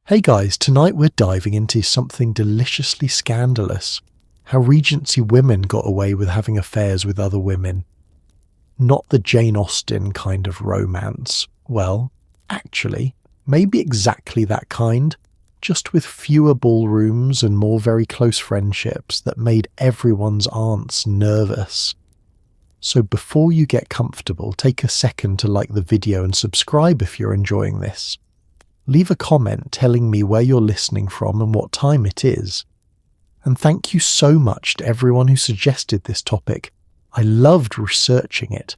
Hey guys, tonight we're diving into something deliciously scandalous. How Regency women got away with having affairs with other women. Not the Jane Austen kind of romance. Well, actually, maybe exactly that kind, just with fewer ballrooms and more very close friendships that made everyone's aunts nervous. So before you get comfortable, take a second to like the video and subscribe if you're enjoying this. Leave a comment telling me where you're listening from and what time it is. And thank you so much to everyone who suggested this topic. I loved researching it.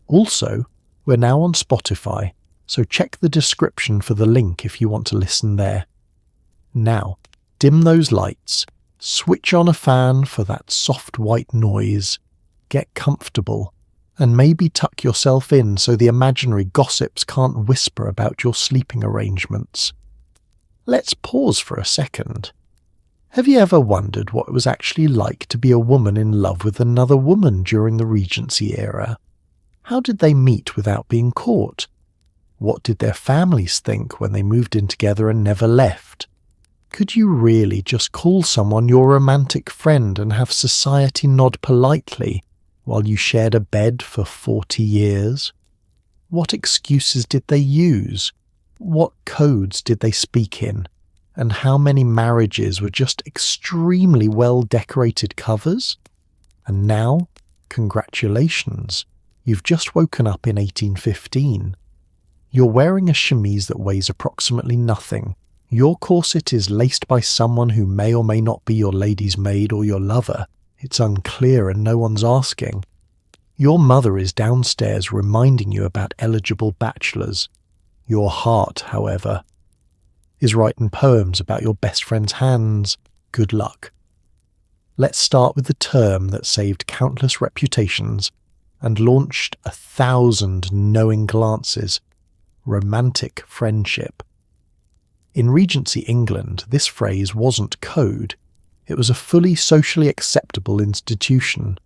Also, we're now on Spotify, so check the description for the link if you want to listen there. Now, dim those lights, switch on a fan for that soft white noise, get comfortable, and maybe tuck yourself in so the imaginary gossips can't whisper about your sleeping arrangements. Let's pause for a second. Have you ever wondered what it was actually like to be a woman in love with another woman during the Regency era? How did they meet without being caught? What did their families think when they moved in together and never left? Could you really just call someone your romantic friend and have society nod politely while you shared a bed for 40 years? What excuses did they use? What codes did they speak in? And how many marriages were just extremely well-decorated covers? And now, congratulations, you've just woken up in 1815. You're wearing a chemise that weighs approximately nothing. Your corset is laced by someone who may or may not be your lady's maid or your lover. It's unclear and no one's asking. Your mother is downstairs reminding you about eligible bachelors. Your heart, however, is writing poems about your best friend's hands. Good luck. Let's start with the term that saved countless reputations and launched 1,000 knowing glances: romantic friendship. In Regency England, this phrase wasn't code. It was a fully socially acceptable institution.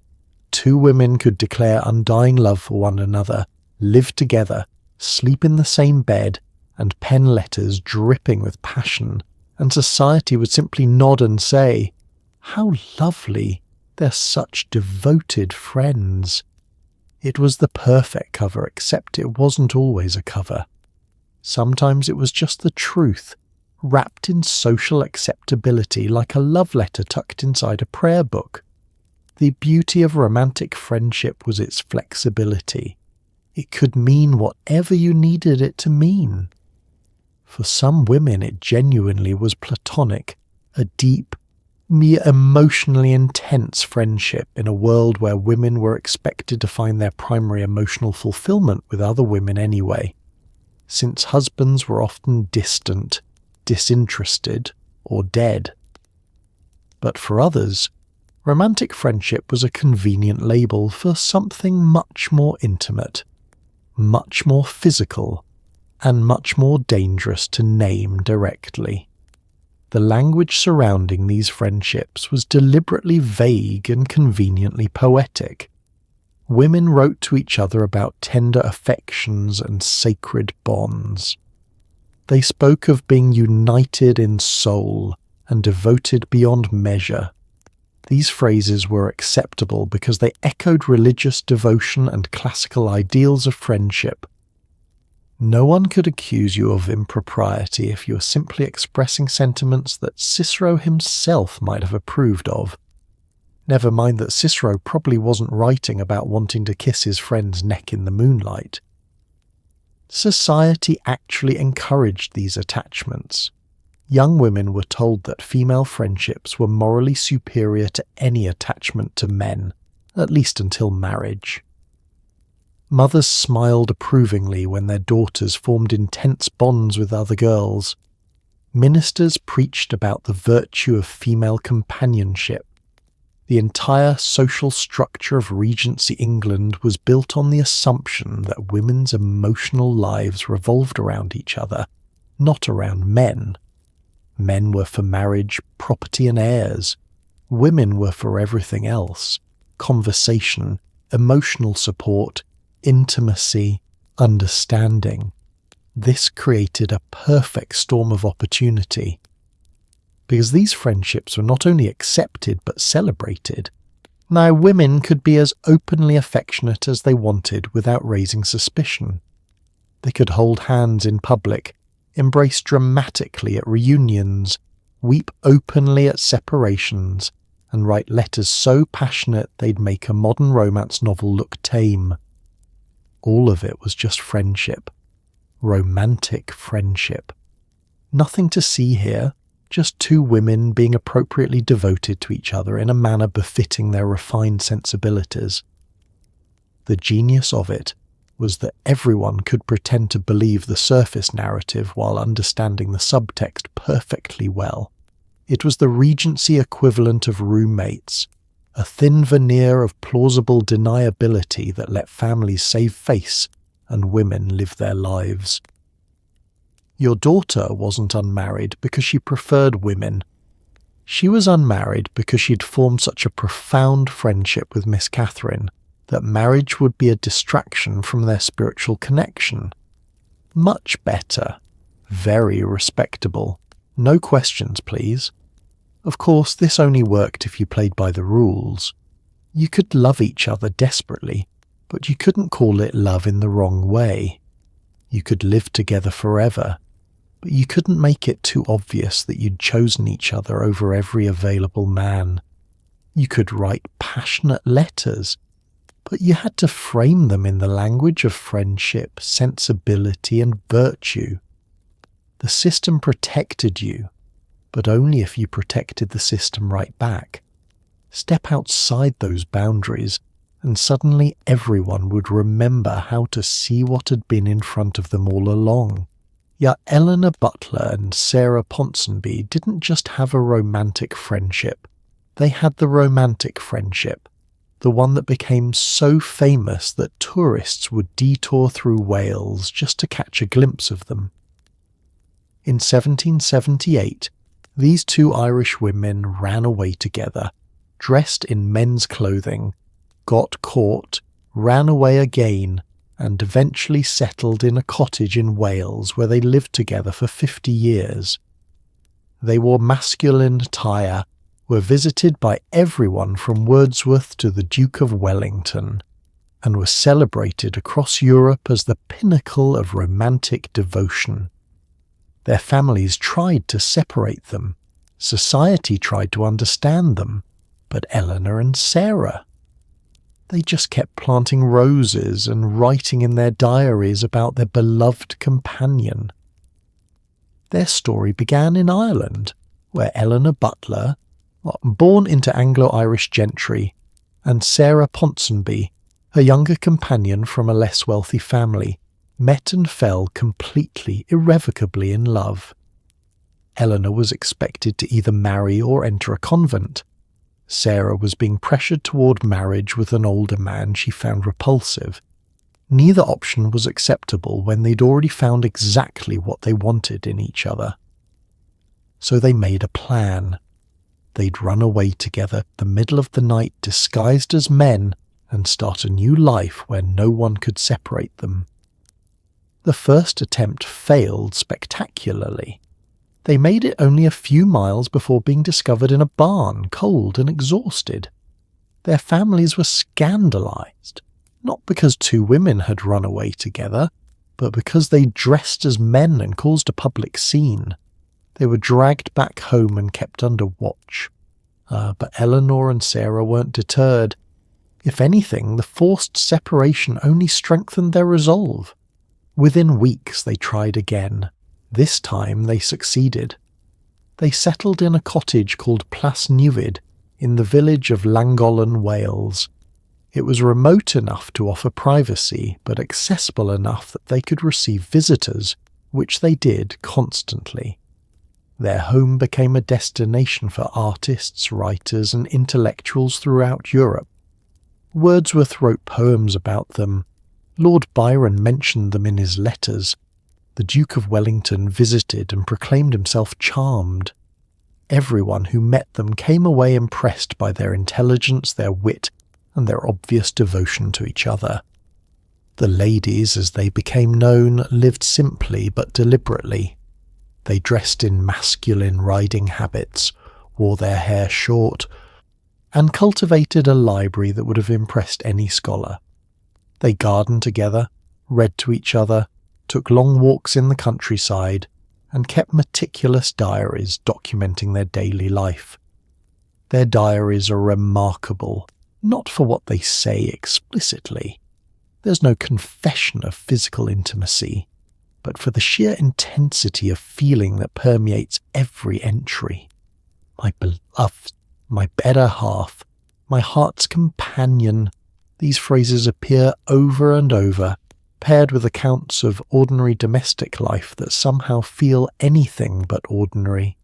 Two women could declare undying love for one another, live together, sleep in the same bed, and pen letters dripping with passion, and society would simply nod and say, "How lovely, they're such devoted friends." It was the perfect cover, except it wasn't always a cover. Sometimes it was just the truth, wrapped in social acceptability like a love letter tucked inside a prayer book. The beauty of romantic friendship was its flexibility. It could mean whatever you needed it to mean. For some women it genuinely was platonic, a deep, emotionally intense friendship in a world where women were expected to find their primary emotional fulfillment with other women anyway, since husbands were often distant, disinterested, or dead. But for others, romantic friendship was a convenient label for something much more intimate, much more physical, and much more dangerous to name directly. The language surrounding these friendships was deliberately vague and conveniently poetic. Women wrote to each other about tender affections and sacred bonds. They spoke of being united in soul and devoted beyond measure. These phrases were acceptable because they echoed religious devotion and classical ideals of friendship. No one could accuse you of impropriety if you were simply expressing sentiments that Cicero himself might have approved of. Never mind that Cicero probably wasn't writing about wanting to kiss his friend's neck in the moonlight. Society actually encouraged these attachments. Young women were told that female friendships were morally superior to any attachment to men, at least until marriage. Mothers smiled approvingly when their daughters formed intense bonds with other girls. Ministers preached about the virtue of female companionship. The entire social structure of Regency England was built on the assumption that women's emotional lives revolved around each other, not around men. Men were for marriage, property and heirs. Women were for everything else: conversation, emotional support, intimacy, understanding. This created a perfect storm of opportunity, because these friendships were not only accepted but celebrated. Now women could be as openly affectionate as they wanted without raising suspicion. They could hold hands in public, embrace dramatically at reunions, weep openly at separations, and write letters so passionate they'd make a modern romance novel look tame. All of it was just friendship. Romantic friendship. Nothing to see here, just two women being appropriately devoted to each other in a manner befitting their refined sensibilities. The genius of it was that everyone could pretend to believe the surface narrative while understanding the subtext perfectly well. It was the Regency equivalent of roommates, a thin veneer of plausible deniability that let families save face and women live their lives. Your daughter wasn't unmarried because she preferred women. She was unmarried because she'd formed such a profound friendship with Miss Catherine that marriage would be a distraction from their spiritual connection. Much better. Very respectable. No questions, please. Of course, this only worked if you played by the rules. You could love each other desperately, but you couldn't call it love in the wrong way. You could live together forever, but you couldn't make it too obvious that you'd chosen each other over every available man. You could write passionate letters, but you had to frame them in the language of friendship, sensibility, and virtue. The system protected you, but only if you protected the system right back. Step outside those boundaries, and suddenly everyone would remember how to see what had been in front of them all along. Yet Eleanor Butler and Sarah Ponsonby didn't just have a romantic friendship. They had the romantic friendship, the one that became so famous that tourists would detour through Wales just to catch a glimpse of them. In 1778, these two Irish women ran away together, dressed in men's clothing, got caught, ran away again, and eventually settled in a cottage in Wales where they lived together for 50 years. They wore masculine attire, were visited by everyone from Wordsworth to the Duke of Wellington, and were celebrated across Europe as the pinnacle of romantic devotion. Their families tried to separate them. Society tried to understand them. But Eleanor and Sarah, they just kept planting roses and writing in their diaries about their beloved companion. Their story began in Ireland, where Eleanor Butler, born into Anglo-Irish gentry, and Sarah Ponsonby, her younger companion from a less wealthy family, met and fell completely, irrevocably in love. Eleanor was expected to either marry or enter a convent. Sarah was being pressured toward marriage with an older man she found repulsive. Neither option was acceptable when they'd already found exactly what they wanted in each other. So they made a plan. They'd run away together the middle of the night disguised as men and start a new life where no one could separate them. The first attempt failed spectacularly. They made it only a few miles before being discovered in a barn, cold and exhausted. Their families were scandalized, not because two women had run away together, but because they dressed as men and caused a public scene. They were dragged back home and kept under watch. But Eleanor and Sarah weren't deterred. If anything, the forced separation only strengthened their resolve. Within weeks they tried again. This time they succeeded. They settled in a cottage called Plas Newydd in the village of Llangollen, Wales. It was remote enough to offer privacy, but accessible enough that they could receive visitors, which they did constantly. Their home became a destination for artists, writers, and intellectuals throughout Europe. Wordsworth wrote poems about them. Lord Byron mentioned them in his letters. The Duke of Wellington visited and proclaimed himself charmed. Everyone who met them came away impressed by their intelligence, their wit, and their obvious devotion to each other. The ladies, as they became known, lived simply but deliberately. They dressed in masculine riding habits, wore their hair short, and cultivated a library that would have impressed any scholar. They gardened together, read to each other, took long walks in the countryside, and kept meticulous diaries documenting their daily life. Their diaries are remarkable, not for what they say explicitly. There's no confession of physical intimacy, but for the sheer intensity of feeling that permeates every entry. My beloved, my better half, my heart's companion. These phrases appear over and over, paired with accounts of ordinary domestic life that somehow feel anything but ordinary.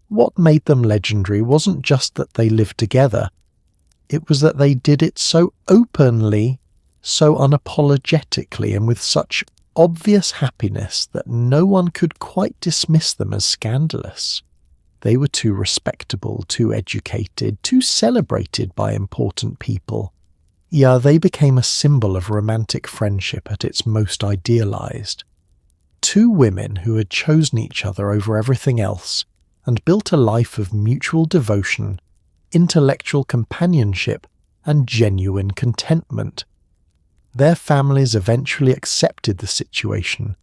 What made them legendary wasn't just that they lived together, it was that they did it so openly, so unapologetically, and with such obvious happiness that no one could quite dismiss them as scandalous. They were too respectable, too educated, too celebrated by important people. Yeah, they became a symbol of romantic friendship at its most idealized. Two women who had chosen each other over everything else and built a life of mutual devotion, intellectual companionship, and genuine contentment. Their families eventually accepted the situation,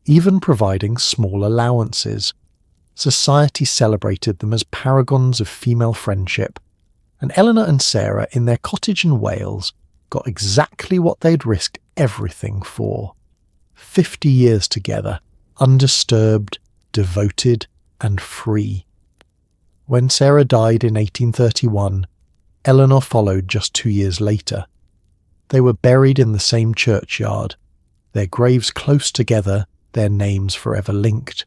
even providing small allowances. Society celebrated them as paragons of female friendship, and Eleanor and Sarah, in their cottage in Wales, got exactly what they'd risked everything for. 50 years together, undisturbed, devoted, and free. When Sarah died in 1831, Eleanor followed just 2 years later. They were buried in the same churchyard, their graves close together, their names forever linked.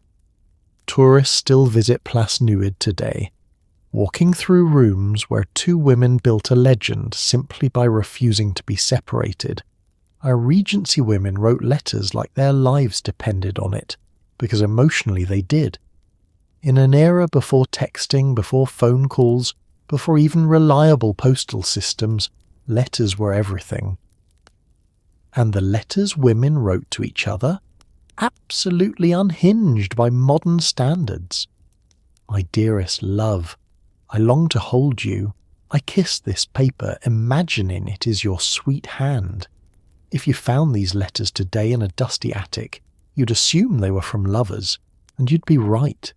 Tourists still visit Plas Newydd today, walking through rooms where two women built a legend simply by refusing to be separated. Our Regency women wrote letters like their lives depended on it, because emotionally they did. In an era before texting, before phone calls, before even reliable postal systems, letters were everything. And the letters women wrote to each other? Absolutely unhinged by modern standards. My dearest love, I long to hold you. I kiss this paper, imagining it is your sweet hand. If you found these letters today in a dusty attic, you'd assume they were from lovers, and you'd be right.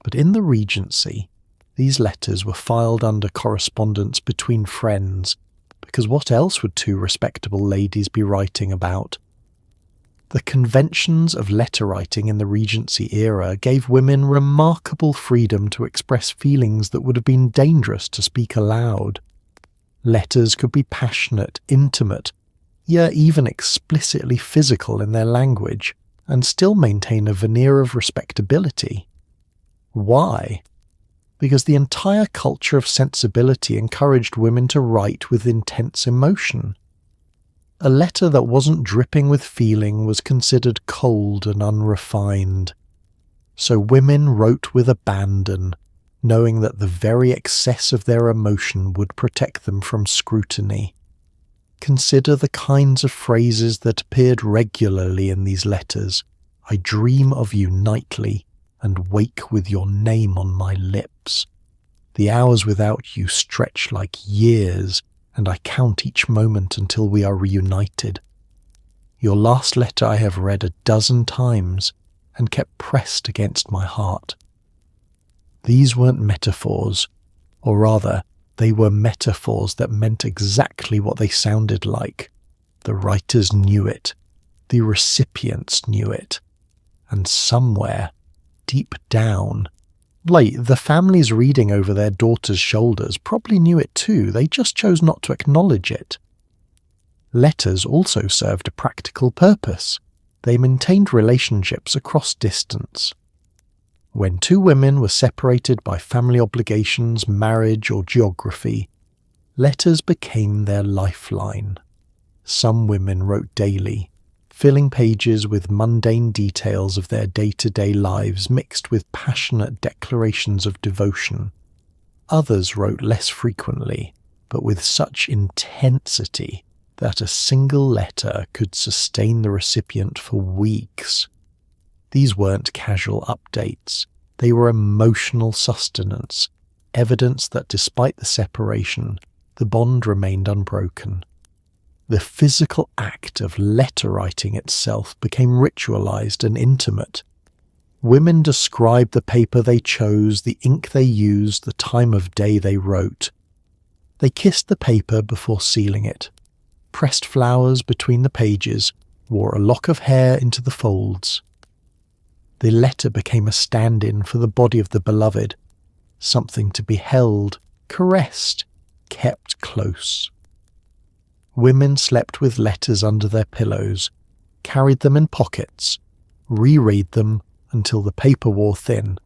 But in the Regency, these letters were filed under correspondence between friends, because what else would two respectable ladies be writing about? The conventions of letter writing in the Regency era gave women remarkable freedom to express feelings that would have been dangerous to speak aloud. Letters could be passionate, intimate, yeah, even explicitly physical in their language, and still maintain a veneer of respectability. Why? Because the entire culture of sensibility encouraged women to write with intense emotion. A letter that wasn't dripping with feeling was considered cold and unrefined. So women wrote with abandon, knowing that the very excess of their emotion would protect them from scrutiny. Consider the kinds of phrases that appeared regularly in these letters. I dream of you nightly, and wake with your name on my lips. The hours without you stretch like years, and I count each moment until we are reunited. Your last letter I have read 12 times, and kept pressed against my heart. These weren't metaphors, or rather, they were metaphors that meant exactly what they sounded like. The writers knew it. The recipients knew it. And somewhere, deep down, the families reading over their daughters' shoulders probably knew it too, they just chose not to acknowledge it. Letters also served a practical purpose. They maintained relationships across distance. When two women were separated by family obligations, marriage, or geography, letters became their lifeline. Some women wrote daily, filling pages with mundane details of their day-to-day lives mixed with passionate declarations of devotion. Others wrote less frequently, but with such intensity that a single letter could sustain the recipient for weeks. These weren't casual updates. They were emotional sustenance, evidence that despite the separation, the bond remained unbroken. The physical act of letter writing itself became ritualized and intimate. Women described the paper they chose, the ink they used, the time of day they wrote. They kissed the paper before sealing it, pressed flowers between the pages, wore a lock of hair into the folds. The letter became a stand-in for the body of the beloved, something to be held, caressed, kept close. Women slept with letters under their pillows, carried them in pockets, reread them until the paper wore thin.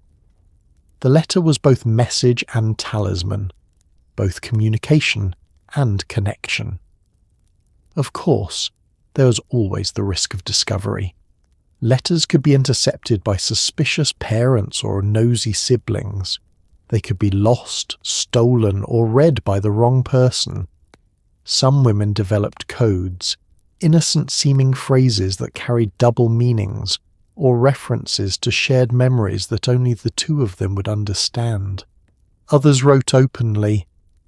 The letter was both message and talisman, both communication and connection. Of course, there was always the risk of discovery. Letters could be intercepted by suspicious parents or nosy siblings. They could be lost, stolen, or read by the wrong person. Some women developed codes, innocent-seeming phrases that carried double meanings, or references to shared memories that only the two of them would understand. Others wrote openly,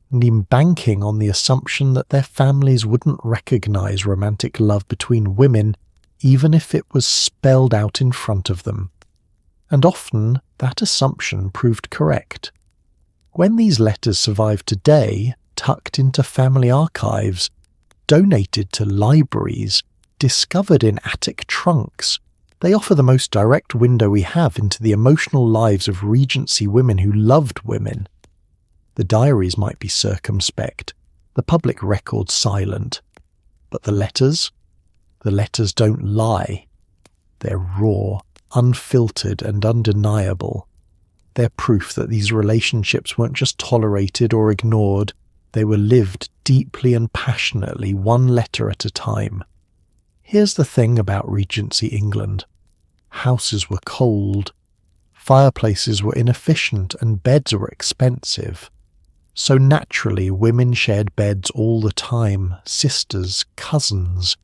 banking on the assumption that their families wouldn't recognize romantic love between women even if it was spelled out in front of them. And often that assumption proved correct. When these letters survive today, tucked into family archives, donated to libraries, discovered in attic trunks, they offer the most direct window we have into the emotional lives of Regency women who loved women. The diaries might be circumspect, the public record silent, but the letters don't lie. They're raw, unfiltered, and undeniable. They're proof that these relationships weren't just tolerated or ignored, they were lived deeply and passionately, one letter at a time. Here's the thing about Regency England. Houses were cold, fireplaces were inefficient, and beds were expensive. So naturally, women shared beds all the time, sisters, cousins,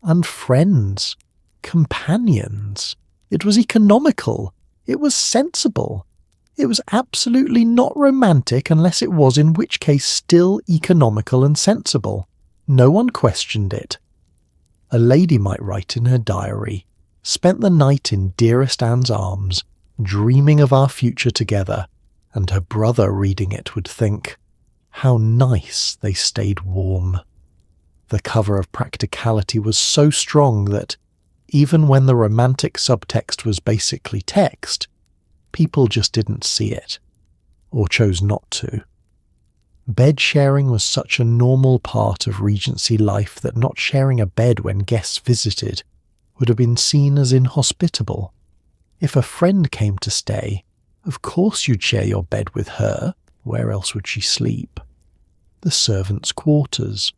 and friends, companions. It was economical. It was sensible. It was absolutely not romantic unless it was, in which case still economical and sensible. No one questioned it. A lady might write in her diary, "Spent the night in dearest Anne's arms, dreaming of our future together," and her brother reading it would think, "How nice they stayed warm." The cover of Practicality was so strong that, even when the romantic subtext was basically text, people just didn't see it, or chose not to. Bed sharing was such a normal part of Regency life that not sharing a bed when guests visited would have been seen as inhospitable. If a friend came to stay, of course you'd share your bed with her. Where else would she sleep? The servants' quarters.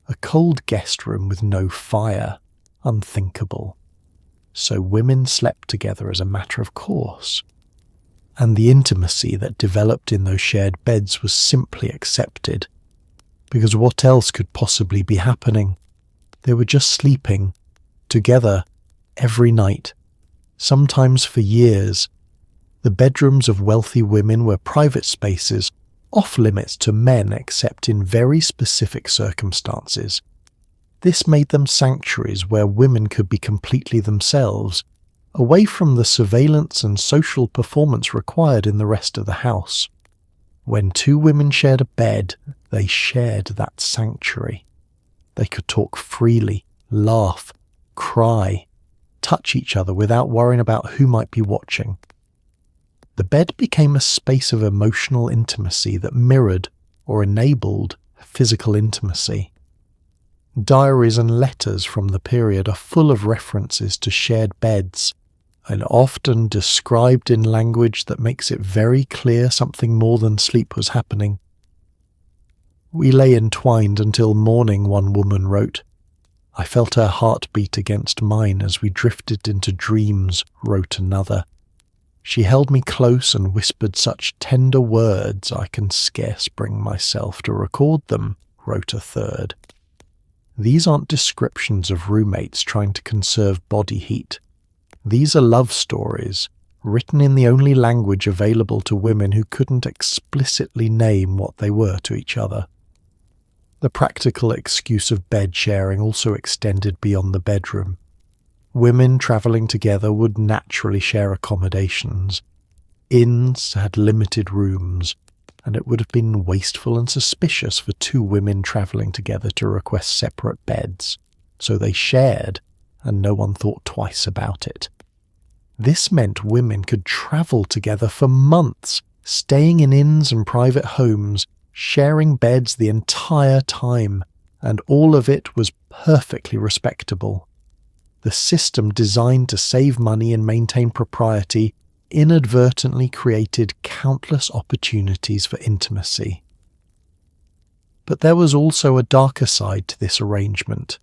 A cold guest room with no fire. Unthinkable. So women slept together as a matter of course. And the intimacy that developed in those shared beds was simply accepted. Because what else could possibly be happening? They were just sleeping, together, every night, sometimes for years. The bedrooms of wealthy women were private spaces, off-limits to men except in very specific circumstances. This made them sanctuaries where women could be completely themselves, away from the surveillance and social performance required in the rest of the house. When two women shared a bed, they shared that sanctuary. They could talk freely, laugh, cry, touch each other without worrying about who might be watching. The bed became a space of emotional intimacy that mirrored or enabled physical intimacy. Diaries and letters from the period are full of references to shared beds, and often described in language that makes it very clear something more than sleep was happening. "We lay entwined until morning," one woman wrote. "I felt her heart beat against mine as we drifted into dreams," wrote another. "She held me close and whispered such tender words I can scarce bring myself to record them," wrote a third. These aren't descriptions of roommates trying to conserve body heat. These are love stories, written in the only language available to women who couldn't explicitly name what they were to each other. The practical excuse of bed sharing also extended beyond the bedroom. Women travelling together would naturally share accommodations. Inns had limited rooms, and it would have been wasteful and suspicious for two women travelling together to request separate beds, so they shared, and no one thought twice about it. This meant women could travel together for months, staying in inns and private homes, sharing beds the entire time, and all of it was perfectly respectable. The system designed to save money and maintain propriety inadvertently created countless opportunities for intimacy. But there was also a darker side to this arrangement.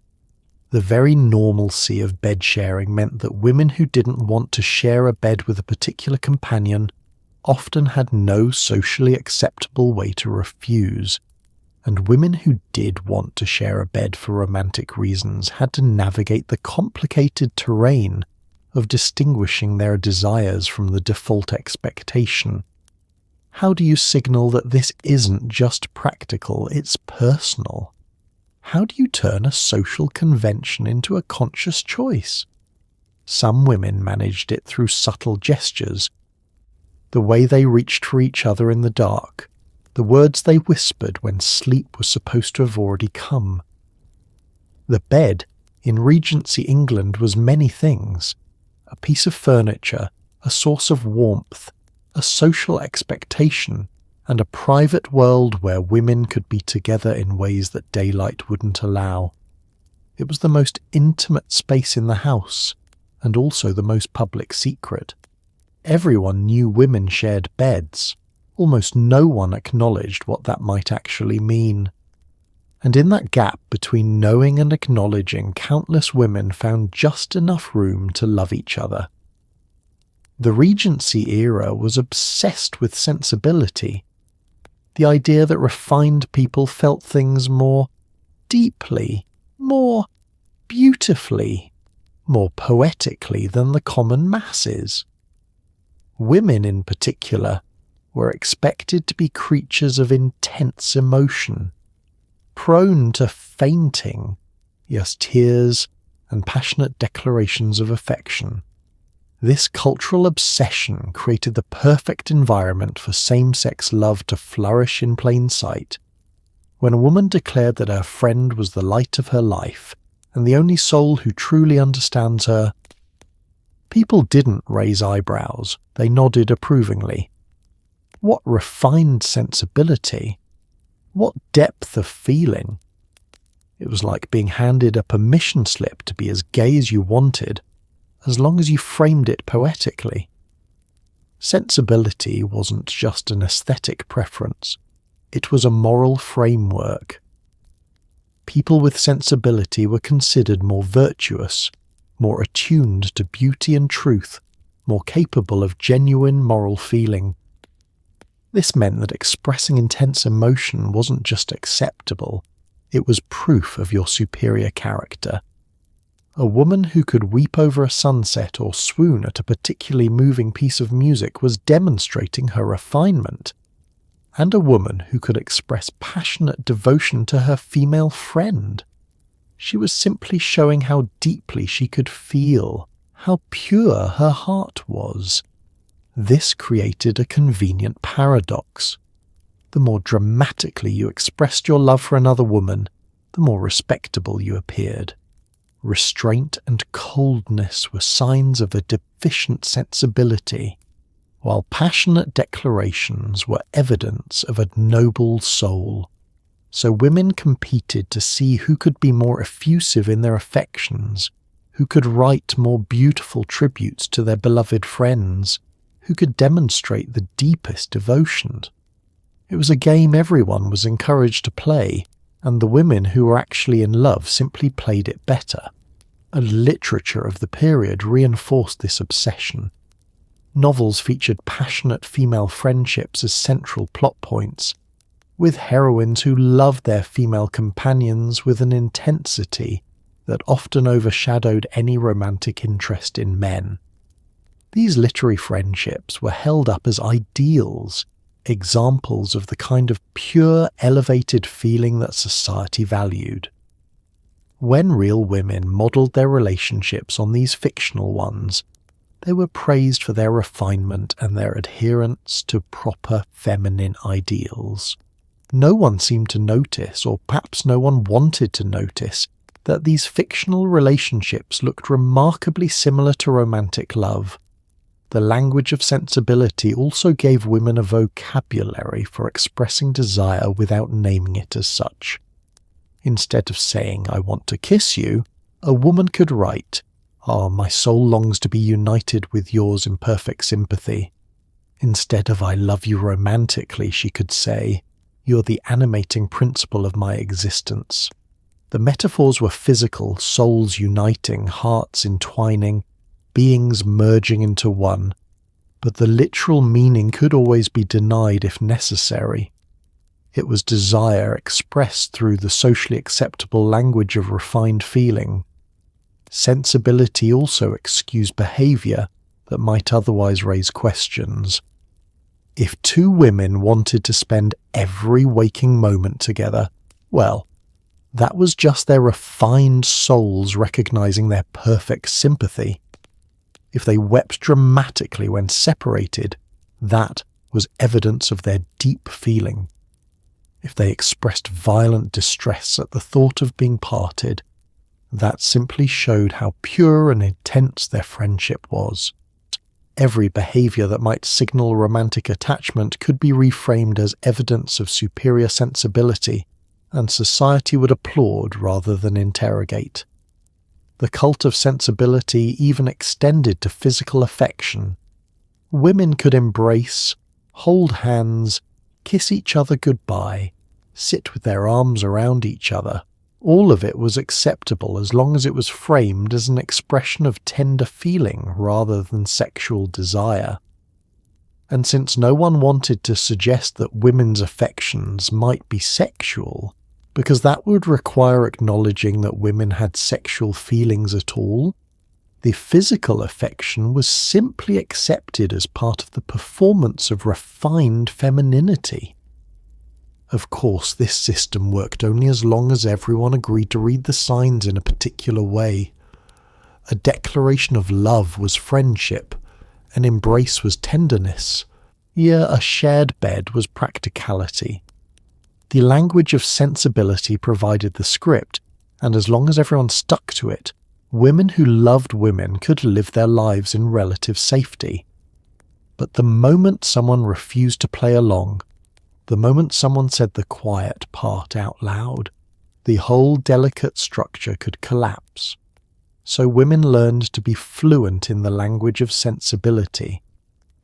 The very normalcy of bed sharing meant that women who didn't want to share a bed with a particular companion often had no socially acceptable way to refuse, and women who did want to share a bed for romantic reasons had to navigate the complicated terrain of distinguishing their desires from the default expectation. How do you signal that this isn't just practical, it's personal? How do you turn a social convention into a conscious choice? Some women managed it through subtle gestures. The way they reached for each other in the dark, the words they whispered when sleep was supposed to have already come. The bed in Regency England was many things: a piece of furniture, a source of warmth, a social expectation, and a private world where women could be together in ways that daylight wouldn't allow. It was the most intimate space in the house, and also the most public secret. Everyone knew women shared beds. Almost no one acknowledged what that might actually mean. And in that gap between knowing and acknowledging, countless women found just enough room to love each other. The Regency era was obsessed with sensibility. The idea that refined people felt things more deeply, more beautifully, more poetically than the common masses. Women in particular were expected to be creatures of intense emotion, prone to fainting, yes, tears and passionate declarations of affection. This cultural obsession created the perfect environment for same-sex love to flourish in plain sight. When a woman declared that her friend was the light of her life and the only soul who truly understands her, people didn't raise eyebrows, they nodded approvingly. What refined sensibility! What depth of feeling! It was like being handed a permission slip to be as gay as you wanted, as long as you framed it poetically. Sensibility wasn't just an aesthetic preference, it was a moral framework. People with sensibility were considered more virtuous, more attuned to beauty and truth, more capable of genuine moral feeling. This meant that expressing intense emotion wasn't just acceptable, it was proof of your superior character. A woman who could weep over a sunset or swoon at a particularly moving piece of music was demonstrating her refinement. And a woman who could express passionate devotion to her female friend. She was simply showing how deeply she could feel, how pure her heart was. This created a convenient paradox. The more dramatically you expressed your love for another woman, the more respectable you appeared. Restraint and coldness were signs of a deficient sensibility, while passionate declarations were evidence of a noble soul. So women competed to see who could be more effusive in their affections, who could write more beautiful tributes to their beloved friends, who could demonstrate the deepest devotion. It was a game everyone was encouraged to play, and the women who were actually in love simply played it better. A literature of the period reinforced this obsession. Novels featured passionate female friendships as central plot points. with heroines who loved their female companions with an intensity that often overshadowed any romantic interest in men. These literary friendships were held up as ideals, examples of the kind of pure, elevated feeling that society valued. When real women modelled their relationships on these fictional ones, they were praised for their refinement and their adherence to proper feminine ideals. No one seemed to notice, or perhaps no one wanted to notice, that these fictional relationships looked remarkably similar to romantic love. The language of sensibility also gave women a vocabulary for expressing desire without naming it as such. Instead of saying, "I want to kiss you," a woman could write, "Ah, my soul longs to be united with yours in perfect sympathy." Instead of "I love you romantically," she could say, "You're the animating principle of my existence." The metaphors were physical, souls uniting, hearts entwining, beings merging into one, but the literal meaning could always be denied if necessary. It was desire expressed through the socially acceptable language of refined feeling. Sensibility also excused behaviour that might otherwise raise questions. If two women wanted to spend every waking moment together, well, that was just their refined souls recognizing their perfect sympathy. If they wept dramatically when separated, that was evidence of their deep feeling. If they expressed violent distress at the thought of being parted, that simply showed how pure and intense their friendship was. Every behaviour that might signal romantic attachment could be reframed as evidence of superior sensibility, and society would applaud rather than interrogate. The cult of sensibility even extended to physical affection. Women could embrace, hold hands, kiss each other goodbye, sit with their arms around each other. All of it was acceptable as long as it was framed as an expression of tender feeling rather than sexual desire. And since no one wanted to suggest that women's affections might be sexual, because that would require acknowledging that women had sexual feelings at all, the physical affection was simply accepted as part of the performance of refined femininity. Of course, this system worked only as long as everyone agreed to read the signs in a particular way. A declaration of love was friendship, an embrace was tenderness, a shared bed was practicality. The language of sensibility provided the script, and as long as everyone stuck to it, women who loved women could live their lives in relative safety. But the moment someone refused to play along, the moment someone said the quiet part out loud, the whole delicate structure could collapse. So women learned to be fluent in the language of sensibility,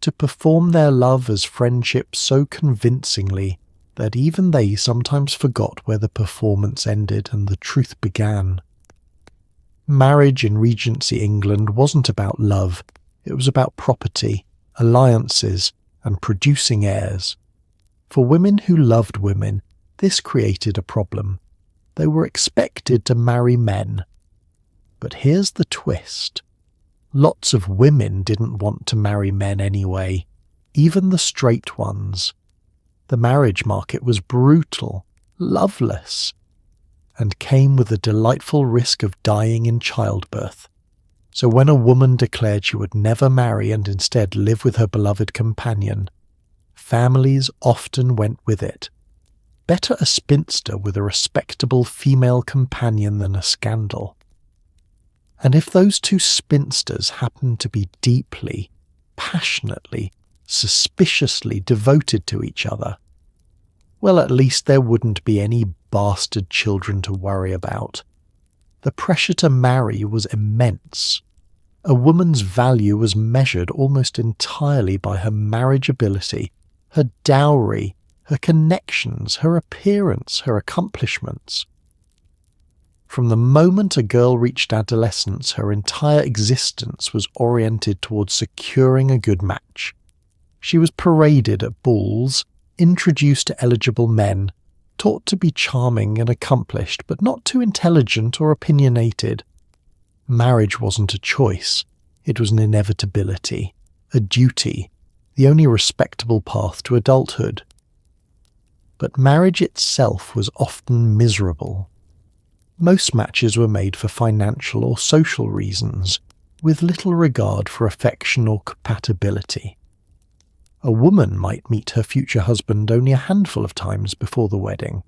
to perform their love as friendship so convincingly that even they sometimes forgot where the performance ended and the truth began. Marriage in Regency England wasn't about love, it was about property, alliances, and producing heirs. For women who loved women, this created a problem. They were expected to marry men. But here's the twist. Lots of women didn't want to marry men anyway, even the straight ones. The marriage market was brutal, loveless, and came with the delightful risk of dying in childbirth. So when a woman declared she would never marry and instead live with her beloved companion, families often went with it. Better a spinster with a respectable female companion than a scandal. And if those two spinsters happened to be deeply, passionately, suspiciously devoted to each other, well, at least there wouldn't be any bastard children to worry about. The pressure to marry was immense. A woman's value was measured almost entirely by her marriageability, her dowry, her connections, her appearance, her accomplishments. From the moment a girl reached adolescence, her entire existence was oriented towards securing a good match. She was paraded at balls, introduced to eligible men, taught to be charming and accomplished, but not too intelligent or opinionated. Marriage wasn't a choice, it was an inevitability, a duty, the only respectable path to adulthood. But marriage itself was often miserable. Most matches were made for financial or social reasons, with little regard for affection or compatibility. A woman might meet her future husband only a handful of times before the wedding.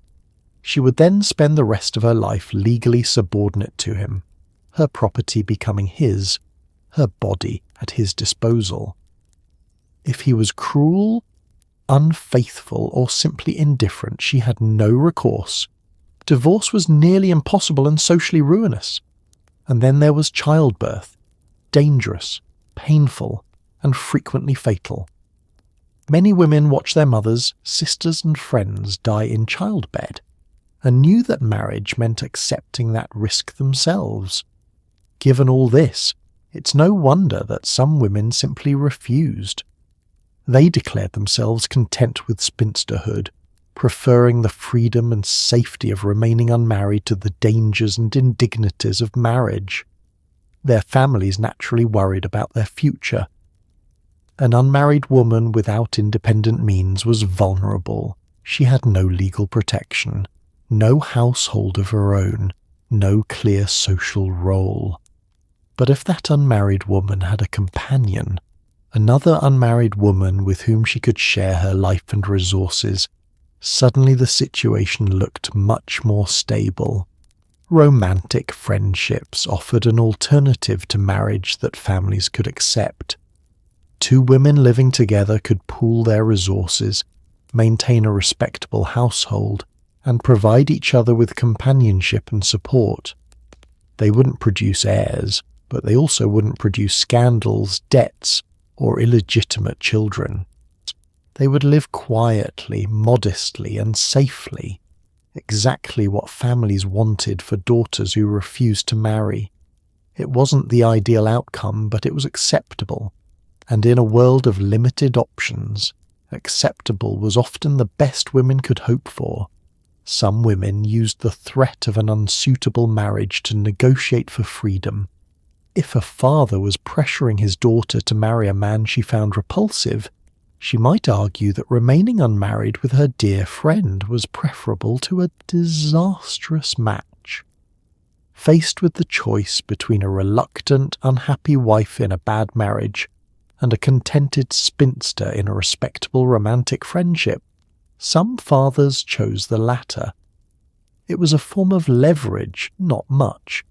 She would then spend the rest of her life legally subordinate to him, her property becoming his, her body at his disposal. If he was cruel, unfaithful, or simply indifferent, she had no recourse. Divorce was nearly impossible and socially ruinous. And then there was childbirth, dangerous, painful, and frequently fatal. Many women watched their mothers, sisters, and friends die in childbed, and knew that marriage meant accepting that risk themselves. Given all this, it's no wonder that some women simply refused. They declared themselves content with spinsterhood, preferring the freedom and safety of remaining unmarried to the dangers and indignities of marriage. Their families naturally worried about their future. An unmarried woman without independent means was vulnerable. She had no legal protection, no household of her own, no clear social role. But if that unmarried woman had a companion, another unmarried woman with whom she could share her life and resources, suddenly the situation looked much more stable. Romantic friendships offered an alternative to marriage that families could accept. Two women living together could pool their resources, maintain a respectable household, and provide each other with companionship and support. They wouldn't produce heirs, but they also wouldn't produce scandals, debts, or illegitimate children. They would live quietly, modestly, and safely, exactly what families wanted for daughters who refused to marry. It wasn't the ideal outcome, but it was acceptable, and in a world of limited options, acceptable was often the best women could hope for. Some women used the threat of an unsuitable marriage to negotiate for freedom. If a father was pressuring his daughter to marry a man she found repulsive, she might argue that remaining unmarried with her dear friend was preferable to a disastrous match. Faced with the choice between a reluctant, unhappy wife in a bad marriage and a contented spinster in a respectable romantic friendship, some fathers chose the latter. It was a form of leverage, not much,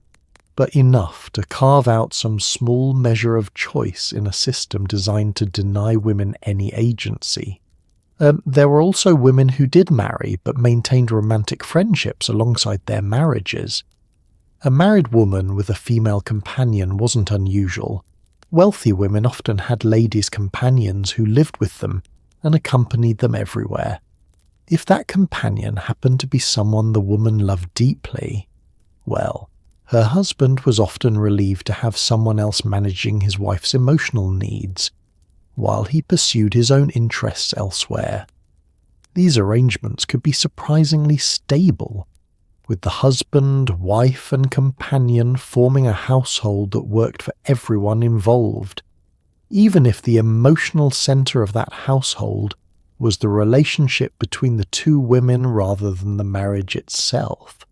but enough to carve out some small measure of choice in a system designed to deny women any agency. There were also women who did marry but maintained romantic friendships alongside their marriages. A married woman with a female companion wasn't unusual. Wealthy women often had ladies' companions who lived with them and accompanied them everywhere. If that companion happened to be someone the woman loved deeply, well, her husband was often relieved to have someone else managing his wife's emotional needs, while he pursued his own interests elsewhere. These arrangements could be surprisingly stable, with the husband, wife, and companion forming a household that worked for everyone involved, even if the emotional center of that household was the relationship between the two women rather than the marriage itself.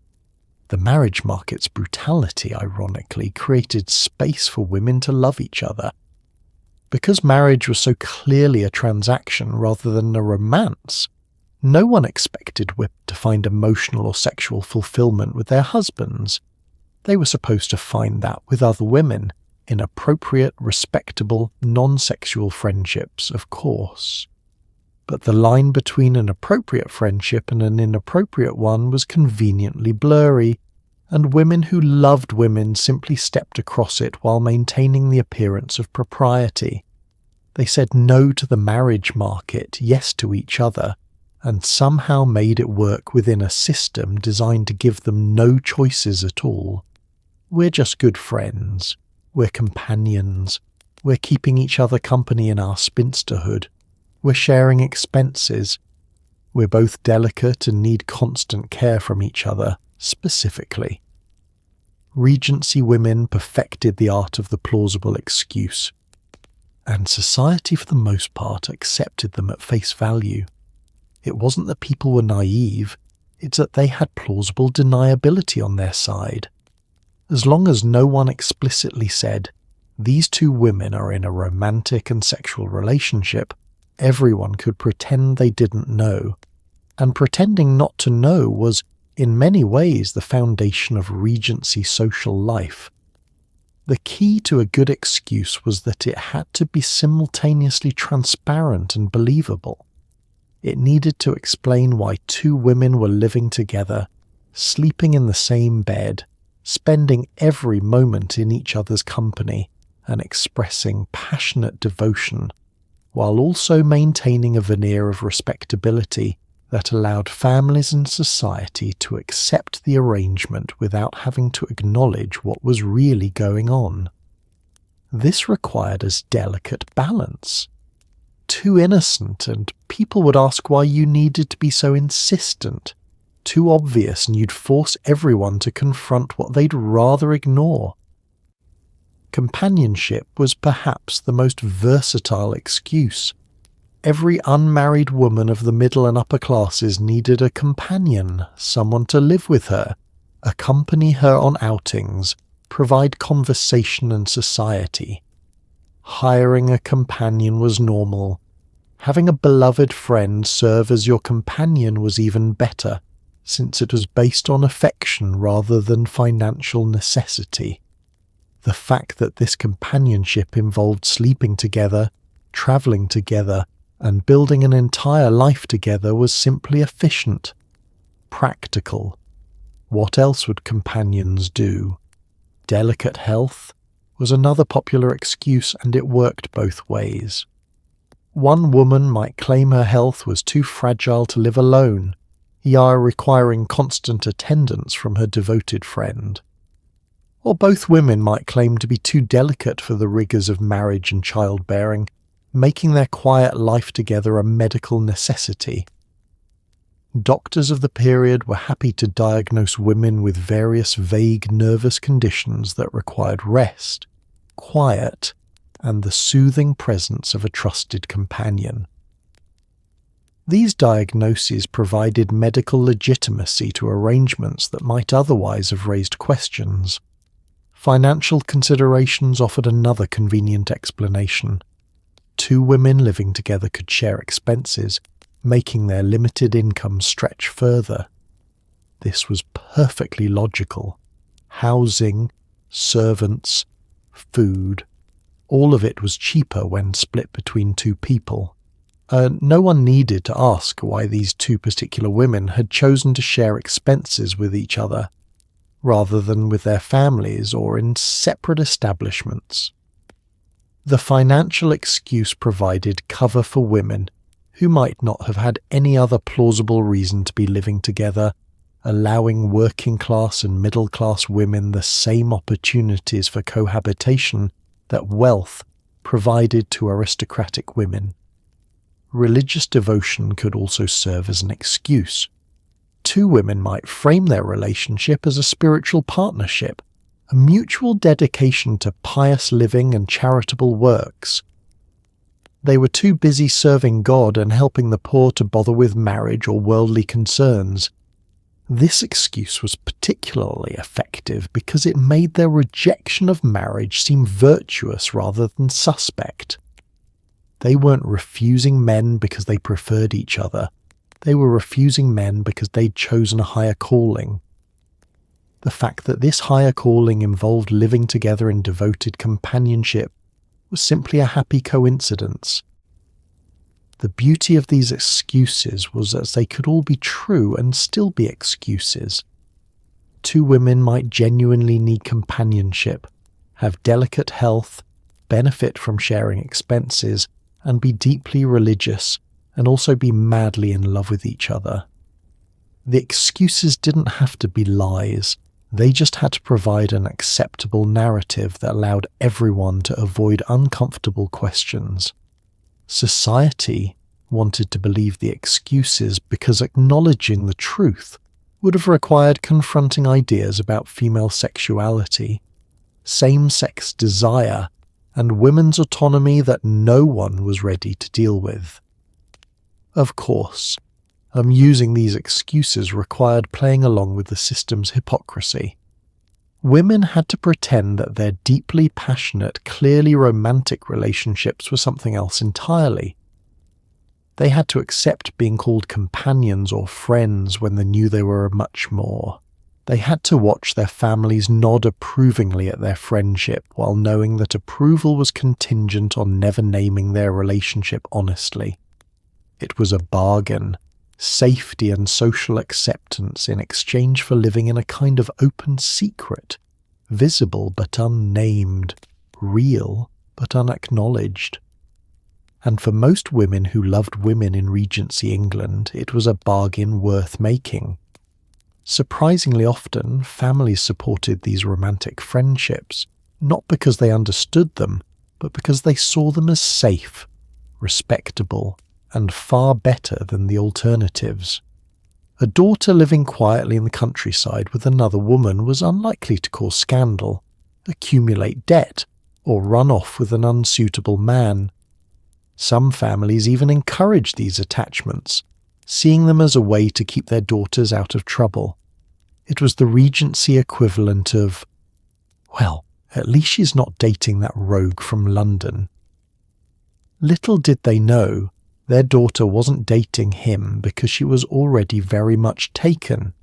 The marriage market's brutality, ironically, created space for women to love each other. Because marriage was so clearly a transaction rather than a romance, no one expected women to find emotional or sexual fulfillment with their husbands. They were supposed to find that with other women, in appropriate, respectable, non-sexual friendships, of course. But the line between an appropriate friendship and an inappropriate one was conveniently blurry, and women who loved women simply stepped across it while maintaining the appearance of propriety. They said no to the marriage market, yes to each other, and somehow made it work within a system designed to give them no choices at all. We're just good friends. We're companions. We're keeping each other company in our spinsterhood. We're sharing expenses. We're both delicate and need constant care from each other, specifically. Regency women perfected the art of the plausible excuse, and society for the most part accepted them at face value. It wasn't that people were naive, it's that they had plausible deniability on their side. As long as no one explicitly said, these two women are in a romantic and sexual relationship, everyone could pretend they didn't know. And pretending not to know was, in many ways, the foundation of Regency social life. The key to a good excuse was that it had to be simultaneously transparent and believable. It needed to explain why two women were living together, sleeping in the same bed, spending every moment in each other's company, and expressing passionate devotion, while also maintaining a veneer of respectability that allowed families and society to accept the arrangement without having to acknowledge what was really going on. This required a delicate balance. Too innocent, and people would ask why you needed to be so insistent. Too obvious, and you'd force everyone to confront what they'd rather ignore. Companionship was perhaps the most versatile excuse. Every unmarried woman of the middle and upper classes needed a companion, someone to live with her, accompany her on outings, provide conversation and society. Hiring a companion was normal. Having a beloved friend serve as your companion was even better, since it was based on affection rather than financial necessity. The fact that this companionship involved sleeping together, travelling together, and building an entire life together was simply efficient, practical. What else would companions do? Delicate health was another popular excuse, and it worked both ways. One woman might claim her health was too fragile to live alone, requiring constant attendance from her devoted friend. Or both women might claim to be too delicate for the rigours of marriage and childbearing, making their quiet life together a medical necessity. Doctors of the period were happy to diagnose women with various vague nervous conditions that required rest, quiet, and the soothing presence of a trusted companion. These diagnoses provided medical legitimacy to arrangements that might otherwise have raised questions. Financial considerations offered another convenient explanation. Two women living together could share expenses, making their limited income stretch further. This was perfectly logical. Housing, servants, food, all of it was cheaper when split between two people. No one needed to ask why these two particular women had chosen to share expenses with each other, rather than with their families or in separate establishments. The financial excuse provided cover for women who might not have had any other plausible reason to be living together, allowing working-class and middle-class women the same opportunities for cohabitation that wealth provided to aristocratic women. Religious devotion could also serve as an excuse. Two women might frame their relationship as a spiritual partnership, a mutual dedication to pious living and charitable works. They were too busy serving God and helping the poor to bother with marriage or worldly concerns. This excuse was particularly effective because it made their rejection of marriage seem virtuous rather than suspect. They weren't refusing men because they preferred each other. They were refusing men because they'd chosen a higher calling. The fact that this higher calling involved living together in devoted companionship was simply a happy coincidence. The beauty of these excuses was that they could all be true and still be excuses. Two women might genuinely need companionship, have delicate health, benefit from sharing expenses, and be deeply religious, and also be madly in love with each other. The excuses didn't have to be lies. They just had to provide an acceptable narrative that allowed everyone to avoid uncomfortable questions. Society wanted to believe the excuses because acknowledging the truth would have required confronting ideas about female sexuality, same-sex desire, and women's autonomy that no one was ready to deal with. Of course, using these excuses required playing along with the system's hypocrisy. Women had to pretend that their deeply passionate, clearly romantic relationships were something else entirely. They had to accept being called companions or friends when they knew they were much more. They had to watch their families nod approvingly at their friendship while knowing that approval was contingent on never naming their relationship honestly. It was a bargain, safety and social acceptance in exchange for living in a kind of open secret, visible but unnamed, real but unacknowledged. And for most women who loved women in Regency England, it was a bargain worth making. Surprisingly often, families supported these romantic friendships, not because they understood them, but because they saw them as safe, respectable, and far better than the alternatives. A daughter living quietly in the countryside with another woman was unlikely to cause scandal, accumulate debt, or run off with an unsuitable man. Some families even encouraged these attachments, seeing them as a way to keep their daughters out of trouble. It was the Regency equivalent of, well, at least she's not dating that rogue from London. Little did they know, their daughter wasn't dating him because she was already very much taken.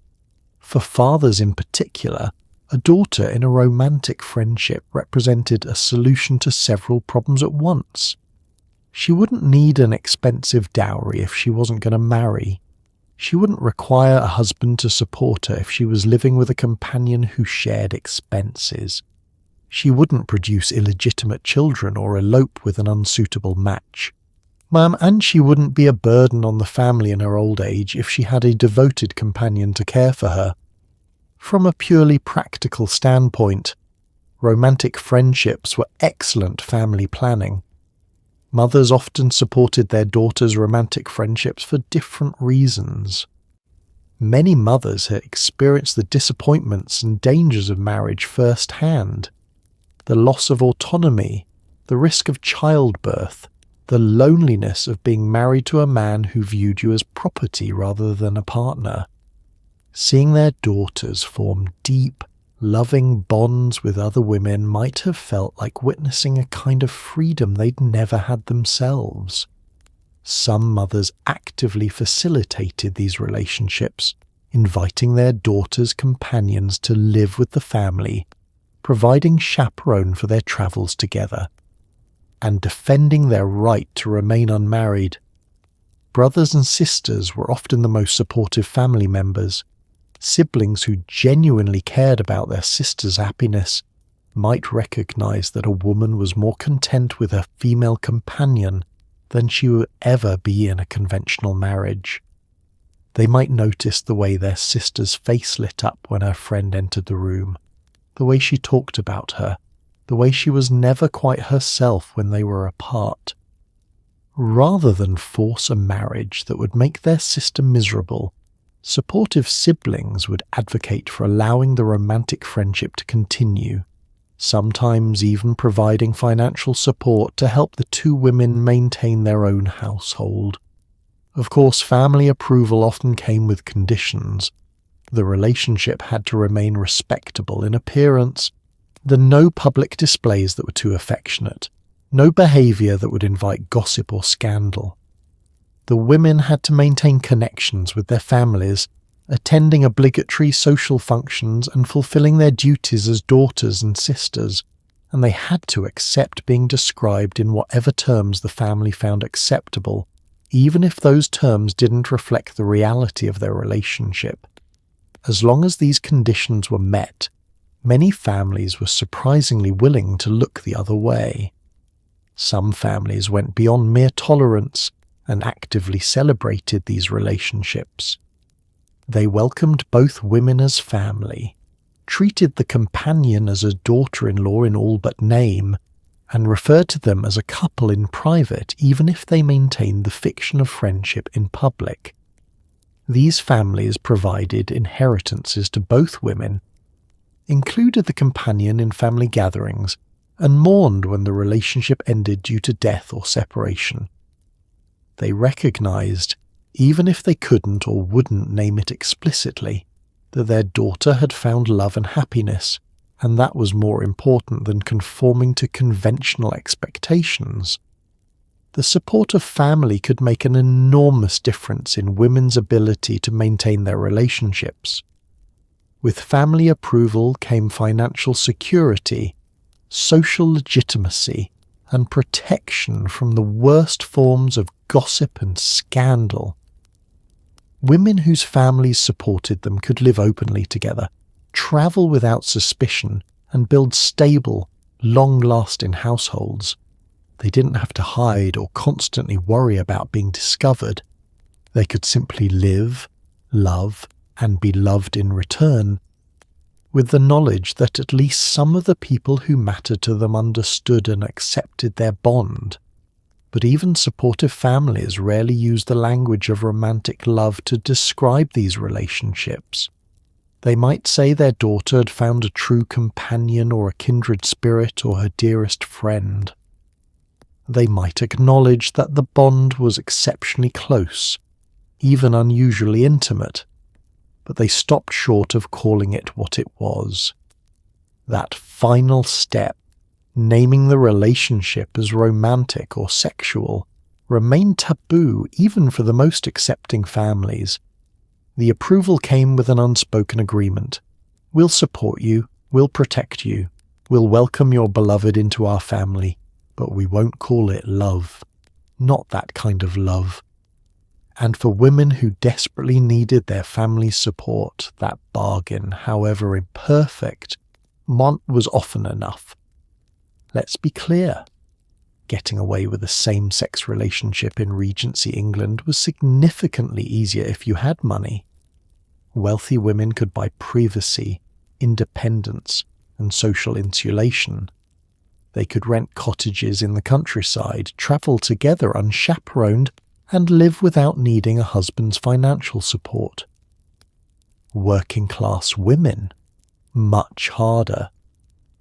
For fathers in particular, a daughter in a romantic friendship represented a solution to several problems at once. She wouldn't need an expensive dowry if she wasn't going to marry. She wouldn't require a husband to support her if she was living with a companion who shared expenses. She wouldn't produce illegitimate children or elope with an unsuitable match. And she wouldn't be a burden on the family in her old age if she had a devoted companion to care for her. From a purely practical standpoint, romantic friendships were excellent family planning. Mothers often supported their daughters' romantic friendships for different reasons. Many mothers had experienced the disappointments and dangers of marriage firsthand. The loss of autonomy, the risk of childbirth, the loneliness of being married to a man who viewed you as property rather than a partner. Seeing their daughters form deep, loving bonds with other women might have felt like witnessing a kind of freedom they'd never had themselves. Some mothers actively facilitated these relationships, inviting their daughters' companions to live with the family, providing chaperone for their travels together, and defending their right to remain unmarried. Brothers and sisters were often the most supportive family members. Siblings who genuinely cared about their sister's happiness might recognize that a woman was more content with her female companion than she would ever be in a conventional marriage. They might notice the way their sister's face lit up when her friend entered the room, the way she talked about her, the way she was never quite herself when they were apart. Rather than force a marriage that would make their sister miserable, supportive siblings would advocate for allowing the romantic friendship to continue, sometimes even providing financial support to help the two women maintain their own household. Of course, family approval often came with conditions. The relationship had to remain respectable in appearance, no public displays that were too affectionate, no behaviour that would invite gossip or scandal. The women had to maintain connections with their families, attending obligatory social functions and fulfilling their duties as daughters and sisters, and they had to accept being described in whatever terms the family found acceptable, even if those terms didn't reflect the reality of their relationship. As long as these conditions were met, many families were surprisingly willing to look the other way. Some families went beyond mere tolerance and actively celebrated these relationships. They welcomed both women as family, treated the companion as a daughter-in-law in all but name, and referred to them as a couple in private even if they maintained the fiction of friendship in public. These families provided inheritances to both women, included the companion in family gatherings, and mourned when the relationship ended due to death or separation. They recognized, even if they couldn't or wouldn't name it explicitly, that their daughter had found love and happiness, and that was more important than conforming to conventional expectations. The support of family could make an enormous difference in women's ability to maintain their relationships. With family approval came financial security, social legitimacy, and protection from the worst forms of gossip and scandal. Women whose families supported them could live openly together, travel without suspicion, and build stable, long-lasting households. They didn't have to hide or constantly worry about being discovered. They could simply live, love, and be loved in return, with the knowledge that at least some of the people who mattered to them understood and accepted their bond. But even supportive families rarely use the language of romantic love to describe these relationships. They might say their daughter had found a true companion or a kindred spirit or her dearest friend. They might acknowledge that the bond was exceptionally close, even unusually intimate, but they stopped short of calling it what it was. That final step, naming the relationship as romantic or sexual, remained taboo even for the most accepting families. The approval came with an unspoken agreement. We'll support you, we'll protect you, we'll welcome your beloved into our family, but we won't call it love. Not that kind of love. And for women who desperately needed their family's support, that bargain, however imperfect, was often enough. Let's be clear. Getting away with a same-sex relationship in Regency England was significantly easier if you had money. Wealthy women could buy privacy, independence, and social insulation. They could rent cottages in the countryside, travel together unchaperoned, and live without needing a husband's financial support. Working-class women, much harder.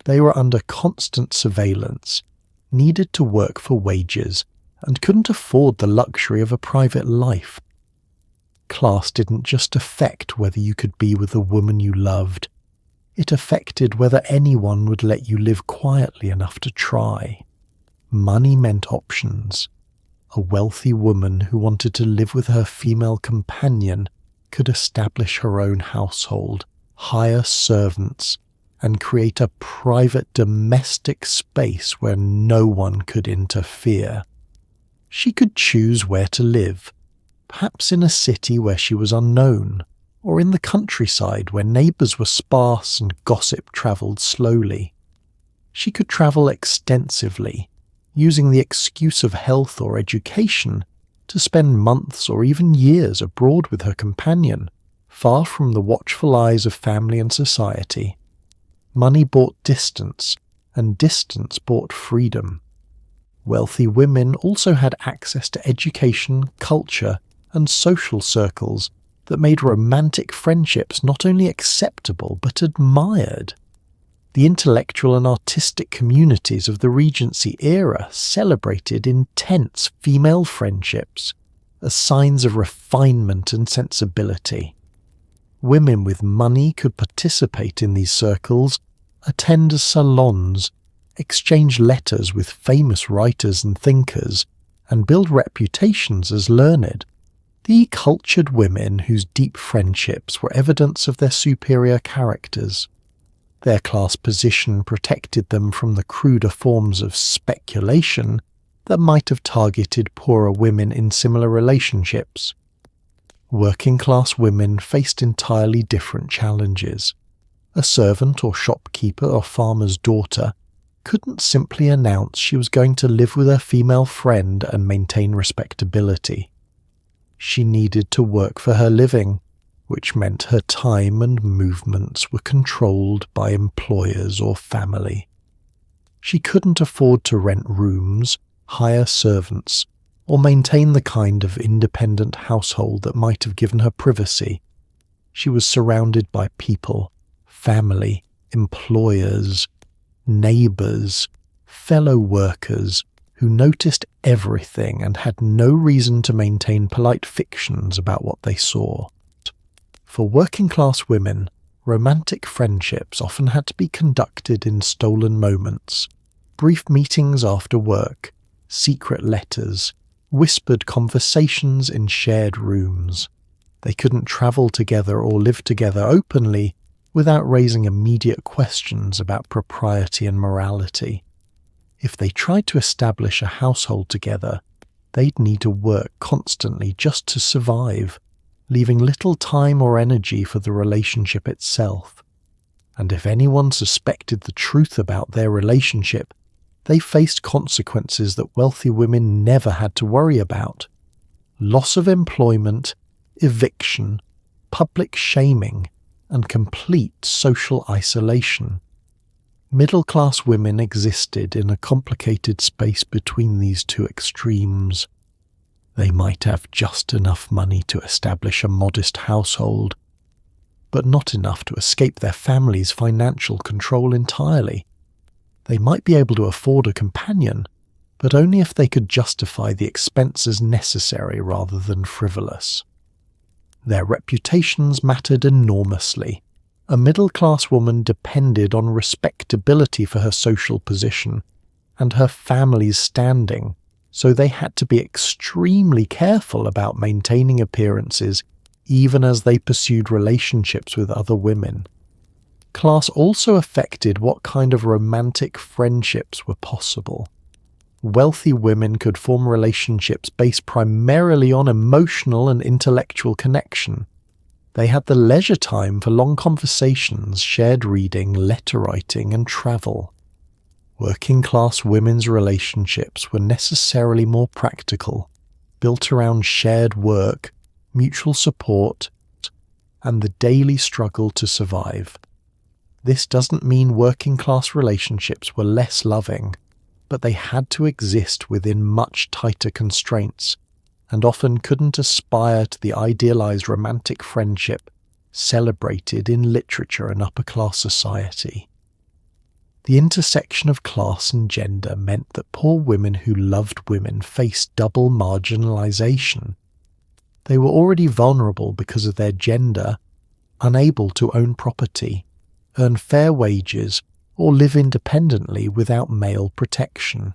They were under constant surveillance, needed to work for wages, and couldn't afford the luxury of a private life. Class didn't just affect whether you could be with the woman you loved. It affected whether anyone would let you live quietly enough to try. Money meant options. A wealthy woman who wanted to live with her female companion could establish her own household, hire servants, and create a private domestic space where no one could interfere. She could choose where to live, perhaps in a city where she was unknown, or in the countryside where neighbours were sparse and gossip travelled slowly. She could travel extensively, using the excuse of health or education to spend months or even years abroad with her companion, far from the watchful eyes of family and society. Money bought distance, and distance bought freedom. Wealthy women also had access to education, culture, and social circles that made romantic friendships not only acceptable but admired. The intellectual and artistic communities of the Regency era celebrated intense female friendships as signs of refinement and sensibility. Women with money could participate in these circles, attend salons, exchange letters with famous writers and thinkers, and build reputations as learned. The cultured women whose deep friendships were evidence of their superior characters. Their class position protected them from the cruder forms of speculation that might have targeted poorer women in similar relationships. Working-class women faced entirely different challenges. A servant or shopkeeper or farmer's daughter couldn't simply announce she was going to live with her female friend and maintain respectability. She needed to work for her living, which meant her time and movements were controlled by employers or family. She couldn't afford to rent rooms, hire servants, or maintain the kind of independent household that might have given her privacy. She was surrounded by people, family, employers, neighbours, fellow workers who noticed everything and had no reason to maintain polite fictions about what they saw. For working-class women, romantic friendships often had to be conducted in stolen moments, brief meetings after work, secret letters, whispered conversations in shared rooms. They couldn't travel together or live together openly without raising immediate questions about propriety and morality. If they tried to establish a household together, they'd need to work constantly just to survive, leaving little time or energy for the relationship itself. And if anyone suspected the truth about their relationship, they faced consequences that wealthy women never had to worry about: loss of employment, eviction, public shaming, and complete social isolation. Middle-class women existed in a complicated space between these two extremes. They might have just enough money to establish a modest household, but not enough to escape their family's financial control entirely. They might be able to afford a companion, but only if they could justify the expenses necessary rather than frivolous. Their reputations mattered enormously. A middle-class woman depended on respectability for her social position and her family's standing, so they had to be extremely careful about maintaining appearances even as they pursued relationships with other women. Class also affected what kind of romantic friendships were possible. Wealthy women could form relationships based primarily on emotional and intellectual connection. They had the leisure time for long conversations, shared reading, letter writing, and travel. Working-class women's relationships were necessarily more practical, built around shared work, mutual support, and the daily struggle to survive. This doesn't mean working-class relationships were less loving, but they had to exist within much tighter constraints, and often couldn't aspire to the idealized romantic friendship celebrated in literature and upper-class society. The intersection of class and gender meant that poor women who loved women faced double marginalization. They were already vulnerable because of their gender, unable to own property, earn fair wages, or live independently without male protection.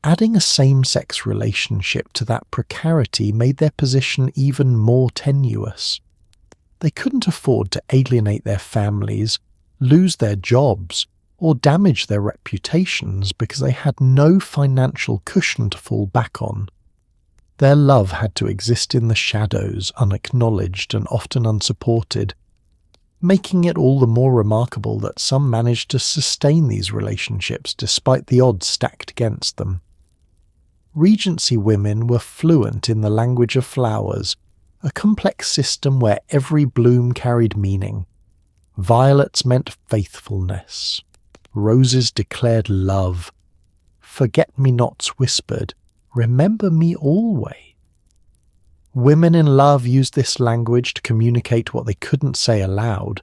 Adding a same-sex relationship to that precarity made their position even more tenuous. They couldn't afford to alienate their families, lose their jobs, or damage their reputations because they had no financial cushion to fall back on. Their love had to exist in the shadows, unacknowledged and often unsupported, making it all the more remarkable that some managed to sustain these relationships despite the odds stacked against them. Regency women were fluent in the language of flowers, a complex system where every bloom carried meaning. Violets meant faithfulness. Roses declared love. Forget-me-nots whispered, "Remember me always." Women in love used this language to communicate what they couldn't say aloud,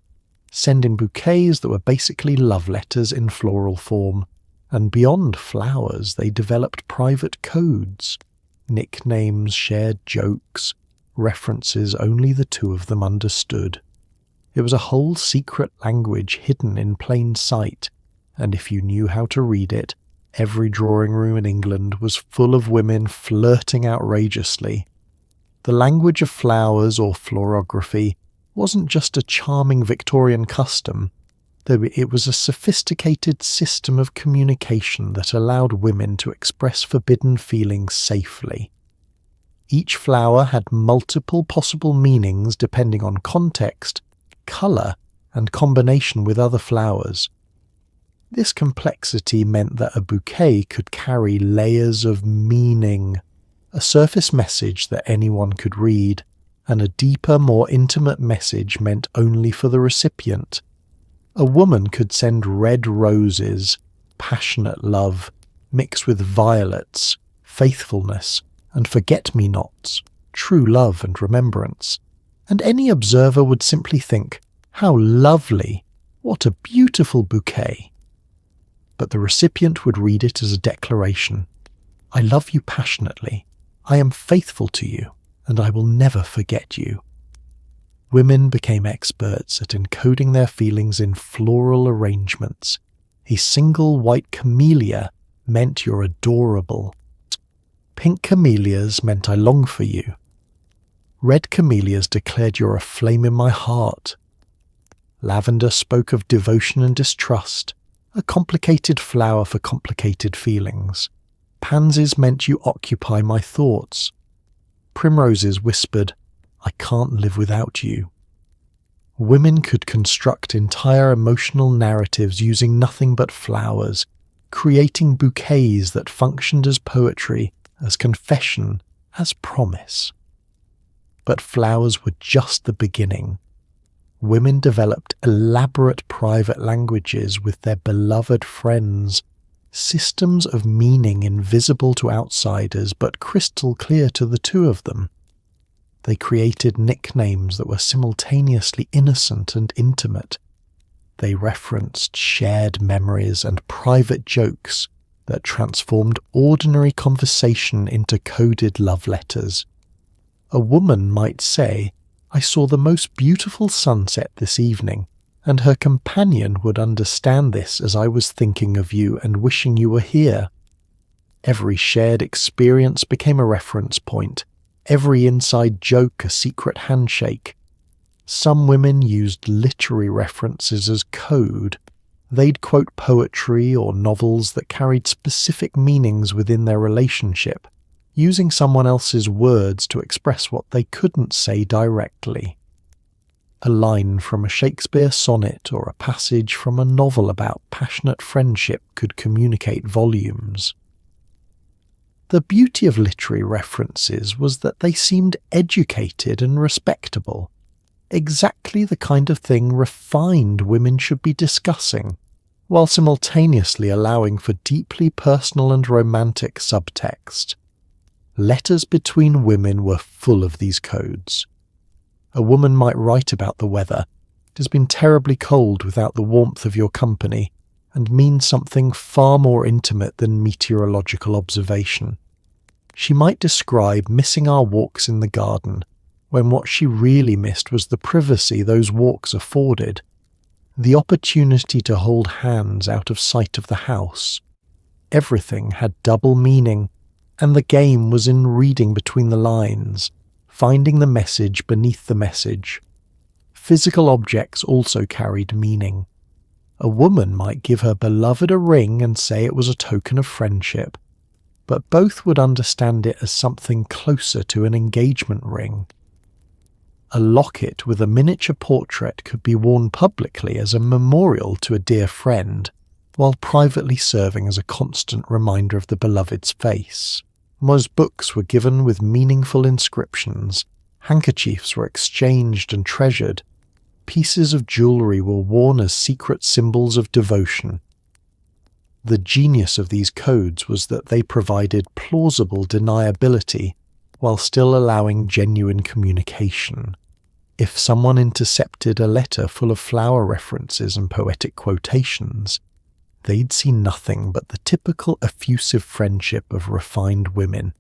sending bouquets that were basically love letters in floral form, and beyond flowers they developed private codes, nicknames, shared jokes, references only the two of them understood. It was a whole secret language hidden in plain sight, and if you knew how to read it, every drawing room in England was full of women flirting outrageously. The language of flowers, or florography, wasn't just a charming Victorian custom, though it was a sophisticated system of communication that allowed women to express forbidden feelings safely. Each flower had multiple possible meanings depending on context, colour, and combination with other flowers. This complexity meant that a bouquet could carry layers of meaning, a surface message that anyone could read, and a deeper, more intimate message meant only for the recipient. A woman could send red roses, passionate love mixed with violets, faithfulness, and forget-me-nots, true love and remembrance, and any observer would simply think, how lovely, what a beautiful bouquet. But the recipient would read it as a declaration. I love you passionately, I am faithful to you, and I will never forget you. Women became experts at encoding their feelings in floral arrangements. A single white camellia meant you're adorable. Pink camellias meant I long for you. Red camellias declared you're a flame in my heart. Lavender spoke of devotion and distrust, a complicated flower for complicated feelings. Pansies meant you occupy my thoughts. Primroses whispered, I can't live without you. Women could construct entire emotional narratives using nothing but flowers, creating bouquets that functioned as poetry, as confession, as promise. But flowers were just the beginning. Women developed elaborate private languages with their beloved friends, systems of meaning invisible to outsiders but crystal clear to the two of them. They created nicknames that were simultaneously innocent and intimate. They referenced shared memories and private jokes that transformed ordinary conversation into coded love letters. A woman might say, I saw the most beautiful sunset this evening, and her companion would understand this as I was thinking of you and wishing you were here. Every shared experience became a reference point, every inside joke a secret handshake. Some women used literary references as code. They'd quote poetry or novels that carried specific meanings within their relationship, using someone else's words to express what they couldn't say directly. A line from a Shakespeare sonnet or a passage from a novel about passionate friendship could communicate volumes. The beauty of literary references was that they seemed educated and respectable, exactly the kind of thing refined women should be discussing, while simultaneously allowing for deeply personal and romantic subtext. Letters between women were full of these codes. A woman might write about the weather. It has been terribly cold without the warmth of your company, and mean something far more intimate than meteorological observation. She might describe missing our walks in the garden, when what she really missed was the privacy those walks afforded, the opportunity to hold hands out of sight of the house. Everything had double meaning, and the game was in reading between the lines, finding the message beneath the message. Physical objects also carried meaning. A woman might give her beloved a ring and say it was a token of friendship, but both would understand it as something closer to an engagement ring. A locket with a miniature portrait could be worn publicly as a memorial to a dear friend, while privately serving as a constant reminder of the beloved's face. Most books were given with meaningful inscriptions, handkerchiefs were exchanged and treasured, pieces of jewellery were worn as secret symbols of devotion. The genius of these codes was that they provided plausible deniability while still allowing genuine communication. If someone intercepted a letter full of flower references and poetic quotations, they'd see nothing but the typical effusive friendship of refined women.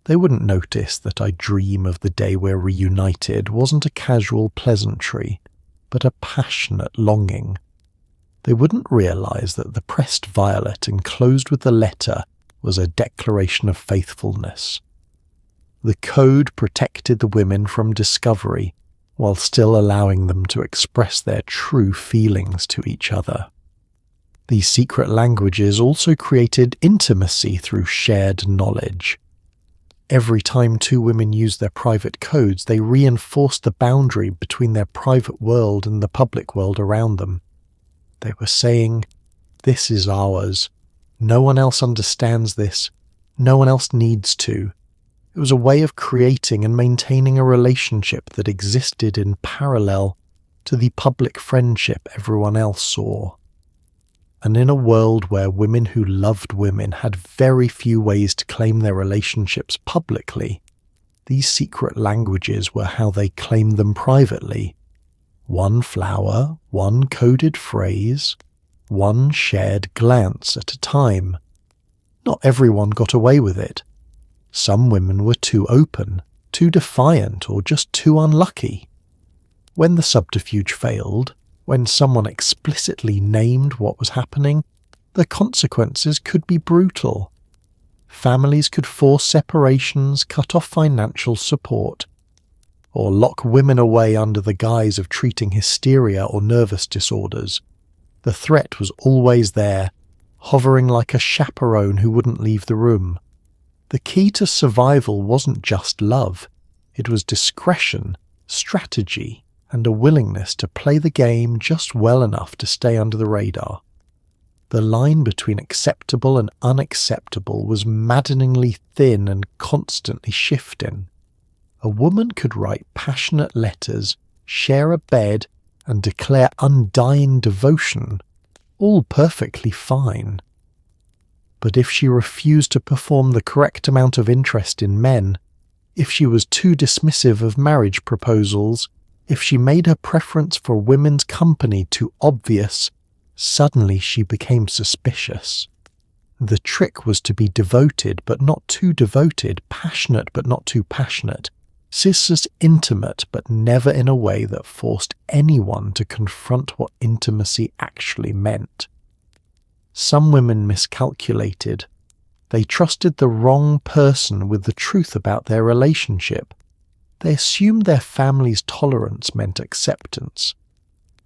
They wouldn't notice that I dream of the day we're reunited wasn't a casual pleasantry, but a passionate longing. They wouldn't realize that the pressed violet enclosed with the letter was a declaration of faithfulness. The code protected the women from discovery, while still allowing them to express their true feelings to each other. These secret languages also created intimacy through shared knowledge. Every time two women used their private codes, they reinforced the boundary between their private world and the public world around them. They were saying, "This is ours. No one else understands this. No one else needs to." It was a way of creating and maintaining a relationship that existed in parallel to the public friendship everyone else saw. And in a world where women who loved women had very few ways to claim their relationships publicly, these secret languages were how they claimed them privately. One flower, one coded phrase, one shared glance at a time. Not everyone got away with it. Some women were too open, too defiant, or just too unlucky. When the subterfuge failed, when someone explicitly named what was happening, the consequences could be brutal. Families could force separations, cut off financial support, or lock women away under the guise of treating hysteria or nervous disorders. The threat was always there, hovering like a chaperone who wouldn't leave the room. The key to survival wasn't just love. It was discretion, strategy, and a willingness to play the game just well enough to stay under the radar. The line between acceptable and unacceptable was maddeningly thin and constantly shifting. A woman could write passionate letters, share a bed, and declare undying devotion, all perfectly fine. But if she refused to perform the correct amount of interest in men, if she was too dismissive of marriage proposals, if she made her preference for women's company too obvious, suddenly she became suspicious. The trick was to be devoted but not too devoted, passionate but not too passionate, sisters intimate but never in a way that forced anyone to confront what intimacy actually meant. Some women miscalculated. They trusted the wrong person with the truth about their relationship. They assumed their family's tolerance meant acceptance.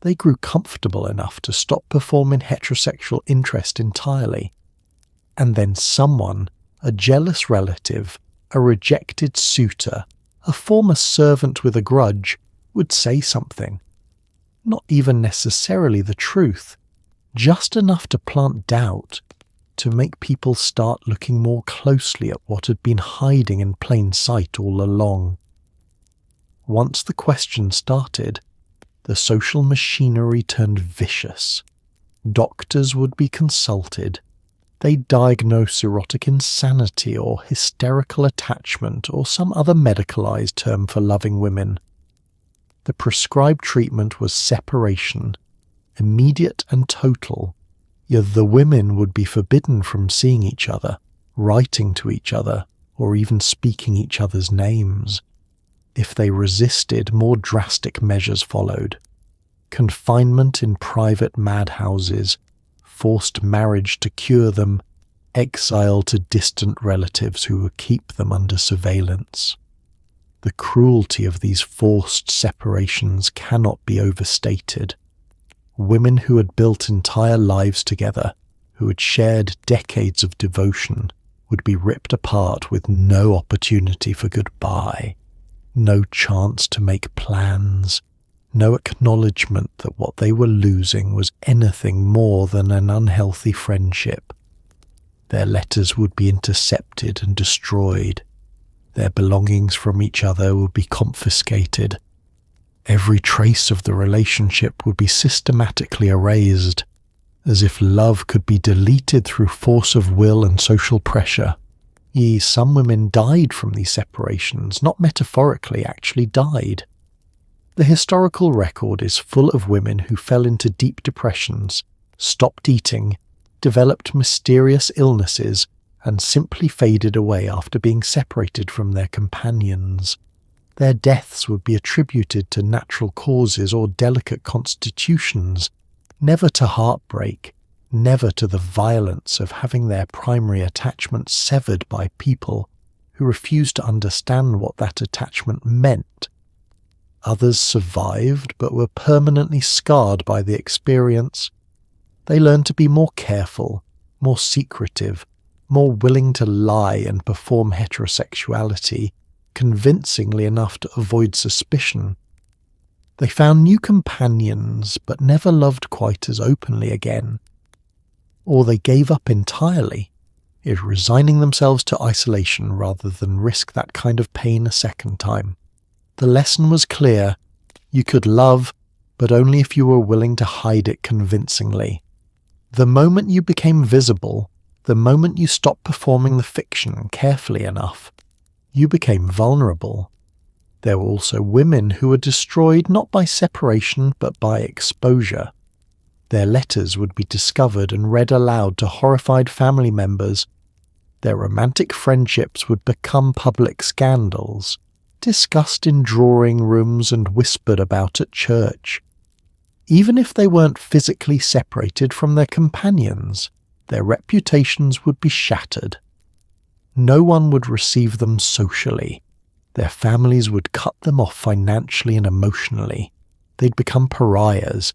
They grew comfortable enough to stop performing heterosexual interest entirely. And then someone, a jealous relative, a rejected suitor, a former servant with a grudge, would say something. Not even necessarily the truth, just enough to plant doubt, to make people start looking more closely at what had been hiding in plain sight all along. Once the question started, the social machinery turned vicious. Doctors would be consulted. They'd diagnose erotic insanity or hysterical attachment or some other medicalized term for loving women. The prescribed treatment was separation, immediate and total, yet the women would be forbidden from seeing each other, writing to each other, or even speaking each other's names. If they resisted, more drastic measures followed. Confinement in private madhouses, forced marriage to cure them, exile to distant relatives who would keep them under surveillance. The cruelty of these forced separations cannot be overstated. Women who had built entire lives together, who had shared decades of devotion, would be ripped apart with no opportunity for goodbye. No chance to make plans, no acknowledgement that what they were losing was anything more than an unhealthy friendship. Their letters would be intercepted and destroyed. Their belongings from each other would be confiscated. Every trace of the relationship would be systematically erased, as if love could be deleted through force of will and social pressure. Some women died from these separations, not metaphorically, actually died. The historical record is full of women who fell into deep depressions, stopped eating, developed mysterious illnesses, and simply faded away after being separated from their companions. Their deaths would be attributed to natural causes or delicate constitutions, never to heartbreak, never to the violence of having their primary attachment severed by people who refused to understand what that attachment meant. Others survived but were permanently scarred by the experience. They learned to be more careful, more secretive, more willing to lie and perform heterosexuality, convincingly enough to avoid suspicion. They found new companions but never loved quite as openly again. Or they gave up entirely, resigning themselves to isolation rather than risk that kind of pain a second time. The lesson was clear: you could love, but only if you were willing to hide it convincingly. The moment you became visible, the moment you stopped performing the fiction carefully enough, you became vulnerable. There were also women who were destroyed not by separation but by exposure. Their letters would be discovered and read aloud to horrified family members. Their romantic friendships would become public scandals, discussed in drawing rooms and whispered about at church. Even if they weren't physically separated from their companions, their reputations would be shattered. No one would receive them socially. Their families would cut them off financially and emotionally. They'd become pariahs.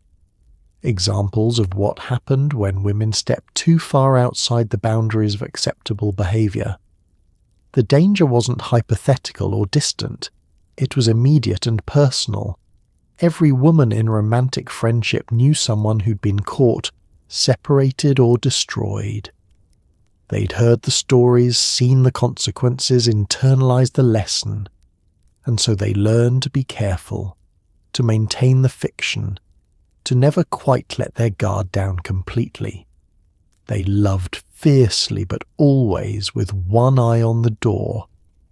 Examples of what happened when women stepped too far outside the boundaries of acceptable behaviour. The danger wasn't hypothetical or distant. It was immediate and personal. Every woman in romantic friendship knew someone who'd been caught, separated or destroyed. They'd heard the stories, seen the consequences, internalized the lesson, and so they learned to be careful, to maintain the fiction, to never quite let their guard down completely. They loved fiercely, but always with one eye on the door,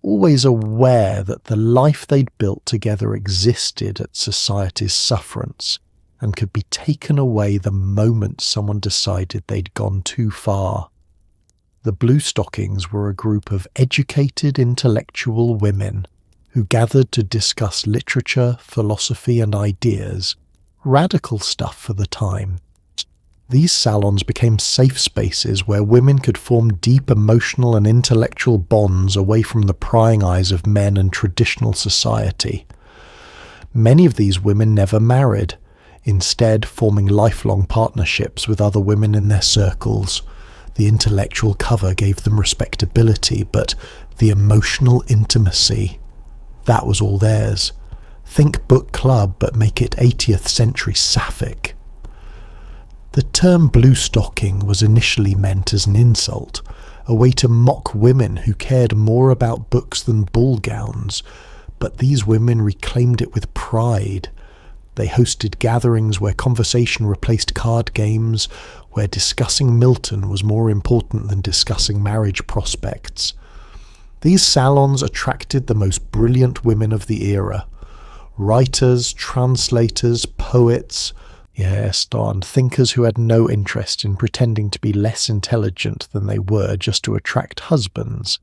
always aware that the life they'd built together existed at society's sufferance and could be taken away the moment someone decided they'd gone too far. The Bluestockings were a group of educated, intellectual women who gathered to discuss literature, philosophy and ideas, radical stuff for the time. These salons became safe spaces where women could form deep emotional and intellectual bonds away from the prying eyes of men and traditional society. Many of these women never married, instead forming lifelong partnerships with other women in their circles. The intellectual cover gave them respectability, but the emotional intimacy, that was all theirs. Think book club, but make it 18th century sapphic. The term bluestocking was initially meant as an insult, a way to mock women who cared more about books than ball gowns, but these women reclaimed it with pride. They hosted gatherings where conversation replaced card games, where discussing Milton was more important than discussing marriage prospects. These salons attracted the most brilliant women of the era. Writers, translators, poets, yes, darn, thinkers who had no interest in pretending to be less intelligent than they were just to attract husbands.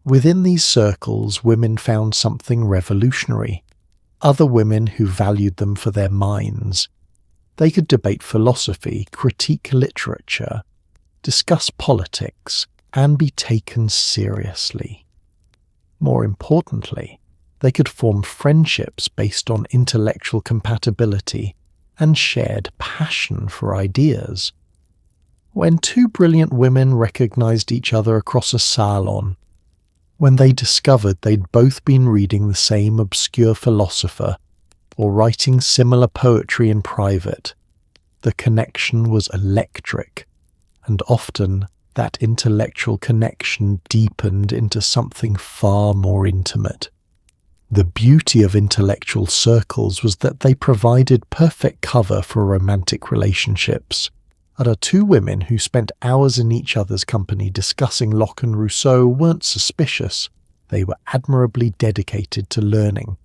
Within these circles, women found something revolutionary. Other women who valued them for their minds. They could debate philosophy, critique literature, discuss politics, and be taken seriously. More importantly, they could form friendships based on intellectual compatibility and shared passion for ideas. When two brilliant women recognized each other across a salon, when they discovered they'd both been reading the same obscure philosopher or writing similar poetry in private, the connection was electric, and often that intellectual connection deepened into something far more intimate. The beauty of intellectual circles was that they provided perfect cover for romantic relationships. Our two women who spent hours in each other's company discussing Locke and Rousseau weren't suspicious. They were admirably dedicated to learning.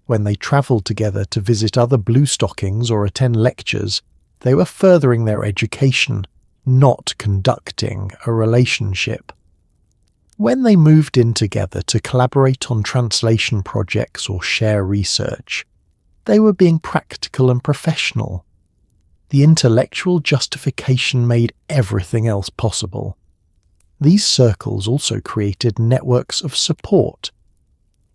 When they travelled together to visit other Bluestockings or attend lectures, they were furthering their education, not conducting a relationship. When they moved in together to collaborate on translation projects or share research, they were being practical and professional. The intellectual justification made everything else possible. These circles also created networks of support.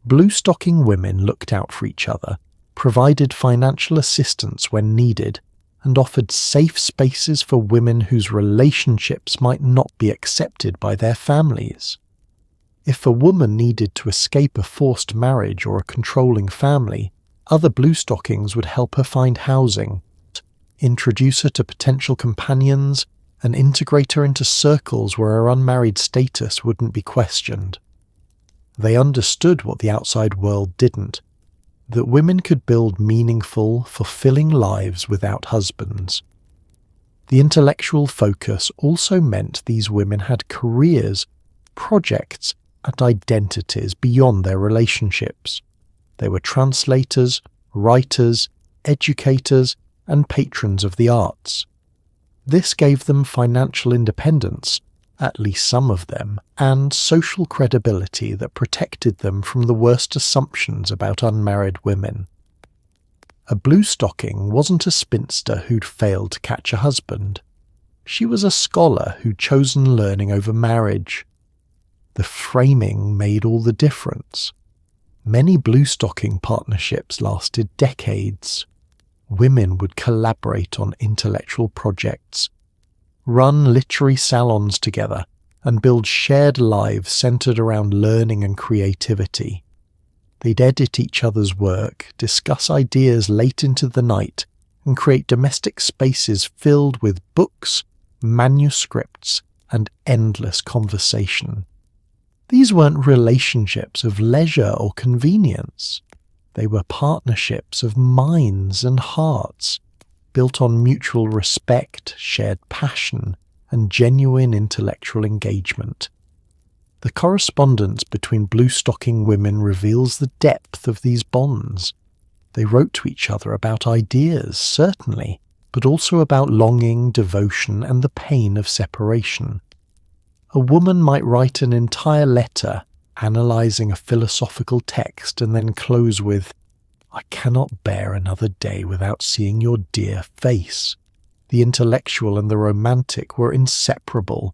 Bluestocking women looked out for each other, provided financial assistance when needed, and offered safe spaces for women whose relationships might not be accepted by their families. If a woman needed to escape a forced marriage or a controlling family, other Bluestockings would help her find housing, introduce her to potential companions, and integrate her into circles where her unmarried status wouldn't be questioned. They understood what the outside world didn't, that women could build meaningful, fulfilling lives without husbands. The intellectual focus also meant these women had careers, projects, and identities beyond their relationships. They were translators, writers, educators, and patrons of the arts. This gave them financial independence, at least some of them, and social credibility that protected them from the worst assumptions about unmarried women. A bluestocking wasn't a spinster who'd failed to catch a husband. She was a scholar who'd chosen learning over marriage. The framing made all the difference. Many bluestocking partnerships lasted decades. Women would collaborate on intellectual projects, run literary salons together, and build shared lives centered around learning and creativity. They'd edit each other's work, discuss ideas late into the night, and create domestic spaces filled with books, manuscripts, and endless conversation. These weren't relationships of leisure or convenience. They were partnerships of minds and hearts, built on mutual respect, shared passion, and genuine intellectual engagement. The correspondence between bluestocking women reveals the depth of these bonds. They wrote to each other about ideas, certainly, but also about longing, devotion, and the pain of separation. A woman might write an entire letter analysing a philosophical text and then close with, "I cannot bear another day without seeing your dear face." The intellectual and the romantic were inseparable,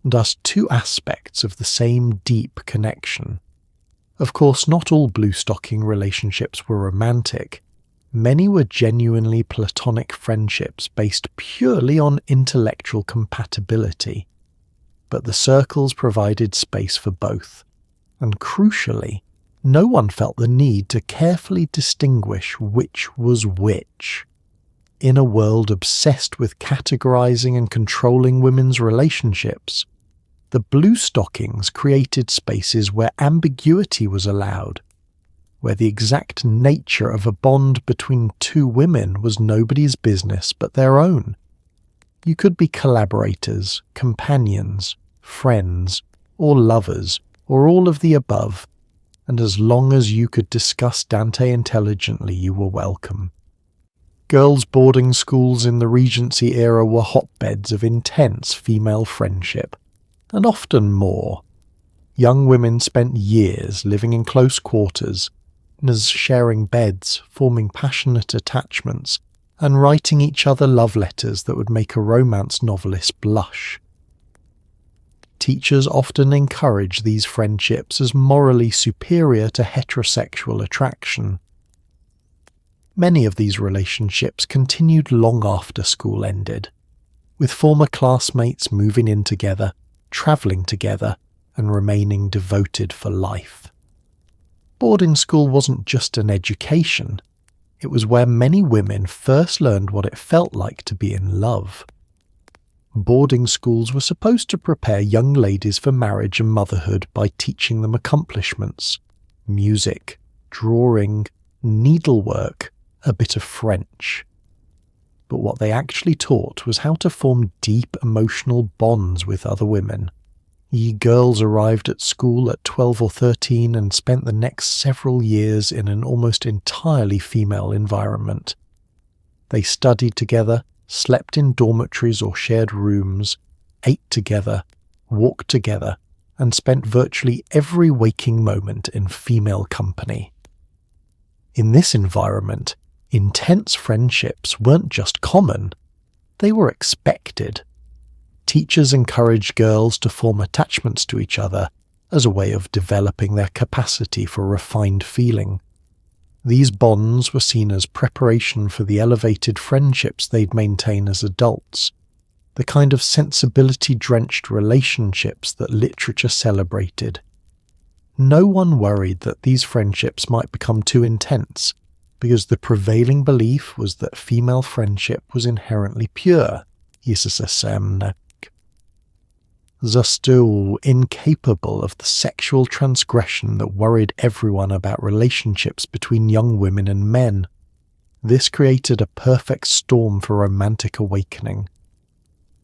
thus two aspects of the same deep connection. Of course, not all bluestocking relationships were romantic. Many were genuinely platonic friendships based purely on intellectual compatibility. But the circles provided space for both, and crucially, no one felt the need to carefully distinguish which was which. In a world obsessed with categorizing and controlling women's relationships, the bluestockings created spaces where ambiguity was allowed, where the exact nature of a bond between two women was nobody's business but their own. You could be collaborators, companions, friends, or lovers, or all of the above, and as long as you could discuss Dante intelligently, you were welcome. Girls' boarding schools in the Regency era were hotbeds of intense female friendship, and often more. Young women spent years living in close quarters, as sharing beds, forming passionate attachments, and writing each other love letters that would make a romance novelist blush. Teachers often encourage these friendships as morally superior to heterosexual attraction. Many of these relationships continued long after school ended, with former classmates moving in together, travelling together, and remaining devoted for life. Boarding school wasn't just an education, it was where many women first learned what it felt like to be in love. Boarding schools were supposed to prepare young ladies for marriage and motherhood by teaching them accomplishments, music, drawing, needlework, a bit of French. But what they actually taught was how to form deep emotional bonds with other women. Ye girls arrived at school at 12 or 13 and spent the next several years in an almost entirely female environment. They studied together, slept in dormitories or shared rooms, ate together, walked together, and spent virtually every waking moment in female company. In this environment, intense friendships weren't just common, they were expected. Teachers encouraged girls to form attachments to each other as a way of developing their capacity for refined feeling. These bonds were seen as preparation for the elevated friendships they'd maintain as adults, the kind of sensibility-drenched relationships that literature celebrated. No one worried that these friendships might become too intense, because the prevailing belief was that female friendship was inherently pure, thus still incapable of the sexual transgression that worried everyone about relationships between young women and men. This created a perfect storm for romantic awakening.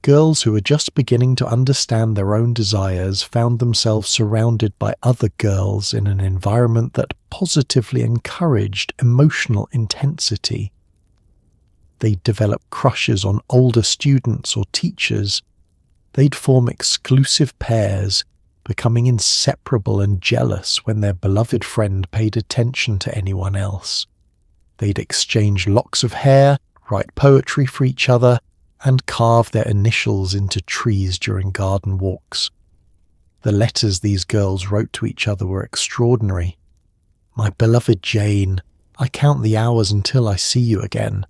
girls who were just beginning to understand their own desires found themselves surrounded by other girls in an environment that positively encouraged emotional intensity. They'd develop crushes on older students or teachers. They'd form exclusive pairs, becoming inseparable and jealous when their beloved friend paid attention to anyone else. They'd exchange locks of hair, write poetry for each other, and carve their initials into trees during garden walks. The letters these girls wrote to each other were extraordinary. "My beloved Jane, I count the hours until I see you again,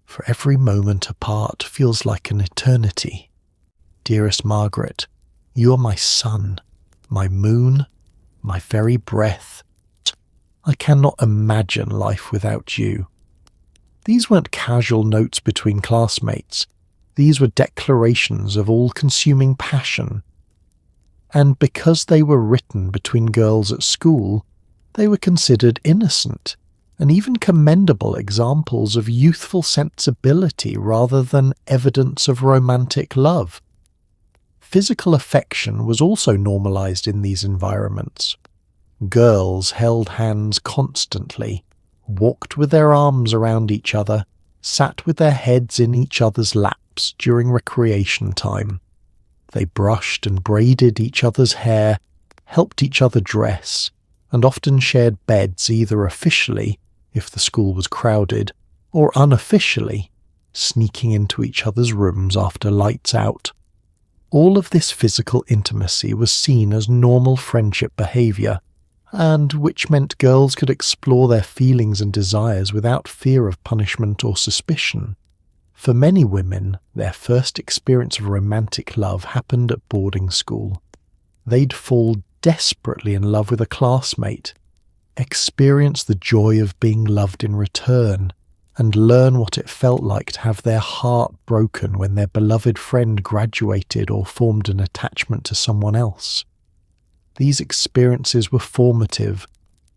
for every moment apart feels like an eternity. Dearest Margaret, you are my sun, my moon, my very breath. I cannot imagine life without you." These weren't casual notes between classmates. These were declarations of all-consuming passion. And because they were written between girls at school, they were considered innocent and even commendable examples of youthful sensibility rather than evidence of romantic love. Physical affection was also normalized in these environments. Girls held hands constantly, walked with their arms around each other, sat with their heads in each other's laps during recreation time. They brushed and braided each other's hair, helped each other dress, and often shared beds either officially, if the school was crowded, or unofficially, sneaking into each other's rooms after lights out. All of this physical intimacy was seen as normal friendship behaviour, and which meant girls could explore their feelings and desires without fear of punishment or suspicion. For many women, their first experience of romantic love happened at boarding school. They'd fall desperately in love with a classmate, experience the joy of being loved in return, and learn what it felt like to have their heart broken when their beloved friend graduated or formed an attachment to someone else. These experiences were formative,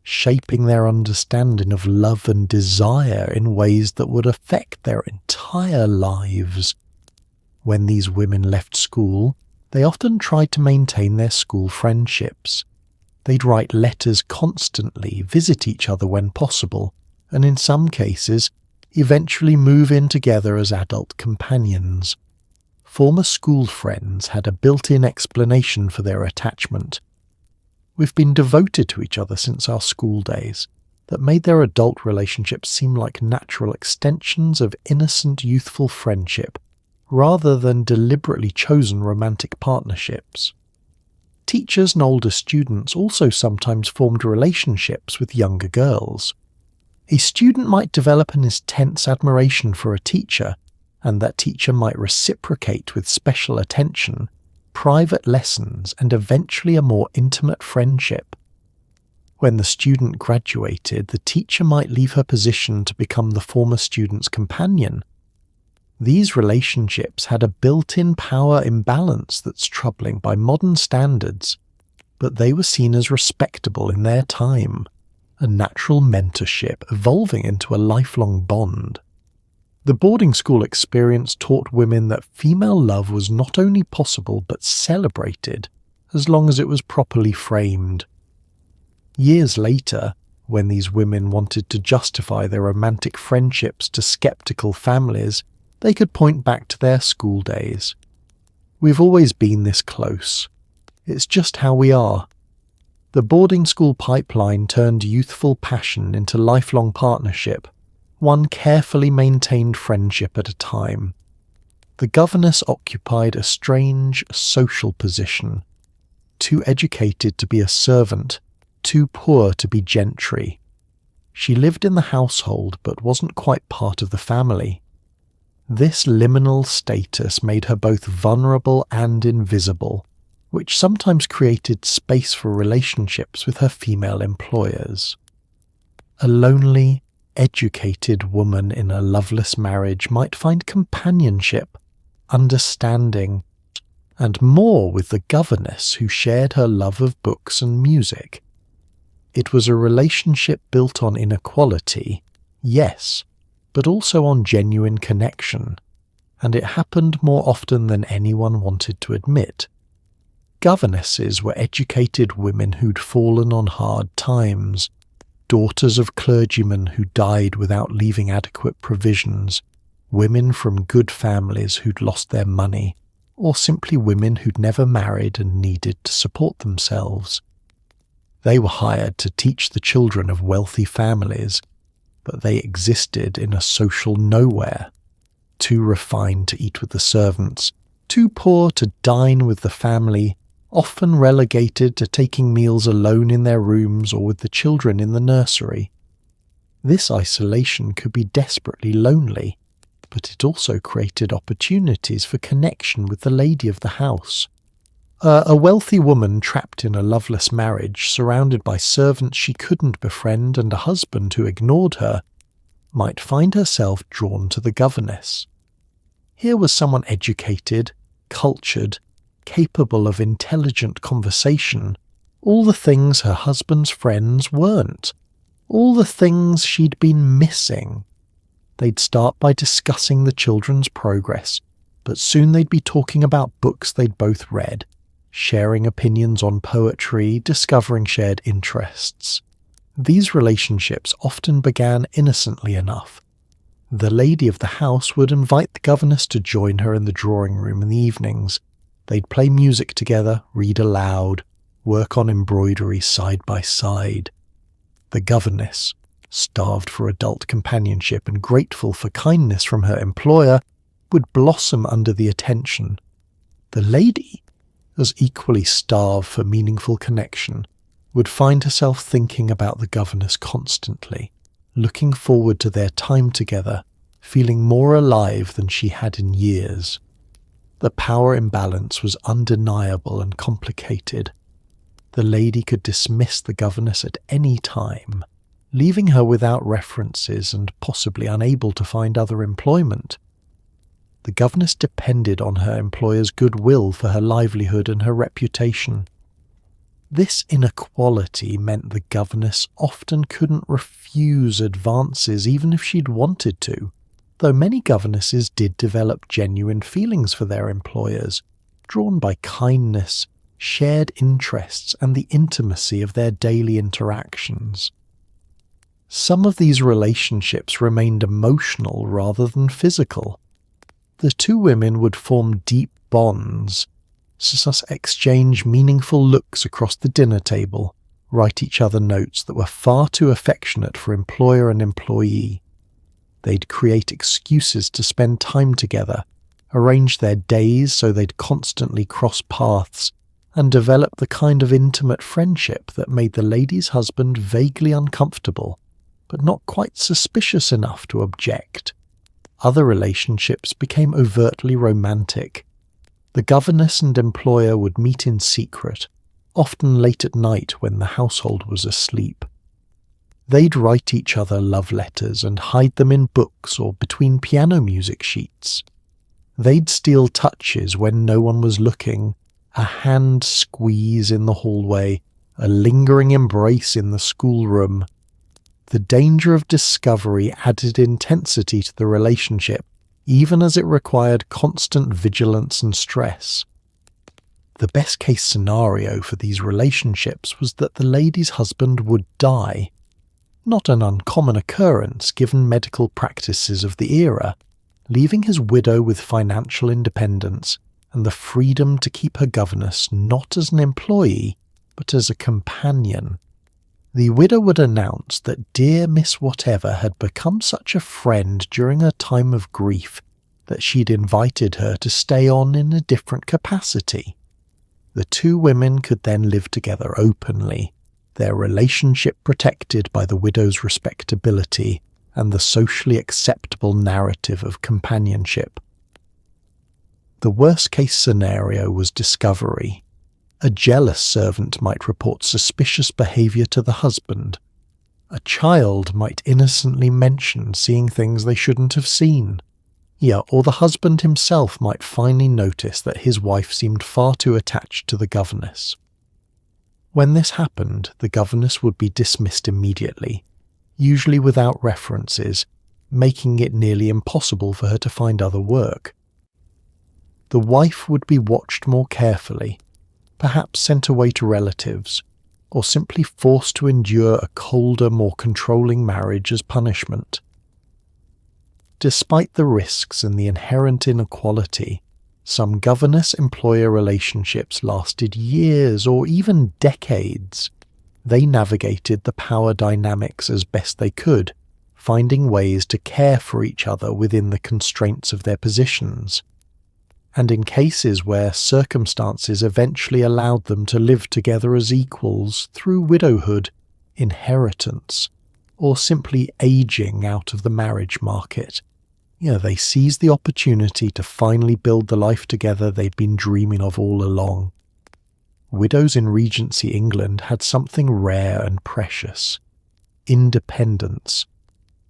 shaping their understanding of love and desire in ways that would affect their entire lives. When these women left school, they often tried to maintain their school friendships. They'd write letters constantly, visit each other when possible, and in some cases, eventually move in together as adult companions. Former school friends had a built-in explanation for their attachment. "We've been devoted to each other since our school days," that made their adult relationships seem like natural extensions of innocent youthful friendship, rather than deliberately chosen romantic partnerships. Teachers and older students also sometimes formed relationships with younger girls. A student might develop an intense admiration for a teacher, and that teacher might reciprocate with special attention, private lessons, and eventually a more intimate friendship. When the student graduated, the teacher might leave her position to become the former student's companion. These relationships had a built-in power imbalance that's troubling by modern standards, but they were seen as respectable in their time, a natural mentorship evolving into a lifelong bond. The boarding school experience taught women that female love was not only possible but celebrated, as long as it was properly framed. Years later, when these women wanted to justify their romantic friendships to skeptical families, they could point back to their school days. "We've always been this close. It's just how we are." The boarding school pipeline turned youthful passion into lifelong partnership, one carefully maintained friendship at a time. The governess occupied a strange social position, too educated to be a servant, too poor to be gentry. She lived in the household but wasn't quite part of the family. This liminal status made her both vulnerable and invisible, which sometimes created space for relationships with her female employers. A lonely, educated woman in a loveless marriage might find companionship, understanding, and more with the governess who shared her love of books and music. It was a relationship built on inequality, yes, but also on genuine connection, and it happened more often than anyone wanted to admit. Governesses were educated women who'd fallen on hard times, daughters of clergymen who died without leaving adequate provisions, women from good families who'd lost their money, or simply women who'd never married and needed to support themselves. They were hired to teach the children of wealthy families, but they existed in a social nowhere, too refined to eat with the servants, too poor to dine with the family, often relegated to taking meals alone in their rooms or with the children in the nursery. This isolation could be desperately lonely, but it also created opportunities for connection with the lady of the house. A wealthy woman trapped in a loveless marriage, surrounded by servants she couldn't befriend and a husband who ignored her, might find herself drawn to the governess. Here was someone educated, cultured, capable of intelligent conversation, all the things her husband's friends weren't, all the things she'd been missing. They'd start by discussing the children's progress, but soon they'd be talking about books they'd both read, sharing opinions on poetry, discovering shared interests. These relationships often began innocently enough. The lady of the house would invite the governess to join her in the drawing room in the evenings. They'd play music together, read aloud, work on embroidery side by side. The governess, starved for adult companionship and grateful for kindness from her employer, would blossom under the attention. The lady, as equally starved for meaningful connection, would find herself thinking about the governess constantly, looking forward to their time together, feeling more alive than she had in years. The power imbalance was undeniable and complicated. The lady could dismiss the governess at any time, leaving her without references and possibly unable to find other employment. The governess depended on her employer's goodwill for her livelihood and her reputation. This inequality meant the governess often couldn't refuse advances even if she'd wanted to, though many governesses did develop genuine feelings for their employers, drawn by kindness, shared interests, and the intimacy of their daily interactions. Some of these relationships remained emotional rather than physical. The two women would form deep bonds, exchange meaningful looks across the dinner table, write each other notes that were far too affectionate for employer and employee. They'd create excuses to spend time together, arrange their days so they'd constantly cross paths, and develop the kind of intimate friendship that made the lady's husband vaguely uncomfortable, but not quite suspicious enough to object. Other relationships became overtly romantic. The governess and employer would meet in secret, often late at night when the household was asleep. They'd write each other love letters and hide them in books or between piano music sheets. They'd steal touches when no one was looking, a hand squeeze in the hallway, a lingering embrace in the schoolroom. The danger of discovery added intensity to the relationship, even as it required constant vigilance and stress. The best-case scenario for these relationships was that the lady's husband would die, not an uncommon occurrence given medical practices of the era, leaving his widow with financial independence and the freedom to keep her governess not as an employee, but as a companion. The widow would announce that dear Miss Whatever had become such a friend during her time of grief that she'd invited her to stay on in a different capacity. The two women could then live together openly, their relationship protected by the widow's respectability and the socially acceptable narrative of companionship. The worst-case scenario was discovery. A jealous servant might report suspicious behaviour to the husband. A child might innocently mention seeing things they shouldn't have seen. Or the husband himself might finally notice that his wife seemed far too attached to the governess. When this happened, the governess would be dismissed immediately, usually without references, making it nearly impossible for her to find other work, The wife would be watched more carefully, perhaps sent away to relatives, or simply forced to endure a colder, more controlling marriage as punishment. Despite the risks and the inherent inequality, some governess-employer relationships lasted years or even decades. They navigated the power dynamics as best they could, finding ways to care for each other within the constraints of their positions. And in cases where circumstances eventually allowed them to live together as equals through widowhood, inheritance, or simply aging out of the marriage market, they seized the opportunity to finally build the life together they'd been dreaming of all along. Widows in Regency England had something rare and precious: independence.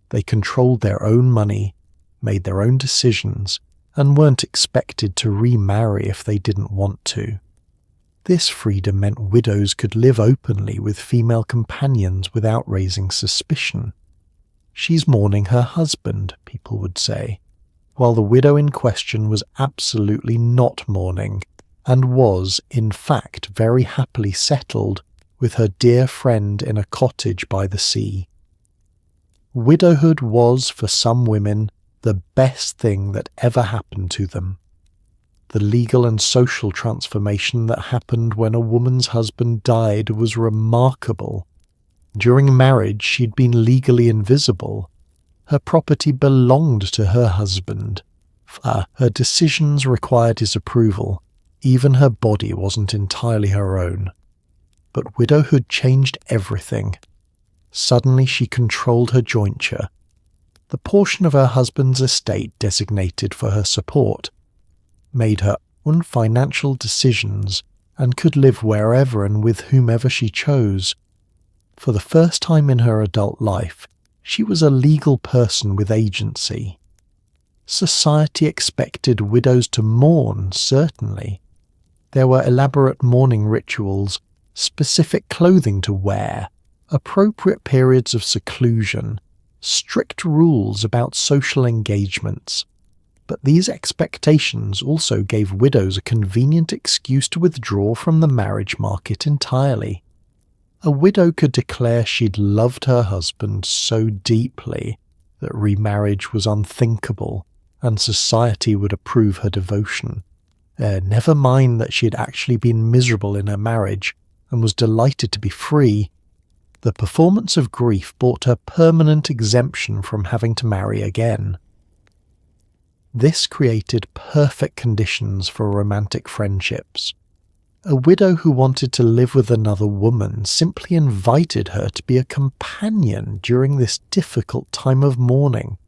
They controlled their own money, made their own decisions, and weren't expected to remarry if they didn't want to. This freedom meant widows could live openly with female companions without raising suspicion. "She's mourning her husband," people would say, while the widow in question was absolutely not mourning, and was, in fact, very happily settled with her dear friend in a cottage by the sea. Widowhood was, for some women, the best thing that ever happened to them. The legal and social transformation that happened when a woman's husband died was remarkable. During marriage, she'd been legally invisible. Her property belonged to her husband. Her decisions required his approval. Even her body wasn't entirely her own. But widowhood changed everything. Suddenly she controlled her jointure. The portion of her husband's estate designated for her support, made her own financial decisions, and could live wherever and with whomever she chose. For the first time in her adult life, she was a legal person with agency. Society expected widows to mourn, certainly. There were elaborate mourning rituals, specific clothing to wear, appropriate periods of seclusion, strict rules about social engagements. But these expectations also gave widows a convenient excuse to withdraw from the marriage market entirely. A widow could declare she'd loved her husband so deeply that remarriage was unthinkable, and society would approve her devotion. Never mind that she had actually been miserable in her marriage and was delighted to be free. The performance of grief brought her permanent exemption from having to marry again. This created perfect conditions for romantic friendships. A widow who wanted to live with another woman simply invited her to be a companion during this difficult time of mourning.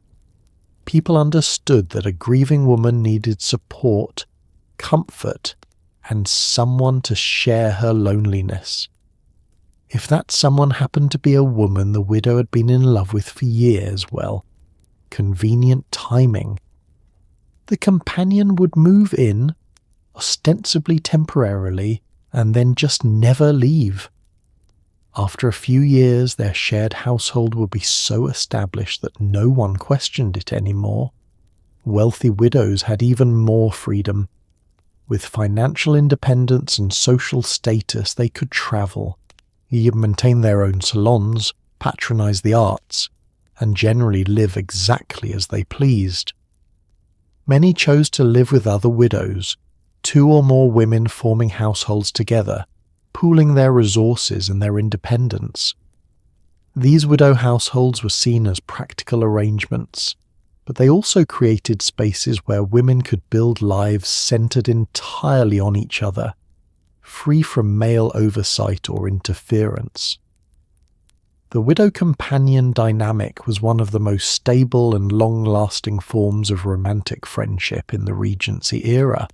People understood that a grieving woman needed support, comfort, and someone to share her loneliness. If that someone happened to be a woman the widow had been in love with for years, well, convenient timing. The companion would move in, ostensibly temporarily, and then just never leave. After a few years, their shared household would be so established that no one questioned it anymore. Wealthy widows had even more freedom. With financial independence and social status, they could travel, maintain their own salons, patronize the arts, and generally live exactly as they pleased. Many chose to live with other widows, 2 or more women forming households together, pooling their resources and their independence. These widow households were seen as practical arrangements, but they also created spaces where women could build lives centered entirely on each other, free from male oversight or interference. The widow-companion dynamic was one of the most stable and long-lasting forms of romantic friendship in the Regency era.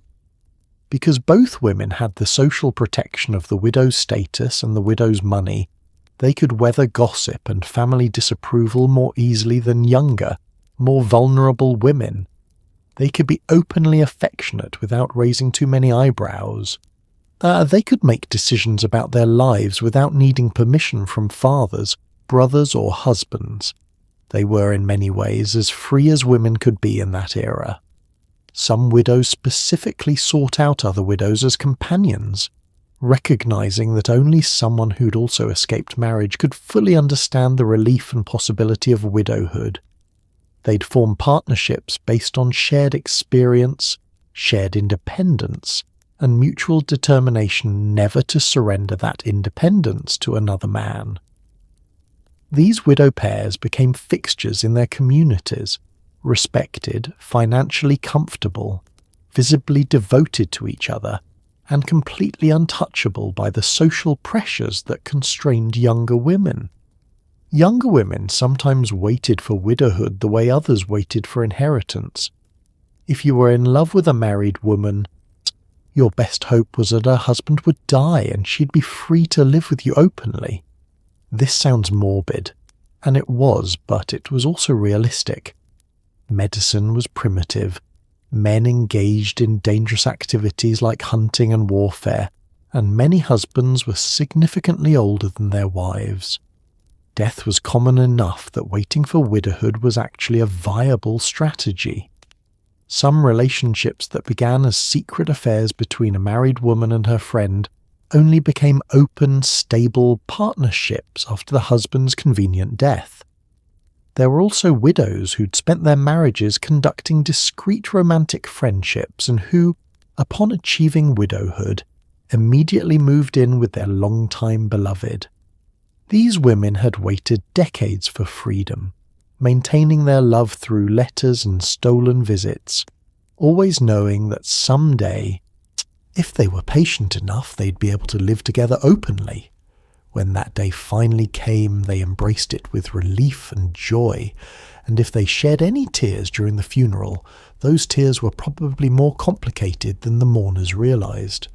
Because both women had the social protection of the widow's status and the widow's money, they could weather gossip and family disapproval more easily than younger, more vulnerable women. They could be openly affectionate without raising too many eyebrows. They could make decisions about their lives without needing permission from fathers, brothers, or husbands. They were in many ways as free as women could be in that era. Some widows specifically sought out other widows as companions, recognizing that only someone who'd also escaped marriage could fully understand the relief and possibility of widowhood. They'd form partnerships based on shared experience, shared independence, and mutual determination never to surrender that independence to another man. These widow pairs became fixtures in their communities, respected, financially comfortable, visibly devoted to each other, and completely untouchable by the social pressures that constrained younger women. Younger women sometimes waited for widowhood the way others waited for inheritance. If you were in love with a married woman, your best hope was that her husband would die and she'd be free to live with you openly. This sounds morbid, and it was, but it was also realistic. Medicine was primitive, men engaged in dangerous activities like hunting and warfare, and many husbands were significantly older than their wives. Death was common enough that waiting for widowhood was actually a viable strategy. Some relationships that began as secret affairs between a married woman and her friend only became open, stable partnerships after the husband's convenient death. There were also widows who'd spent their marriages conducting discreet romantic friendships and who, upon achieving widowhood, immediately moved in with their longtime beloved. These women had waited decades for freedom, maintaining their love through letters and stolen visits, always knowing that someday, if they were patient enough, they'd be able to live together openly. When that day finally came, they embraced it with relief and joy, and if they shed any tears during the funeral, those tears were probably more complicated than the mourners realized.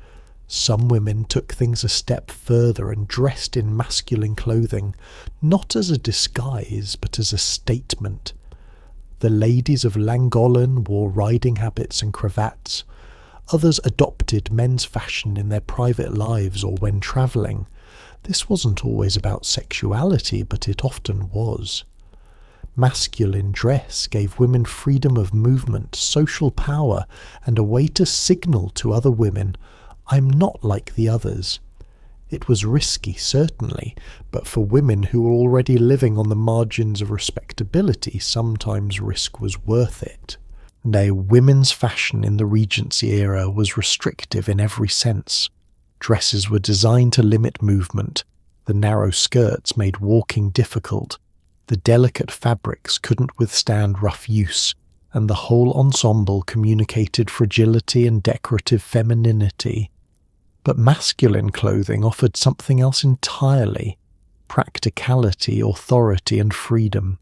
Some women took things a step further and dressed in masculine clothing, not as a disguise, but as a statement. The ladies of Llangollen wore riding habits and cravats. Others adopted men's fashion in their private lives or when travelling. This wasn't always about sexuality, but it often was. Masculine dress gave women freedom of movement, social power, and a way to signal to other women, "I'm not like the others." It was risky, certainly, but for women who were already living on the margins of respectability, sometimes risk was worth it. Nay, women's fashion in the Regency era was restrictive in every sense. Dresses were designed to limit movement, the narrow skirts made walking difficult, the delicate fabrics couldn't withstand rough use, and the whole ensemble communicated fragility and decorative femininity. But masculine clothing offered something else entirely: practicality, authority, and freedom.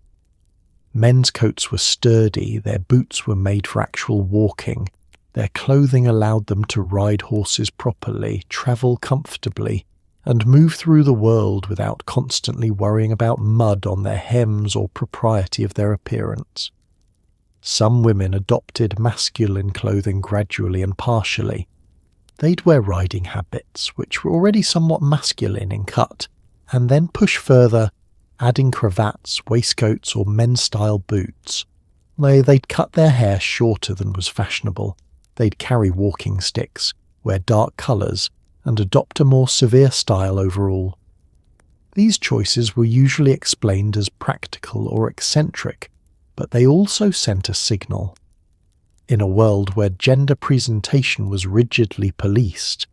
Men's coats were sturdy, their boots were made for actual walking, their clothing allowed them to ride horses properly, travel comfortably, and move through the world without constantly worrying about mud on their hems or propriety of their appearance. Some women adopted masculine clothing gradually and partially. They'd wear riding habits, which were already somewhat masculine in cut, and then push further, adding cravats, waistcoats, or men's-style boots. They'd cut their hair shorter than was fashionable. They'd carry walking sticks, wear dark colours, and adopt a more severe style overall. These choices were usually explained as practical or eccentric, but they also sent a signal. In a world where gender presentation was rigidly policed,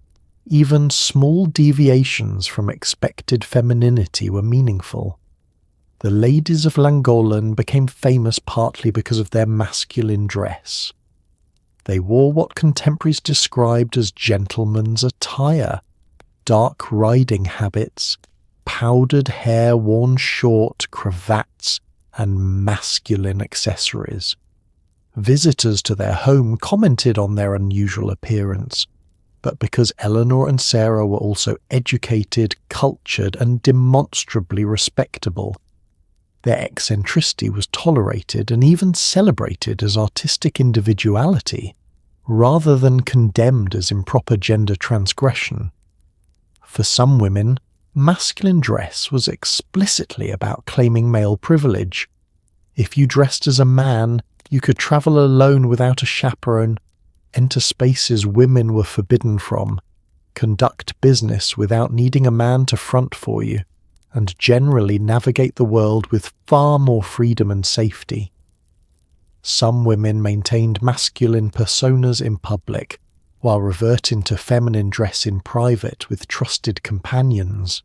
even small deviations from expected femininity were meaningful. The ladies of Llangollen became famous partly because of their masculine dress. They wore what contemporaries described as gentlemen's attire: dark riding habits, powdered hair worn short, cravats, and masculine accessories. Visitors to their home commented on their unusual appearance, but because Eleanor and Sarah were also educated, cultured, and demonstrably respectable, their eccentricity was tolerated and even celebrated as artistic individuality, rather than condemned as improper gender transgression. For some women, masculine dress was explicitly about claiming male privilege. If you dressed as a man, You could travel alone without a chaperone, enter spaces women were forbidden from, conduct business without needing a man to front for you, and generally navigate the world with far more freedom and safety. Some women maintained masculine personas in public, while reverting to feminine dress in private with trusted companions.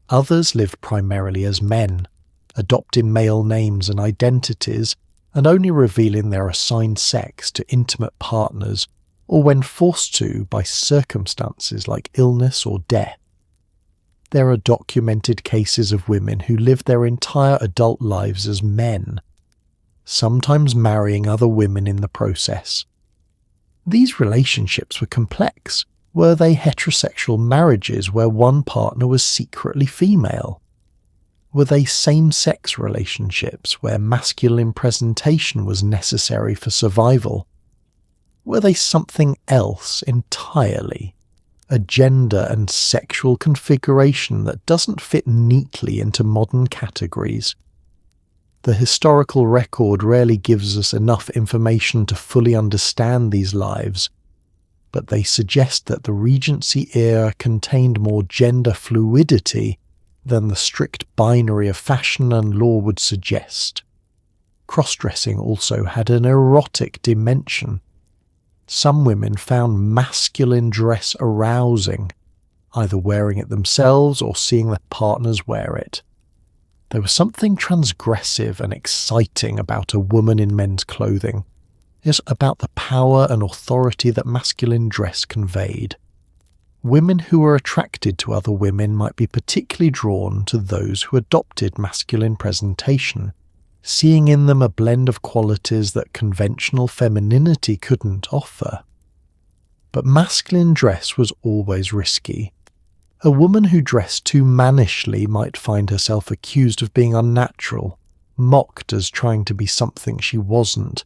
Others lived primarily as men, adopting male names and identities and only revealing their assigned sex to intimate partners or when forced to by circumstances like illness or death. There are documented cases of women who lived their entire adult lives as men, sometimes marrying other women in the process. These relationships were complex. Were they heterosexual marriages where one partner was secretly female? Were they same-sex relationships where masculine presentation was necessary for survival? Were they something else entirely? A gender and sexual configuration that doesn't fit neatly into modern categories? The historical record rarely gives us enough information to fully understand these lives, but they suggest that the Regency era contained more gender fluidity than the strict binary of fashion and law would suggest. Cross-dressing also had an erotic dimension. Some women found masculine dress arousing, either wearing it themselves or seeing their partners wear it. There was something transgressive and exciting about a woman in men's clothing. It's about the power and authority that masculine dress conveyed. Women who were attracted to other women might be particularly drawn to those who adopted masculine presentation, seeing in them a blend of qualities that conventional femininity couldn't offer. But masculine dress was always risky. A woman who dressed too mannishly might find herself accused of being unnatural, mocked as trying to be something she wasn't,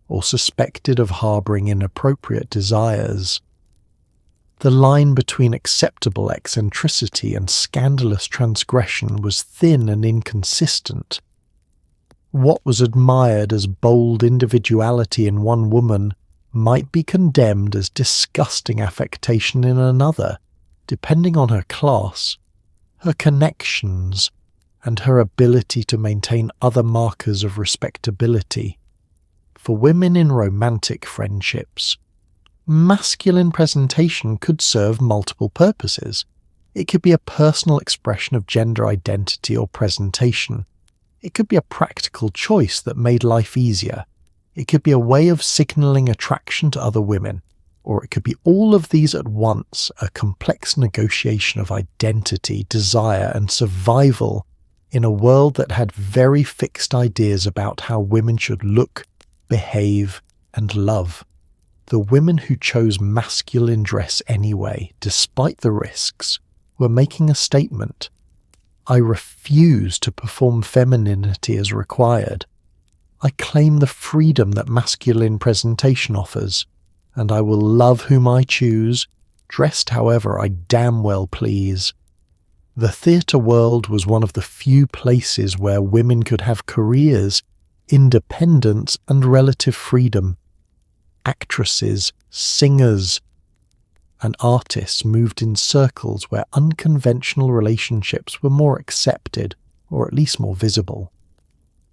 or suspected of harbouring inappropriate desires. The line between acceptable eccentricity and scandalous transgression was thin and inconsistent. What was admired as bold individuality in one woman might be condemned as disgusting affectation in another, depending on her class, her connections, and her ability to maintain other markers of respectability. For women in romantic friendships, masculine presentation could serve multiple purposes. It could be a personal expression of gender identity or presentation. It could be a practical choice that made life easier. It could be a way of signalling attraction to other women. Or it could be all of these at once, a complex negotiation of identity, desire, and survival in a world that had very fixed ideas about how women should look, behave, and love. The women who chose masculine dress anyway, despite the risks, were making a statement. I refuse to perform femininity as required. I claim the freedom that masculine presentation offers, and I will love whom I choose, dressed however I damn well please. The theatre world was one of the few places where women could have careers, independence, and relative freedom. Actresses, singers, and artists moved in circles where unconventional relationships were more accepted, or at least more visible.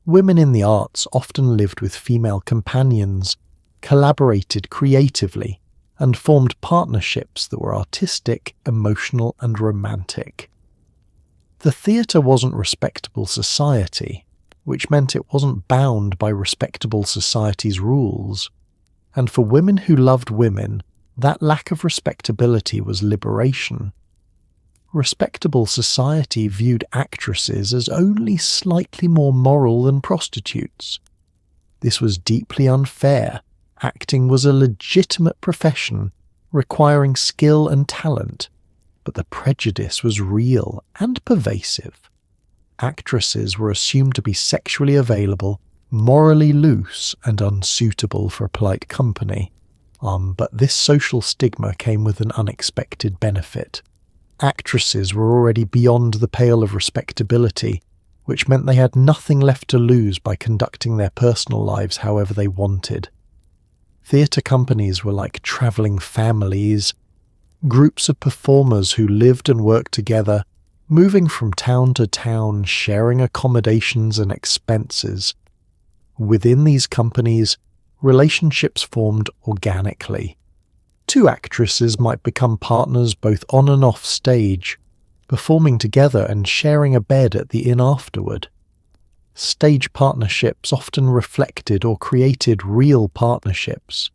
Women in the arts often lived with female companions, collaborated creatively, and formed partnerships that were artistic, emotional, and romantic. The theatre wasn't respectable society, which meant it wasn't bound by respectable society's rules. And for women who loved women, that lack of respectability was liberation. Respectable society viewed actresses as only slightly more moral than prostitutes. This was deeply unfair. Acting was a legitimate profession, requiring skill and talent, but the prejudice was real and pervasive. Actresses were assumed to be sexually available, morally loose, and unsuitable for polite company. But this social stigma came with an unexpected benefit. Actresses were already beyond the pale of respectability, which meant they had nothing left to lose by conducting their personal lives however they wanted. Theatre companies were like travelling families, groups of performers who lived and worked together, moving from town to town, sharing accommodations and expenses. Within these companies, relationships formed organically. Two actresses might become partners both on and off stage, performing together and sharing a bed at the inn afterward. Stage partnerships often reflected or created real partnerships.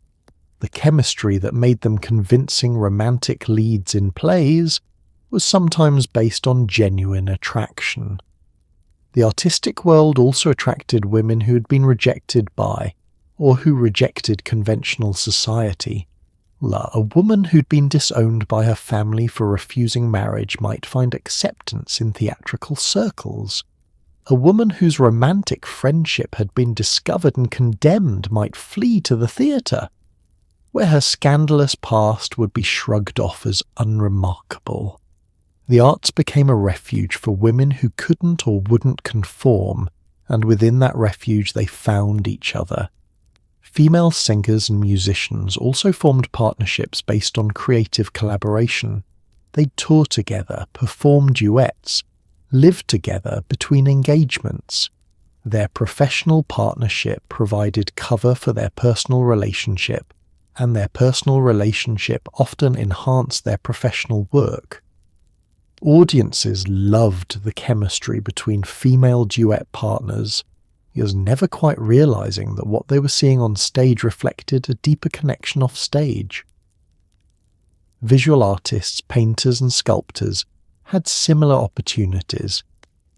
The chemistry that made them convincing romantic leads in plays was sometimes based on genuine attraction. The artistic world also attracted women who had been rejected by, or who rejected conventional society. A woman who'd been disowned by her family for refusing marriage might find acceptance in theatrical circles. A woman whose romantic friendship had been discovered and condemned might flee to the theatre, where her scandalous past would be shrugged off as unremarkable. The arts became a refuge for women who couldn't or wouldn't conform, and within that refuge they found each other. Female singers and musicians also formed partnerships based on creative collaboration. They'd tour together, perform duets, live together between engagements. Their professional partnership provided cover for their personal relationship, and their personal relationship often enhanced their professional work. Audiences loved the chemistry between female duet partners, because never quite realizing that what they were seeing on stage reflected a deeper connection off stage. Visual artists, painters and sculptors had similar opportunities.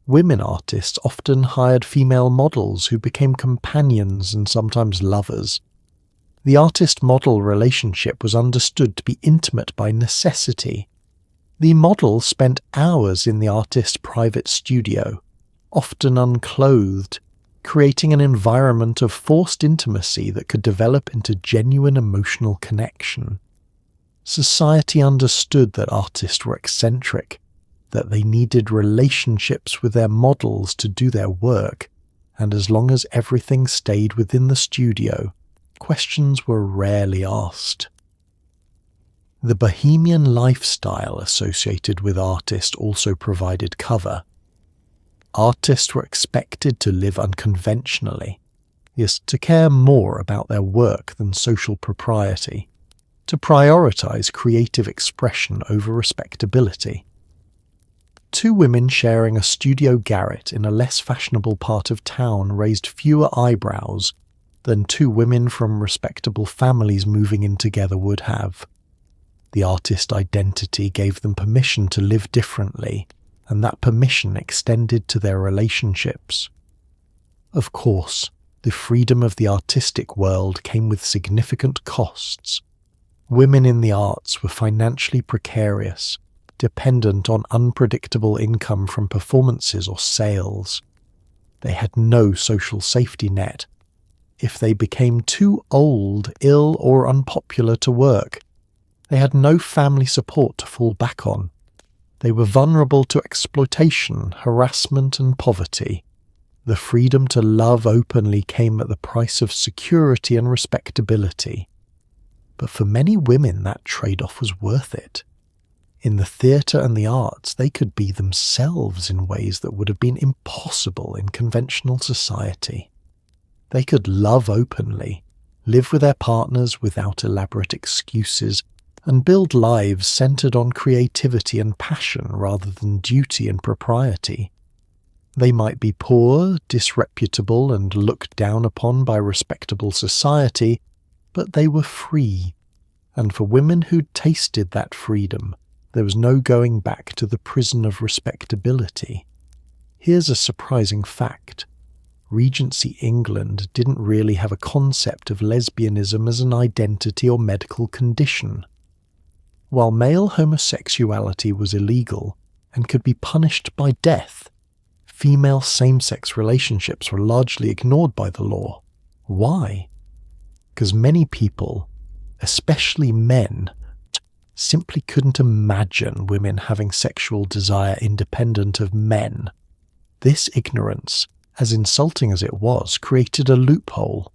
Women artists often hired female models who became companions and sometimes lovers. The artist-model relationship was understood to be intimate by necessity. The model spent hours in the artist's private studio, often unclothed, creating an environment of forced intimacy that could develop into genuine emotional connection. Society understood that artists were eccentric, that they needed relationships with their models to do their work, and as long as everything stayed within the studio, questions were rarely asked. The bohemian lifestyle associated with artists also provided cover. Artists were expected to live unconventionally, yes, to care more about their work than social propriety, to prioritize creative expression over respectability. Two women sharing a studio garret in a less fashionable part of town raised fewer eyebrows than two women from respectable families moving in together would have. The artist identity gave them permission to live differently, and that permission extended to their relationships. Of course, the freedom of the artistic world came with significant costs. Women in the arts were financially precarious, dependent on unpredictable income from performances or sales. They had no social safety net. If they became too old, ill, or unpopular to work, they had no family support to fall back on. They were vulnerable to exploitation, harassment, and poverty. The freedom to love openly came at the price of security and respectability. But for many women, that trade-off was worth it. In the theatre and the arts, they could be themselves in ways that would have been impossible in conventional society. They could love openly, live with their partners without elaborate excuses, and build lives centered on creativity and passion rather than duty and propriety. They might be poor, disreputable, and looked down upon by respectable society, but they were free. And for women who'd tasted that freedom, there was no going back to the prison of respectability. Here's a surprising fact. Regency England didn't really have a concept of lesbianism as an identity or medical condition. While male homosexuality was illegal and could be punished by death, female same-sex relationships were largely ignored by the law. Why? Because many people, especially men, simply couldn't imagine women having sexual desire independent of men. This ignorance, as insulting as it was, created a loophole.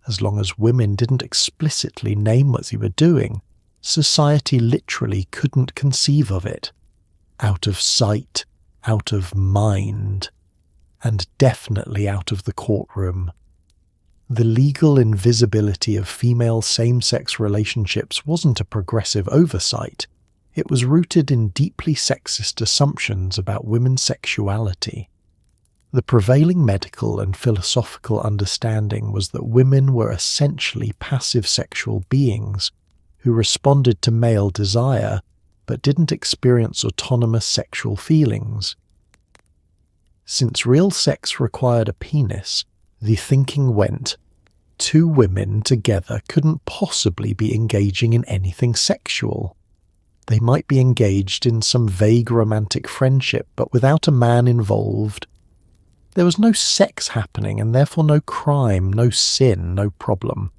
As long as women didn't explicitly name what they were doing, society literally couldn't conceive of it. Out of sight, out of mind, and definitely out of the courtroom. The legal invisibility of female same-sex relationships wasn't a progressive oversight. It was rooted in deeply sexist assumptions about women's sexuality. The prevailing medical and philosophical understanding was that women were essentially passive sexual beings who responded to male desire but didn't experience autonomous sexual feelings. Since real sex required a penis, the thinking went, two women together couldn't possibly be engaging in anything sexual. They might be engaged in some vague romantic friendship, but without a man involved. There was no sex happening and therefore no crime, no sin, no problem.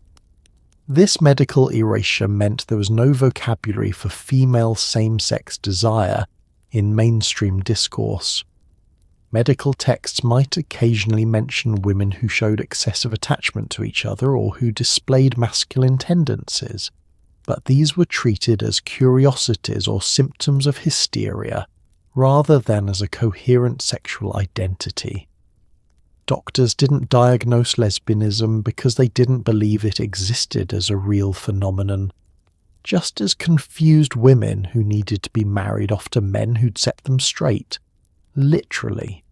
This medical erasure meant there was no vocabulary for female same-sex desire in mainstream discourse. Medical texts might occasionally mention women who showed excessive attachment to each other or who displayed masculine tendencies, but these were treated as curiosities or symptoms of hysteria, rather than as a coherent sexual identity. Doctors didn't diagnose lesbianism because they didn't believe it existed as a real phenomenon, just as confused women who needed to be married off to men who'd set them straight. Literally.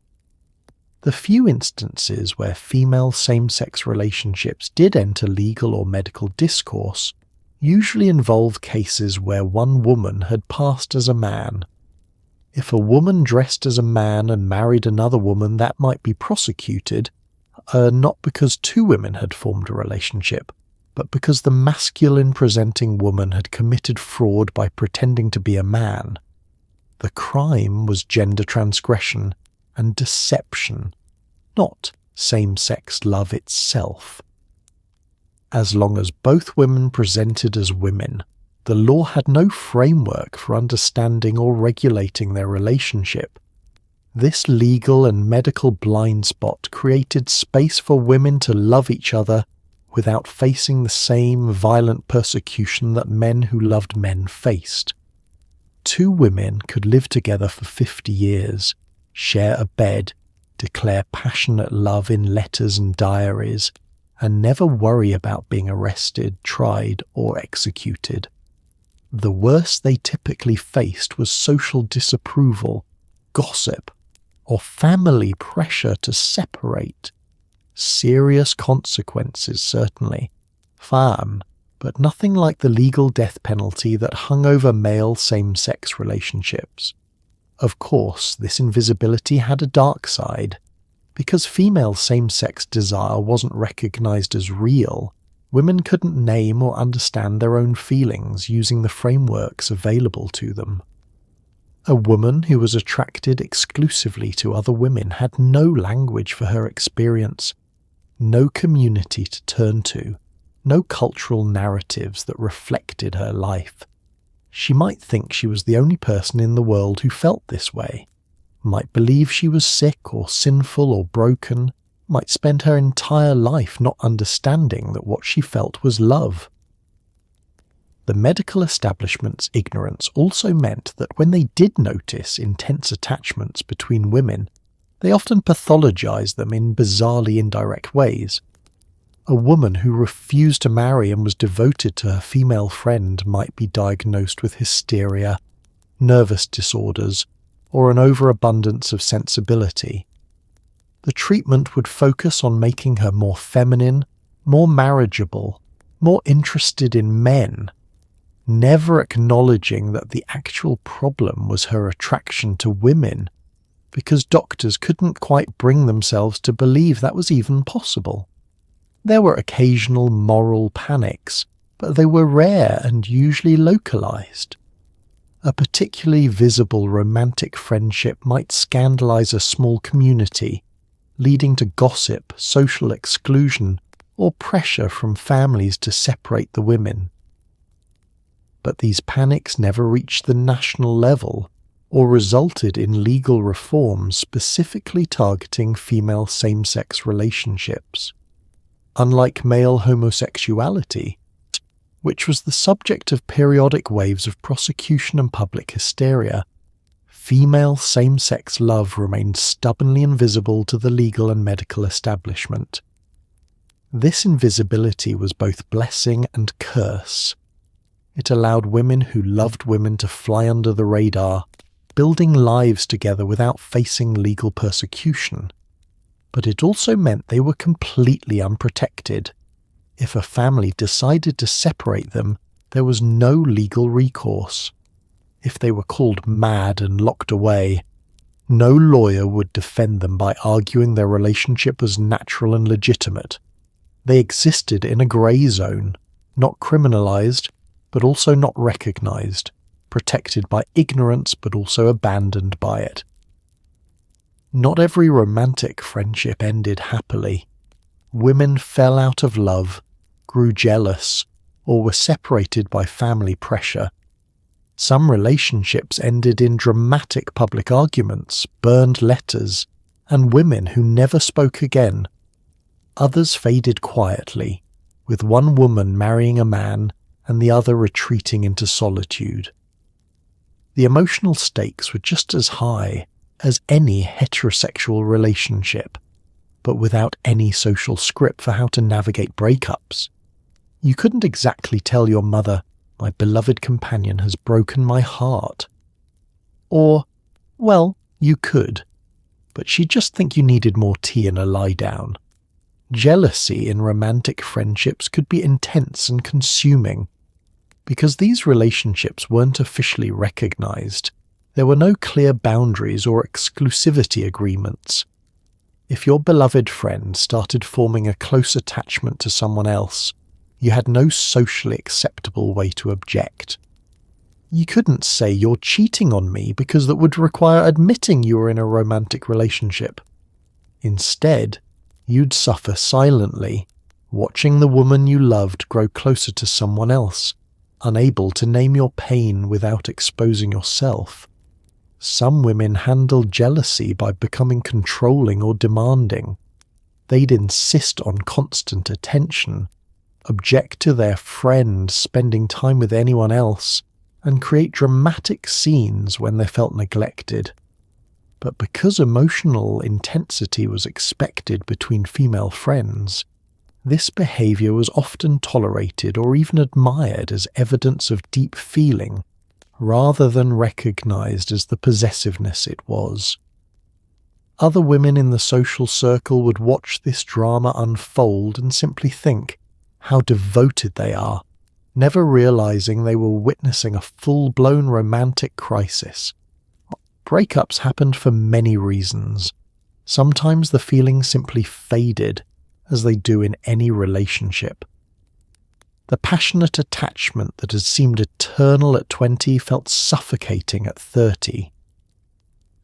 The few instances where female same-sex relationships did enter legal or medical discourse usually involved cases where one woman had passed as a man. If a woman dressed as a man and married another woman, that might be prosecuted, not because two women had formed a relationship, but because the masculine-presenting woman had committed fraud by pretending to be a man. The crime was gender transgression and deception, not same-sex love itself. As long as both women presented as women, the law had no framework for understanding or regulating their relationship. This legal and medical blind spot created space for women to love each other without facing the same violent persecution that men who loved men faced. Two women could live together for 50 years, share a bed, declare passionate love in letters and diaries, and never worry about being arrested, tried, or executed. The worst they typically faced was social disapproval, gossip, or family pressure to separate. Serious consequences, certainly. Fine, but nothing like the legal death penalty that hung over male same-sex relationships. Of course, this invisibility had a dark side. Because female same-sex desire wasn't recognized as real, women couldn't name or understand their own feelings using the frameworks available to them. A woman who was attracted exclusively to other women had no language for her experience, no community to turn to, no cultural narratives that reflected her life. She might think she was the only person in the world who felt this way, might believe she was sick or sinful or broken, might spend her entire life not understanding that what she felt was love. The medical establishment's ignorance also meant that when they did notice intense attachments between women, they often pathologized them in bizarrely indirect ways. A woman who refused to marry and was devoted to her female friend might be diagnosed with hysteria, nervous disorders, or an overabundance of sensibility. The treatment would focus on making her more feminine, more marriageable, more interested in men, never acknowledging that the actual problem was her attraction to women, because doctors couldn't quite bring themselves to believe that was even possible. There were occasional moral panics, but they were rare and usually localized. A particularly visible romantic friendship might scandalize a small community, leading to gossip, social exclusion, or pressure from families to separate the women. But these panics never reached the national level or resulted in legal reforms specifically targeting female same-sex relationships. Unlike male homosexuality, which was the subject of periodic waves of prosecution and public hysteria, female same-sex love remained stubbornly invisible to the legal and medical establishment. This invisibility was both blessing and curse. It allowed women who loved women to fly under the radar, building lives together without facing legal persecution. But it also meant they were completely unprotected. If a family decided to separate them, there was no legal recourse. If they were called mad and locked away, no lawyer would defend them by arguing their relationship was natural and legitimate. They existed in a grey zone, not criminalised, but also not recognised, protected by ignorance but also abandoned by it. Not every romantic friendship ended happily. Women fell out of love, grew jealous, or were separated by family pressure. Some relationships ended in dramatic public arguments, burned letters, and women who never spoke again. Others faded quietly, with one woman marrying a man and the other retreating into solitude. The emotional stakes were just as high as any heterosexual relationship, but without any social script for how to navigate breakups. You couldn't exactly tell your mother, "My beloved companion has broken my heart." Or, well, you could, but she'd just think you needed more tea and a lie down. Jealousy in romantic friendships could be intense and consuming. Because these relationships weren't officially recognized, there were no clear boundaries or exclusivity agreements. If your beloved friend started forming a close attachment to someone else, you had no socially acceptable way to object. You couldn't say "you're cheating on me" because that would require admitting you were in a romantic relationship. Instead, you'd suffer silently, watching the woman you loved grow closer to someone else, unable to name your pain without exposing yourself. Some women handled jealousy by becoming controlling or demanding. They'd insist on constant attention, object to their friend spending time with anyone else, and create dramatic scenes when they felt neglected. But because emotional intensity was expected between female friends, this behaviour was often tolerated or even admired as evidence of deep feeling, rather than recognised as the possessiveness it was. Other women in the social circle would watch this drama unfold and simply think how devoted they are, never realising they were witnessing a full-blown romantic crisis. Breakups happened for many reasons. Sometimes the feelings simply faded, as they do in any relationship. The passionate attachment that had seemed eternal at 20 felt suffocating at 30.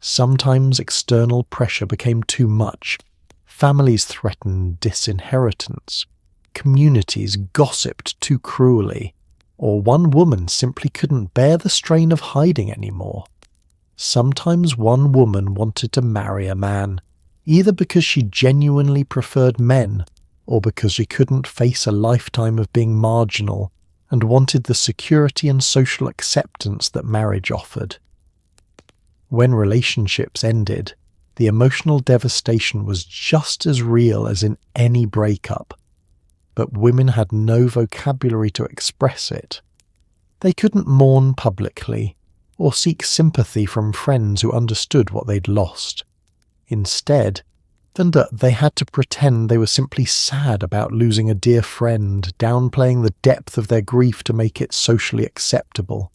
Sometimes external pressure became too much. Families threatened disinheritance. Communities gossiped too cruelly. Or one woman simply couldn't bear the strain of hiding anymore. Sometimes one woman wanted to marry a man, either because she genuinely preferred men, or because she couldn't face a lifetime of being marginal and wanted the security and social acceptance that marriage offered. When relationships ended, the emotional devastation was just as real as in any breakup, but women had no vocabulary to express it. They couldn't mourn publicly, or seek sympathy from friends who understood what they'd lost. Instead, they had to pretend they were simply sad about losing a dear friend, downplaying the depth of their grief to make it socially acceptable.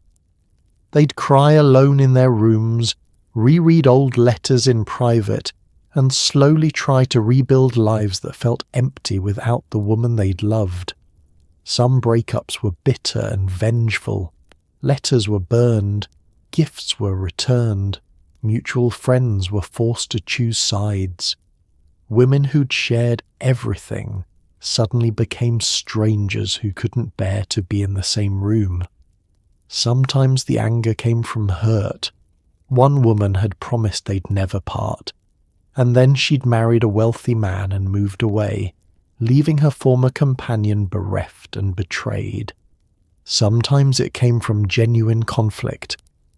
They'd cry alone in their rooms, reread old letters in private, and slowly try to rebuild lives that felt empty without the woman they'd loved. Some breakups were bitter and vengeful. Letters were burned, gifts were returned, mutual friends were forced to choose sides. Women who'd shared everything suddenly became strangers who couldn't bear to be in the same room. Sometimes the anger came from hurt, One woman had promised they'd never part, and then she'd married a wealthy man and moved away, leaving her former companion bereft and betrayed. Sometimes it came from genuine conflict,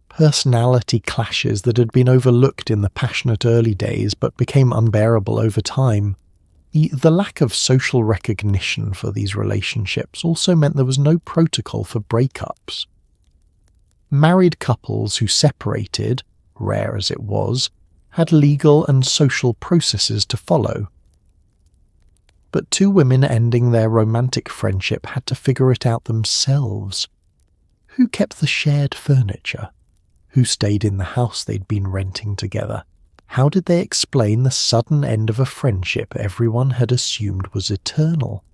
personality clashes that had been overlooked in the passionate early days but became unbearable over time. The lack of social recognition for these relationships also meant there was no protocol for breakups. Married couples who separated, rare as it was, had legal and social processes to follow. But two women ending their romantic friendship had to figure it out themselves. Who kept the shared furniture? Who stayed in the house they'd been renting together? How did they explain the sudden end of a friendship everyone had assumed was eternal?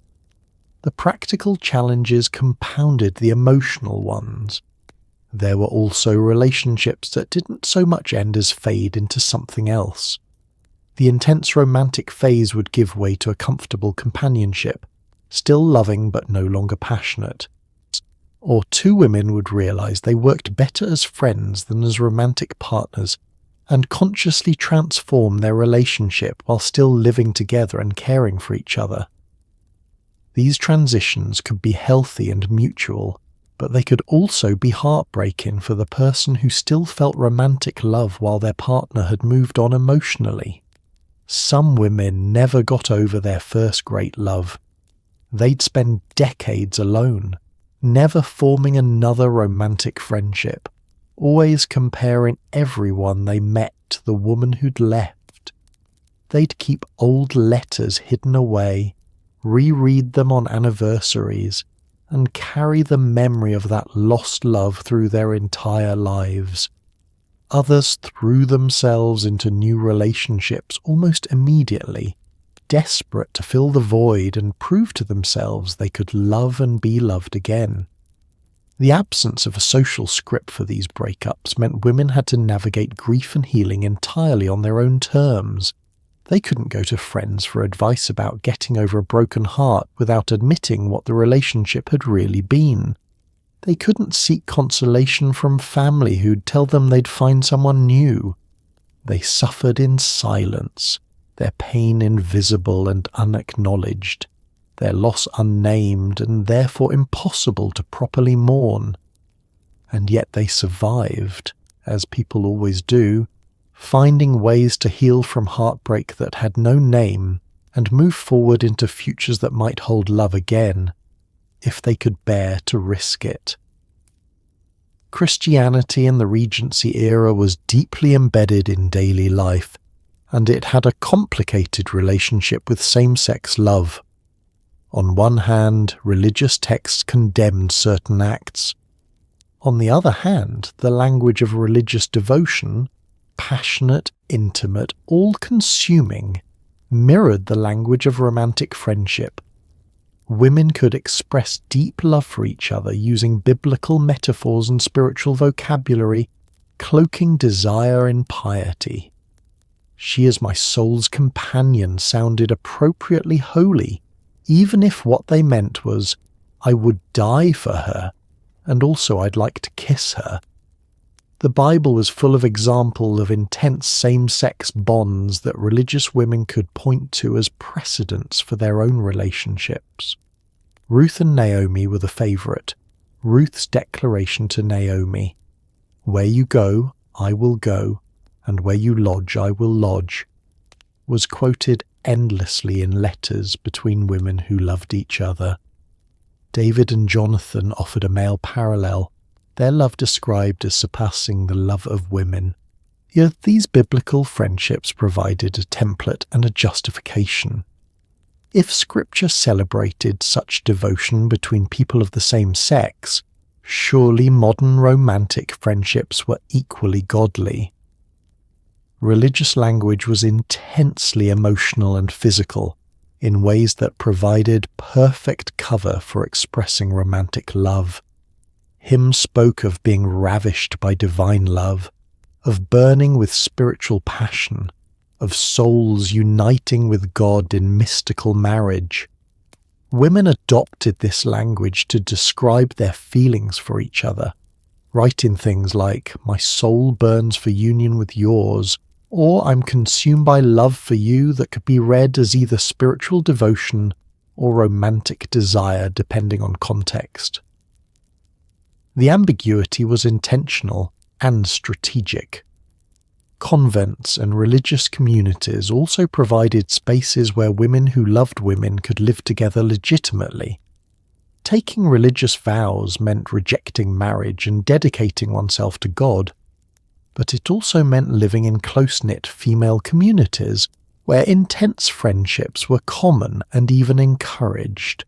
The practical challenges compounded the emotional ones. There were also relationships that didn't so much end as fade into something else. The intense romantic phase would give way to a comfortable companionship, still loving but no longer passionate. Or two women would realize they worked better as friends than as romantic partners, and consciously transform their relationship while still living together and caring for each other. These transitions could be healthy and mutual, but they could also be heartbreaking for the person who still felt romantic love while their partner had moved on emotionally. Some women never got over their first great love. They'd spend decades alone, never forming another romantic friendship, always comparing everyone they met to the woman who'd left. They'd keep old letters hidden away, reread them on anniversaries, and carry the memory of that lost love through their entire lives. Others threw themselves into new relationships almost immediately, desperate to fill the void and prove to themselves they could love and be loved again. The absence of a social script for these breakups meant women had to navigate grief and healing entirely on their own terms. They couldn't go to friends for advice about getting over a broken heart without admitting what the relationship had really been. They couldn't seek consolation from family who'd tell them they'd find someone new. They suffered in silence, their pain invisible and unacknowledged, their loss unnamed and therefore impossible to properly mourn. And yet they survived, as people always do, finding ways to heal from heartbreak that had no name and move forward into futures that might hold love again, if they could bear to risk it. Christianity in the Regency era was deeply embedded in daily life, and it had a complicated relationship with same-sex love. On one hand, religious texts condemned certain acts. On the other hand, the language of religious devotion, passionate, intimate, all-consuming, mirrored the language of romantic friendship. Women could express deep love for each other using biblical metaphors and spiritual vocabulary, cloaking desire in piety. "She is my soul's companion" sounded appropriately holy, even if what they meant was, "I would die for her, and also I'd like to kiss her." The Bible was full of examples of intense same-sex bonds that religious women could point to as precedents for their own relationships. Ruth and Naomi were the favourite. Ruth's declaration to Naomi, "Where you go, I will go, and where you lodge, I will lodge," was quoted endlessly in letters between women who loved each other. David and Jonathan offered a male parallel, their love described as surpassing the love of women. Yet these biblical friendships provided a template and a justification. If Scripture celebrated such devotion between people of the same sex, surely modern romantic friendships were equally godly. Religious language was intensely emotional and physical, in ways that provided perfect cover for expressing romantic love. Hymns spoke of being ravished by divine love, of burning with spiritual passion, of souls uniting with God in mystical marriage. Women adopted this language to describe their feelings for each other, writing things like, "My soul burns for union with yours," or "I'm consumed by love for you," that could be read as either spiritual devotion or romantic desire depending on context. The ambiguity was intentional and strategic. Convents and religious communities also provided spaces where women who loved women could live together legitimately. Taking religious vows meant rejecting marriage and dedicating oneself to God, but it also meant living in close-knit female communities where intense friendships were common and even encouraged.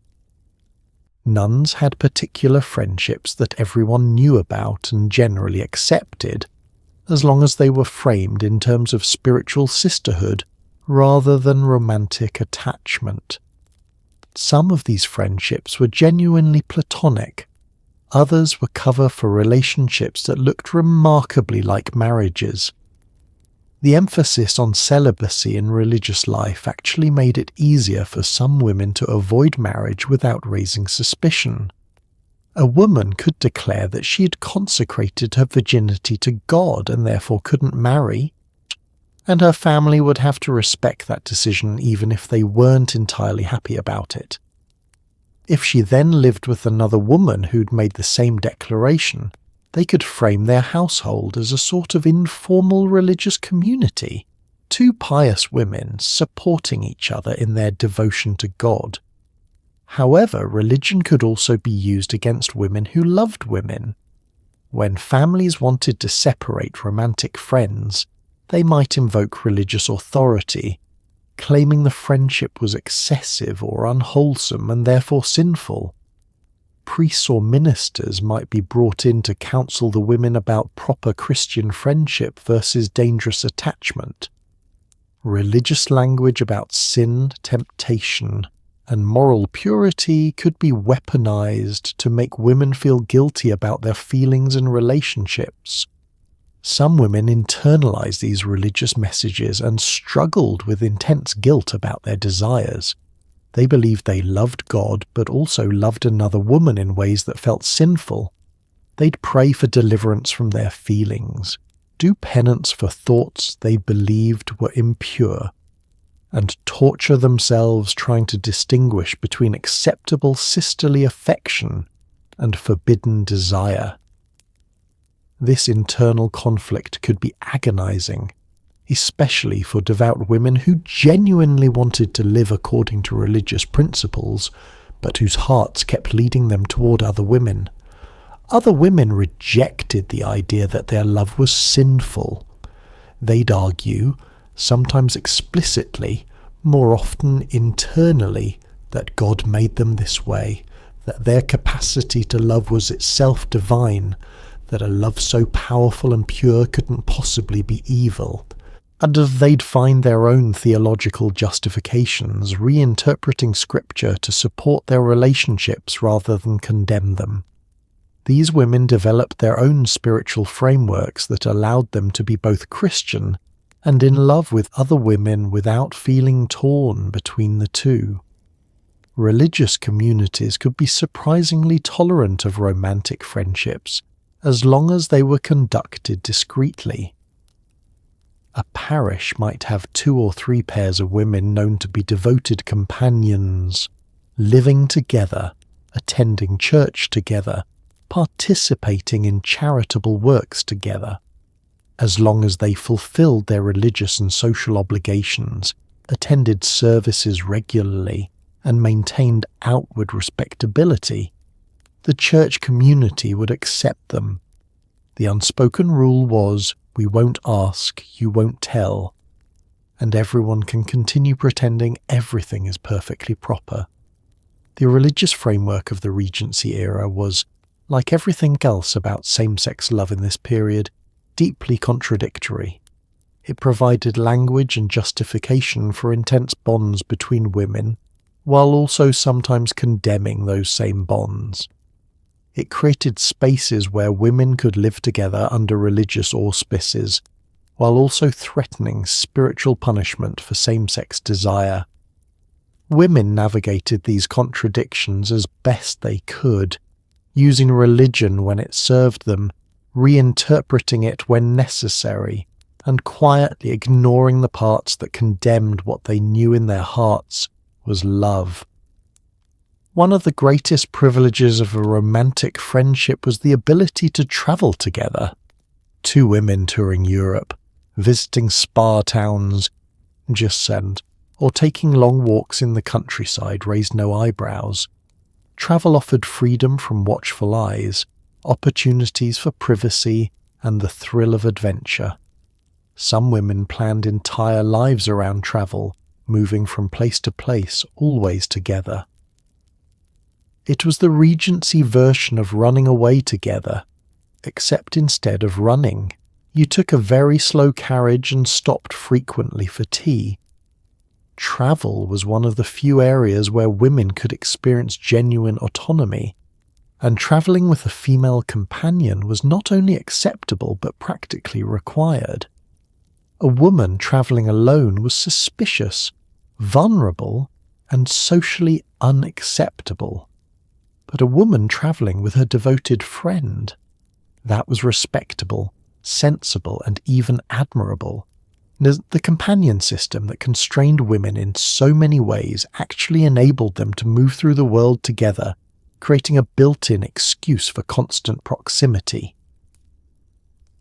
Nuns had particular friendships that everyone knew about and generally accepted, as long as they were framed in terms of spiritual sisterhood rather than romantic attachment. Some of these friendships were genuinely platonic. Others were cover for relationships that looked remarkably like marriages. The emphasis on celibacy in religious life actually made it easier for some women to avoid marriage without raising suspicion. A woman could declare that she had consecrated her virginity to God and therefore couldn't marry, and her family would have to respect that decision even if they weren't entirely happy about it. If she then lived with another woman who'd made the same declaration, they could frame their household as a sort of informal religious community, two pious women supporting each other in their devotion to God. However, religion could also be used against women who loved women. When families wanted to separate romantic friends, they might invoke religious authority, claiming the friendship was excessive or unwholesome and therefore sinful. Priests or ministers might be brought in to counsel the women about proper Christian friendship versus dangerous attachment. Religious language about sin, temptation, and moral purity could be weaponized to make women feel guilty about their feelings and relationships. Some women internalized these religious messages and struggled with intense guilt about their desires. They believed they loved God, but also loved another woman in ways that felt sinful. They'd pray for deliverance from their feelings, do penance for thoughts they believed were impure, and torture themselves trying to distinguish between acceptable sisterly affection and forbidden desire. This internal conflict could be agonizing, especially for devout women who genuinely wanted to live according to religious principles, but whose hearts kept leading them toward other women. Other women rejected the idea that their love was sinful. They'd argue, sometimes explicitly, more often internally, that God made them this way, that their capacity to love was itself divine, that a love so powerful and pure couldn't possibly be evil. And they'd find their own theological justifications, reinterpreting scripture to support their relationships rather than condemn them. These women developed their own spiritual frameworks that allowed them to be both Christian and in love with other women without feeling torn between the two. Religious communities could be surprisingly tolerant of romantic friendships, as long as they were conducted discreetly. A parish might have 2 or 3 pairs of women known to be devoted companions, living together, attending church together, participating in charitable works together. As long as they fulfilled their religious and social obligations, attended services regularly, and maintained outward respectability, the church community would accept them. The unspoken rule was, we won't ask, you won't tell, and everyone can continue pretending everything is perfectly proper. The religious framework of the Regency era was, like everything else about same-sex love in this period, deeply contradictory. It provided language and justification for intense bonds between women, while also sometimes condemning those same bonds. It created spaces where women could live together under religious auspices, while also threatening spiritual punishment for same-sex desire. Women navigated these contradictions as best they could, using religion when it served them, reinterpreting it when necessary, and quietly ignoring the parts that condemned what they knew in their hearts was love. One of the greatest privileges of a romantic friendship was the ability to travel together. 2 women touring Europe, visiting spa towns, or taking long walks in the countryside raised no eyebrows. Travel offered freedom from watchful eyes, opportunities for privacy, and the thrill of adventure. Some women planned entire lives around travel, moving from place to place, always together. It was the Regency version of running away together, except instead of running, you took a very slow carriage and stopped frequently for tea. Travel was one of the few areas where women could experience genuine autonomy, and travelling with a female companion was not only acceptable but practically required. A woman travelling alone was suspicious, vulnerable, and socially unacceptable. But a woman travelling with her devoted friend, that was respectable, sensible, and even admirable. The companion system that constrained women in so many ways actually enabled them to move through the world together, creating a built-in excuse for constant proximity.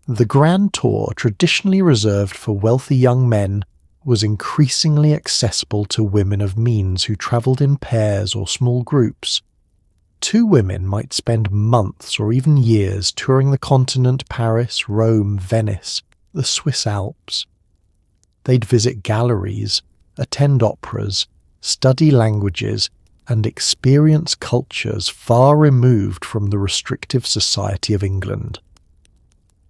The Grand Tour, traditionally reserved for wealthy young men, was increasingly accessible to women of means who travelled in pairs or small groups. 2 women might spend months or even years touring the continent, Paris, Rome, Venice, the Swiss Alps. They'd visit galleries, attend operas, study languages, and experience cultures far removed from the restrictive society of England.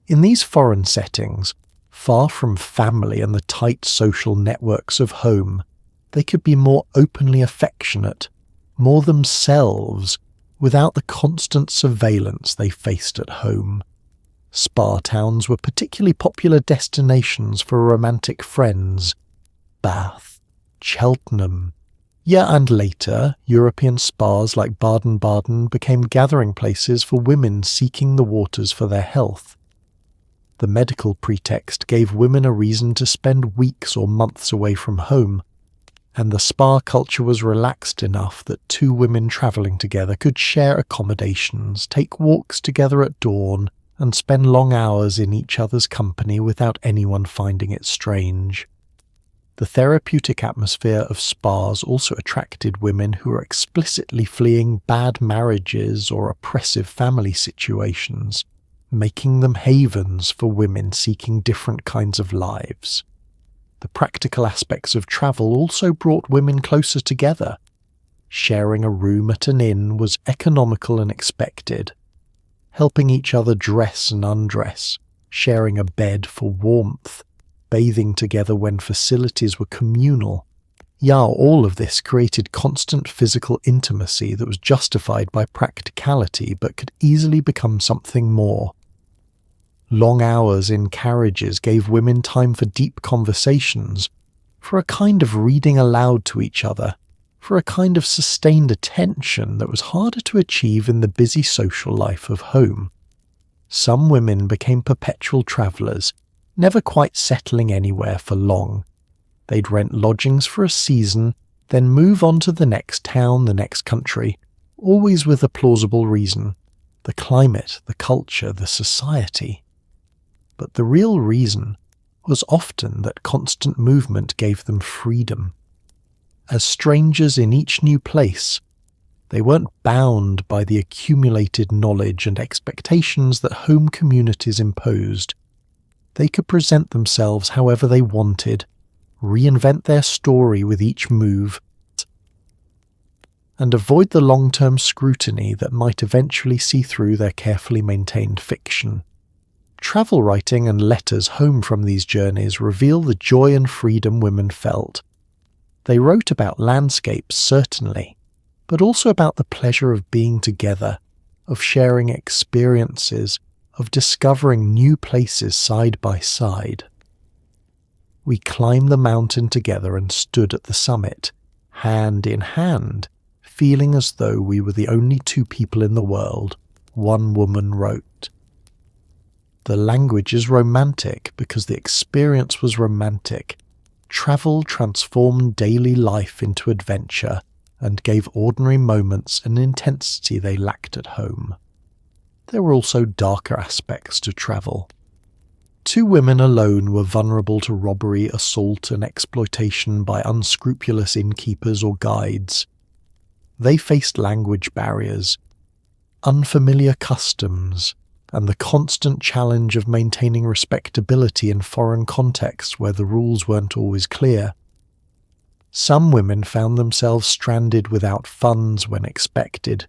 In these foreign settings, far from family and the tight social networks of home, they could be more openly affectionate, more themselves, without the constant surveillance they faced at home. Spa towns were particularly popular destinations for romantic friends. Bath, Cheltenham. And later, European spas like Baden-Baden became gathering places for women seeking the waters for their health. The medical pretext gave women a reason to spend weeks or months away from home, and the spa culture was relaxed enough that 2 women travelling together could share accommodations, take walks together at dawn, and spend long hours in each other's company without anyone finding it strange. The therapeutic atmosphere of spas also attracted women who were explicitly fleeing bad marriages or oppressive family situations, making them havens for women seeking different kinds of lives. The practical aspects of travel also brought women closer together. Sharing a room at an inn was economical and expected. Helping each other dress and undress, sharing a bed for warmth, bathing together when facilities were communal. All of this created constant physical intimacy that was justified by practicality but could easily become something more. Long hours in carriages gave women time for deep conversations, for a kind of reading aloud to each other, for a kind of sustained attention that was harder to achieve in the busy social life of home. Some women became perpetual travellers, never quite settling anywhere for long. They'd rent lodgings for a season, then move on to the next town, the next country, always with a plausible reason: the climate, the culture, the society. But the real reason was often that constant movement gave them freedom. As strangers in each new place, they weren't bound by the accumulated knowledge and expectations that home communities imposed. They could present themselves however they wanted, reinvent their story with each move, and avoid the long-term scrutiny that might eventually see through their carefully maintained fiction. Travel writing and letters home from these journeys reveal the joy and freedom women felt. They wrote about landscapes, certainly, but also about the pleasure of being together, of sharing experiences, of discovering new places side by side. We climbed the mountain together and stood at the summit, hand in hand, feeling as though we were the only 2 people in the world, one woman wrote. The language is romantic because the experience was romantic. Travel transformed daily life into adventure and gave ordinary moments an intensity they lacked at home. There were also darker aspects to travel. 2 women alone were vulnerable to robbery, assault, and exploitation by unscrupulous innkeepers or guides. They faced language barriers, unfamiliar customs, and the constant challenge of maintaining respectability in foreign contexts where the rules weren't always clear. Some women found themselves stranded without funds when expected.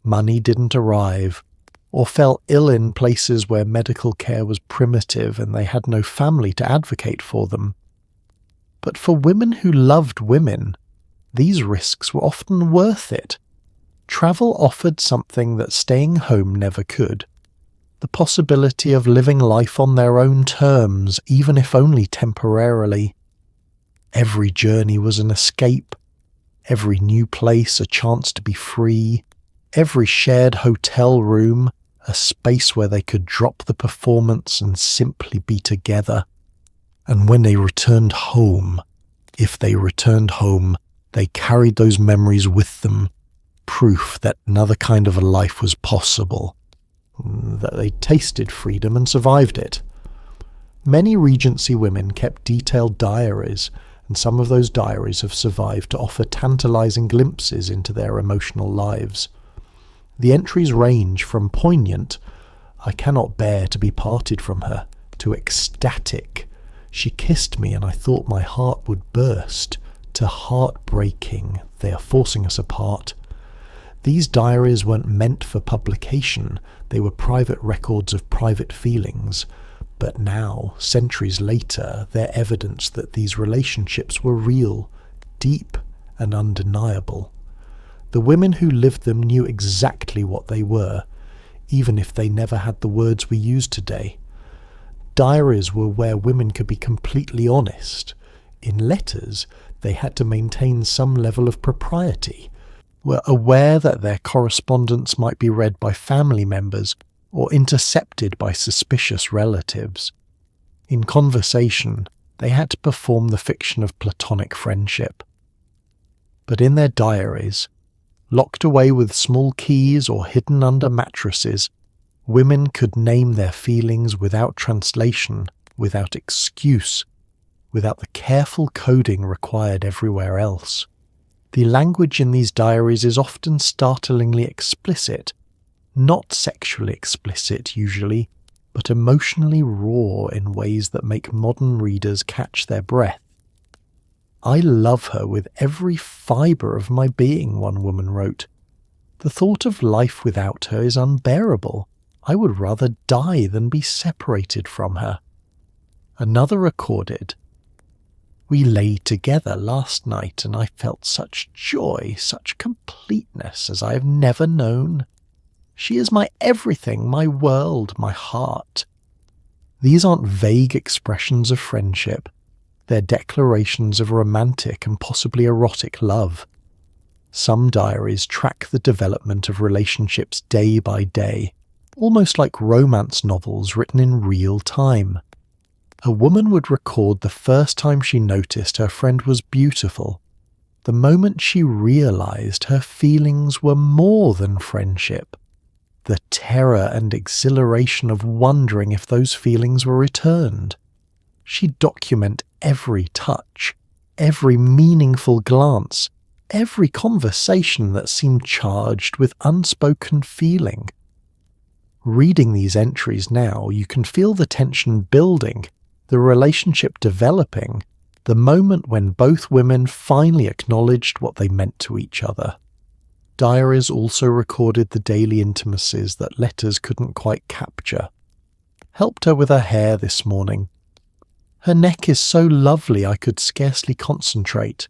Money didn't arrive, or fell ill in places where medical care was primitive and they had no family to advocate for them. But for women who loved women, these risks were often worth it. Travel offered something that staying home never could: the possibility of living life on their own terms, even if only temporarily. Every journey was an escape, every new place a chance to be free, every shared hotel room a space where they could drop the performance and simply be together. And when they returned home, if they returned home, they carried those memories with them, proof that another kind of a life was possible, that they tasted freedom and survived it. Many Regency women kept detailed diaries, and some of those diaries have survived to offer tantalizing glimpses into their emotional lives. The entries range from poignant, "I cannot bear to be parted from her," to ecstatic, "She kissed me and I thought my heart would burst," to heartbreaking, "They are forcing us apart." These diaries weren't meant for publication, they were private records of private feelings. But now, centuries later, they're evidence that these relationships were real, deep, and undeniable. The women who lived them knew exactly what they were, even if they never had the words we use today. Diaries were where women could be completely honest. In letters, they had to maintain some level of propriety, were aware that their correspondence might be read by family members or intercepted by suspicious relatives. In conversation, they had to perform the fiction of platonic friendship. But in their diaries, locked away with small keys or hidden under mattresses, women could name their feelings without translation, without excuse, without the careful coding required everywhere else. The language in these diaries is often startlingly explicit, not sexually explicit usually, but emotionally raw in ways that make modern readers catch their breath. "I love her with every fibre of my being," one woman wrote. "The thought of life without her is unbearable. I would rather die than be separated from her." Another recorded, "We lay together last night and I felt such joy, such completeness as I have never known. She is my everything, my world, my heart." These aren't vague expressions of friendship. They're declarations of romantic and possibly erotic love. Some diaries track the development of relationships day by day, almost like romance novels written in real time. A woman would record the first time she noticed her friend was beautiful, the moment she realized her feelings were more than friendship, the terror and exhilaration of wondering if those feelings were returned. She'd document every touch, every meaningful glance, every conversation that seemed charged with unspoken feeling. Reading these entries now, you can feel the tension building, the relationship developing, the moment when both women finally acknowledged what they meant to each other. Diaries also recorded the daily intimacies that letters couldn't quite capture. "Helped her with her hair this morning. Her neck is so lovely I could scarcely concentrate.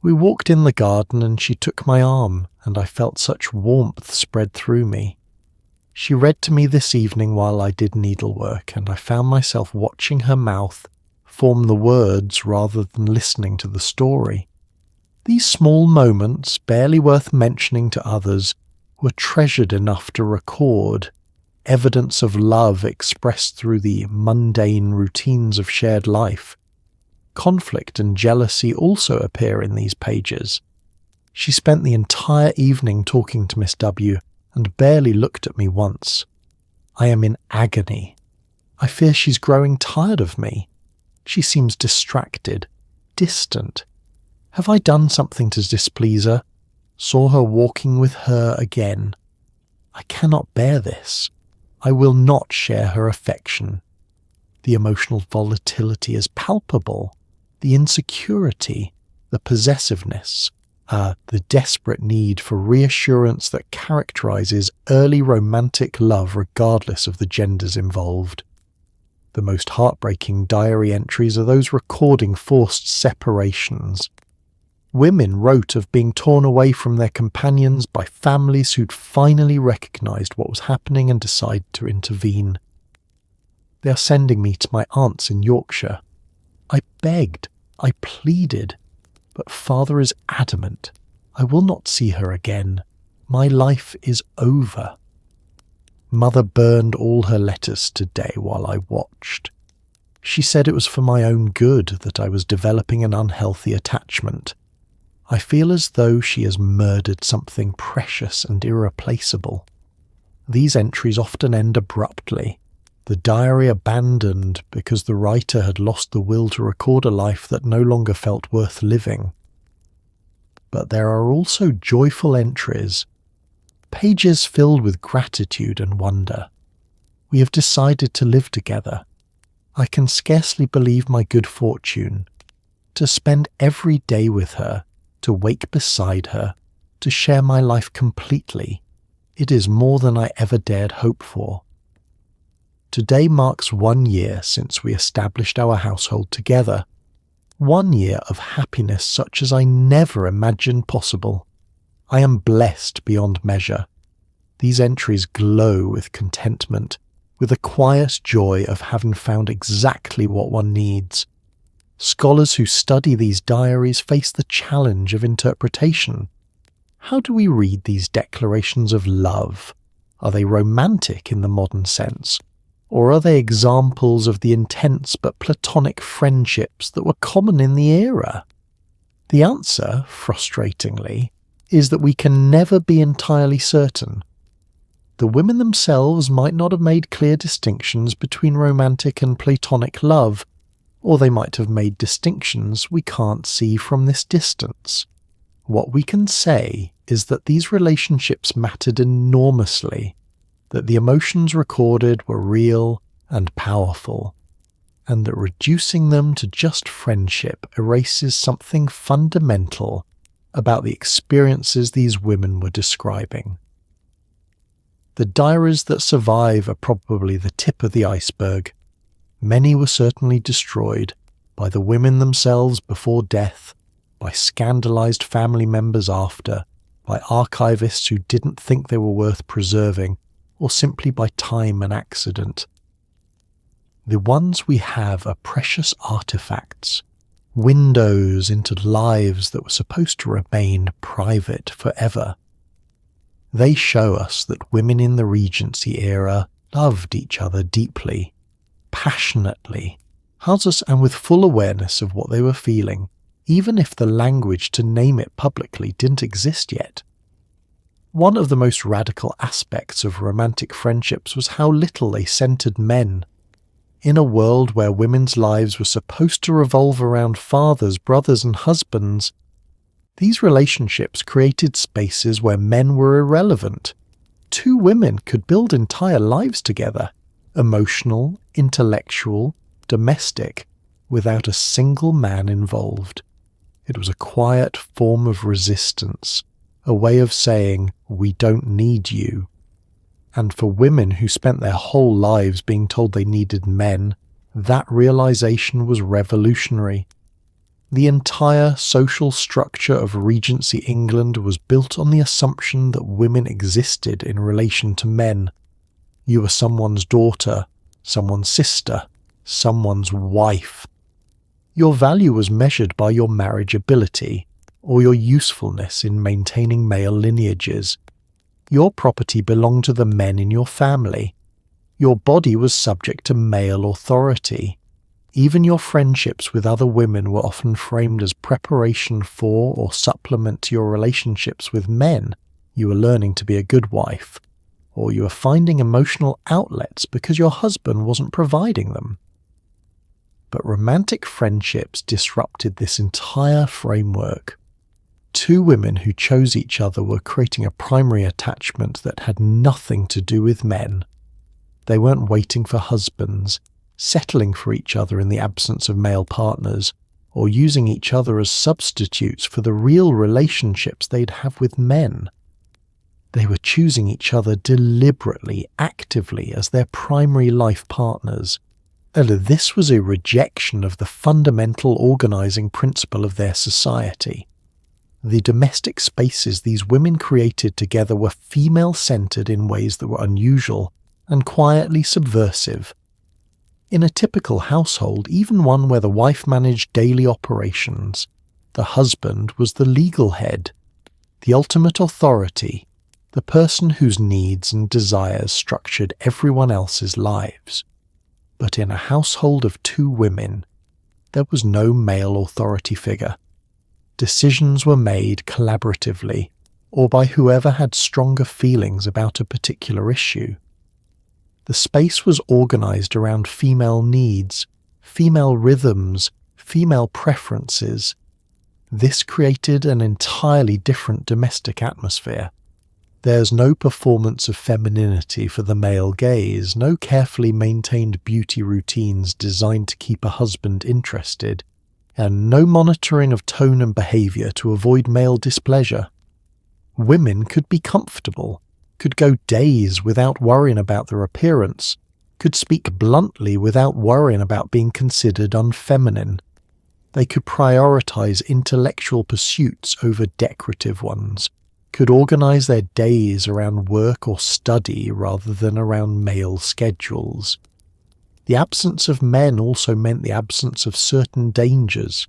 We walked in the garden and she took my arm, and I felt such warmth spread through me. She read to me this evening while I did needlework, and I found myself watching her mouth form the words rather than listening to the story." These small moments, barely worth mentioning to others, were treasured enough to record. evidence of love expressed through the mundane routines of shared life. Conflict and jealousy also appear in these pages. She spent the entire evening talking to Miss W and barely looked at me once. I am in agony. I fear she's growing tired of me. She seems distracted, distant. Have I done something to displease her? Saw her walking with her again. I cannot bear this. I will not share her affection. The emotional volatility is palpable. The insecurity, the possessiveness, the desperate need for reassurance that characterizes early romantic love regardless of the genders involved. The most heartbreaking diary entries are those recording forced separations. Women wrote of being torn away from their companions by families who'd finally recognized what was happening and decided to intervene. They are sending me to my aunt's in Yorkshire. I begged, I pleaded, but father is adamant. I will not see her again. My life is over. Mother burned all her letters today while I watched. She said it was for my own good that I was developing an unhealthy attachment. I feel as though she has murdered something precious and irreplaceable. These entries often end abruptly, the diary abandoned because the writer had lost the will to record a life that no longer felt worth living. But there are also joyful entries, pages filled with gratitude and wonder. We have decided to live together. I can scarcely believe my good fortune. To spend every day with her, to wake beside her, to share my life completely. It is more than I ever dared hope for. Today marks 1 year since we established our household together. 1 year of happiness such as I never imagined possible. I am blessed beyond measure. These entries glow with contentment, with a quiet joy of having found exactly what one needs. Scholars who study these diaries face the challenge of interpretation. How do we read these declarations of love? Are they romantic in the modern sense? Or are they examples of the intense but platonic friendships that were common in the era? The answer, frustratingly, is that we can never be entirely certain. The women themselves might not have made clear distinctions between romantic and platonic love, or they might have made distinctions we can't see from this distance. What we can say is that these relationships mattered enormously, that the emotions recorded were real and powerful, and that reducing them to just friendship erases something fundamental about the experiences these women were describing. The diaries that survive are probably the tip of the iceberg. Many were certainly destroyed by the women themselves before death, by scandalized family members after, by archivists who didn't think they were worth preserving, or simply by time and accident. The ones we have are precious artifacts, windows into lives that were supposed to remain private forever. They show us that women in the Regency era loved each other deeply, passionately, and with full awareness of what they were feeling, even if the language to name it publicly didn't exist yet. One of the most radical aspects of romantic friendships was how little they centered men. In a world where women's lives were supposed to revolve around fathers, brothers, and husbands, these relationships created spaces where men were irrelevant. 2 women could build entire lives together, emotional, intellectual, domestic, without a single man involved. It was a quiet form of resistance, a way of saying, we don't need you. And for women who spent their whole lives being told they needed men, that realization was revolutionary. The entire social structure of Regency England was built on the assumption that women existed in relation to men. You were someone's daughter, someone's sister, someone's wife. Your value was measured by your marriageability, or your usefulness in maintaining male lineages. Your property belonged to the men in your family, Your body was subject to male authority. Even your friendships with other women were often framed as preparation for or supplement to your relationships with men. You were learning to be a good wife, or you were finding emotional outlets because your husband wasn't providing them. But romantic friendships disrupted this entire framework. Two women who chose each other were creating a primary attachment that had nothing to do with men. They weren't waiting for husbands, settling for each other in the absence of male partners, or using each other as substitutes for the real relationships they'd have with men. They were choosing each other deliberately, actively as their primary life partners. And this was a rejection of the fundamental organizing principle of their society. The domestic spaces these women created together were female-centered in ways that were unusual and quietly subversive. In a typical household, even one where the wife managed daily operations, the husband was the legal head, the ultimate authority, the person whose needs and desires structured everyone else's lives. But in a household of two women, there was no male authority figure. Decisions were made collaboratively, or by whoever had stronger feelings about a particular issue. The space was organized around female needs, female rhythms, female preferences. This created an entirely different domestic atmosphere. There's no performance of femininity for the male gaze, no carefully maintained beauty routines designed to keep a husband interested, and no monitoring of tone and behavior to avoid male displeasure. Women could be comfortable, could go days without worrying about their appearance, could speak bluntly without worrying about being considered unfeminine. They could prioritize intellectual pursuits over decorative ones, could organize their days around work or study rather than around male schedules. The absence of men also meant the absence of certain dangers.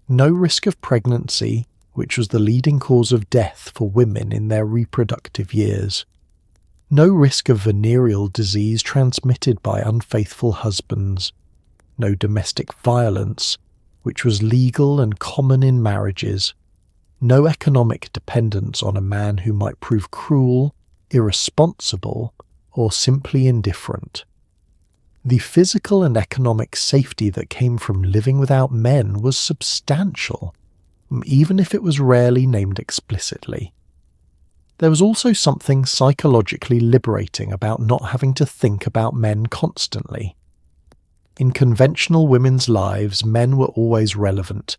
No risk of pregnancy, which was the leading cause of death for women in their reproductive years. No risk of venereal disease transmitted by unfaithful husbands. No domestic violence, which was legal and common in marriages. No economic dependence on a man who might prove cruel, irresponsible, or simply indifferent. The physical and economic safety that came from living without men was substantial, even if it was rarely named explicitly. There was also something psychologically liberating about not having to think about men constantly. In conventional women's lives, men were always relevant.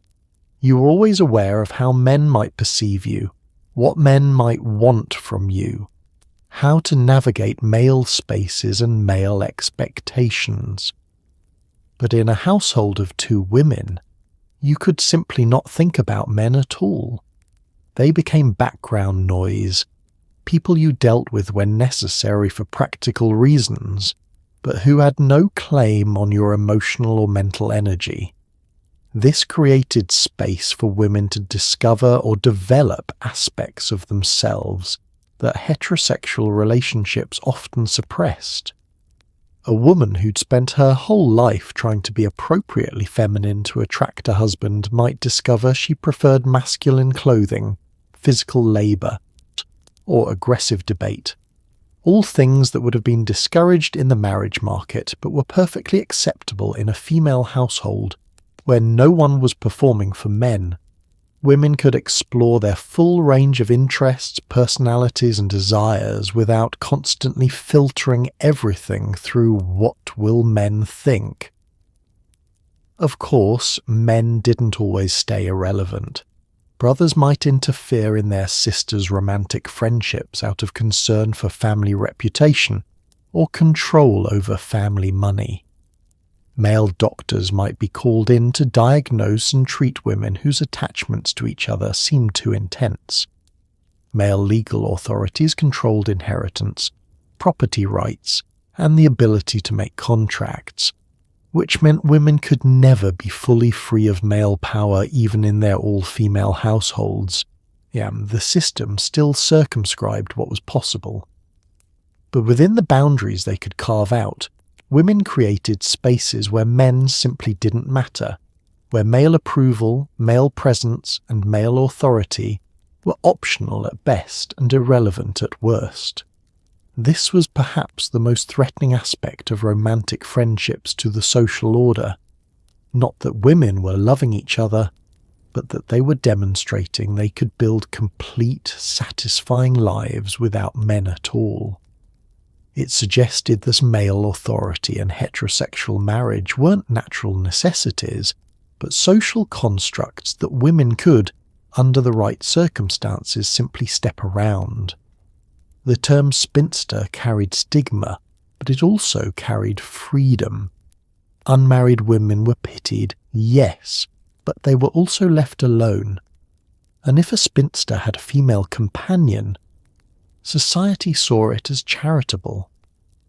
You were always aware of how men might perceive you, what men might want from you, how to navigate male spaces and male expectations. But in a household of two women, you could simply not think about men at all. They became background noise, people you dealt with when necessary for practical reasons, but who had no claim on your emotional or mental energy. This created space for women to discover or develop aspects of themselves that heterosexual relationships often suppressed. A woman who'd spent her whole life trying to be appropriately feminine to attract a husband might discover she preferred masculine clothing, physical labor, or aggressive debate. All things that would have been discouraged in the marriage market but were perfectly acceptable in a female household where no one was performing for men. Women could explore their full range of interests, personalities, and desires without constantly filtering everything through what will men think. Of course, men didn't always stay irrelevant. Brothers might interfere in their sisters' romantic friendships out of concern for family reputation or control over family money. Male doctors might be called in to diagnose and treat women whose attachments to each other seemed too intense. Male legal authorities controlled inheritance, property rights, and the ability to make contracts, which meant women could never be fully free of male power even in their all-female households. The system still circumscribed what was possible. But within the boundaries they could carve out, women created spaces where men simply didn't matter, where male approval, male presence, and male authority were optional at best and irrelevant at worst. This was perhaps the most threatening aspect of romantic friendships to the social order. Not that women were loving each other, but that they were demonstrating they could build complete, satisfying lives without men at all. It suggested that male authority and heterosexual marriage weren't natural necessities, but social constructs that women could, under the right circumstances, simply step around. The term spinster carried stigma, but it also carried freedom. Unmarried women were pitied, yes, but they were also left alone. And if a spinster had a female companion, society saw it as charitable.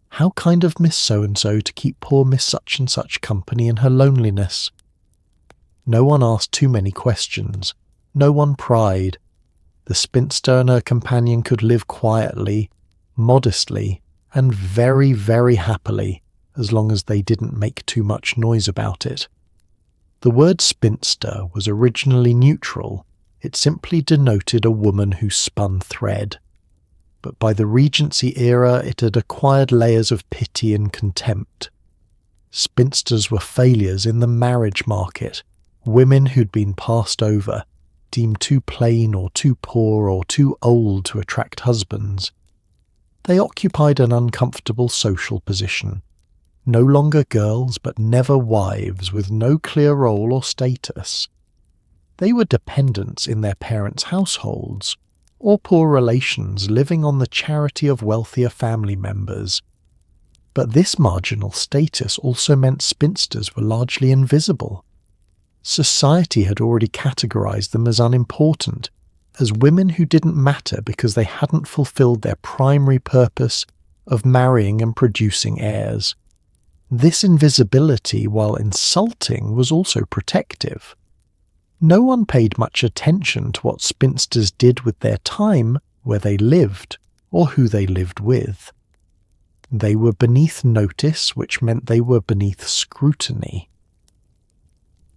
How kind of Miss So-and-so to keep poor Miss Such-and-such company in her loneliness. No one asked too many questions. No one pried. The spinster and her companion could live quietly, modestly, and very, very happily, as long as they didn't make too much noise about it. The word spinster was originally neutral. It simply denoted a woman who spun thread. But by the Regency era it had acquired layers of pity and contempt. Spinsters were failures in the marriage market, women who'd been passed over, deemed too plain or too poor or too old to attract husbands. They occupied an uncomfortable social position. No longer girls, but never wives, with no clear role or status. They were dependents in their parents' households, or poor relations living on the charity of wealthier family members. But this marginal status also meant spinsters were largely invisible. Society had already categorized them as unimportant, as women who didn't matter because they hadn't fulfilled their primary purpose of marrying and producing heirs. This invisibility, while insulting, was also protective. No one paid much attention to what spinsters did with their time, where they lived, or who they lived with. They were beneath notice, which meant they were beneath scrutiny.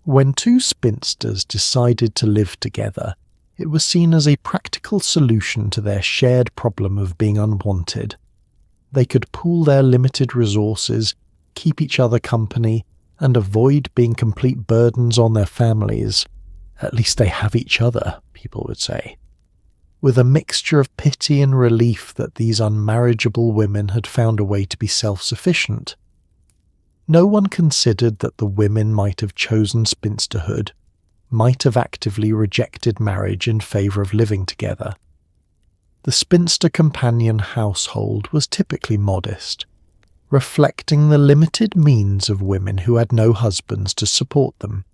When two spinsters decided to live together, it was seen as a practical solution to their shared problem of being unwanted. They could pool their limited resources, keep each other company, and avoid being complete burdens on their families. At least they have each other, people would say. With a mixture of pity and relief that these unmarriageable women had found a way to be self-sufficient. No one considered that the women might have chosen spinsterhood, might have actively rejected marriage in favour of living together. The spinster companion household was typically modest, reflecting the limited means of women who had no husbands to support them.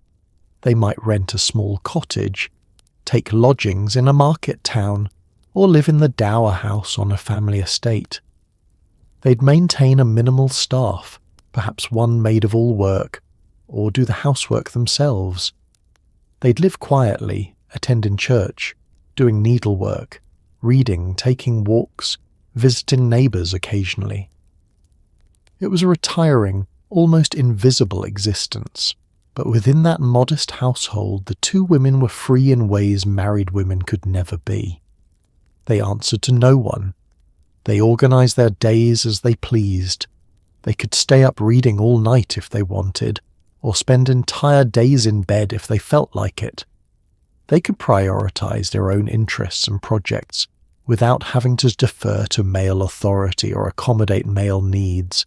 They might rent a small cottage, take lodgings in a market town, or live in the dower house on a family estate. They'd maintain a minimal staff, perhaps one maid of all work, or do the housework themselves. They'd live quietly, attending church, doing needlework, reading, taking walks, visiting neighbours occasionally. It was a retiring, almost invisible existence, but within that modest household the two women were free in ways married women could never be. They answered to no one. They organised their days as they pleased. They could stay up reading all night if they wanted, or spend entire days in bed if they felt like it. They could prioritise their own interests and projects without having to defer to male authority or accommodate male needs.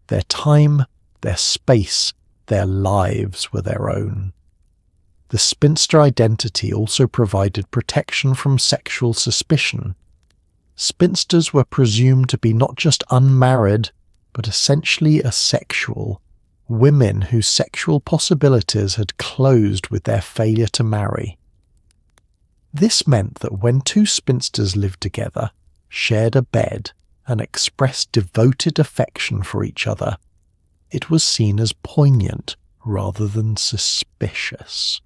Their time, their space, their lives were their own. The spinster identity also provided protection from sexual suspicion. Spinsters were presumed to be not just unmarried, but essentially asexual, women whose sexual possibilities had closed with their failure to marry. This meant that when two spinsters lived together, shared a bed, and expressed devoted affection for each other, it was seen as poignant rather than suspicious.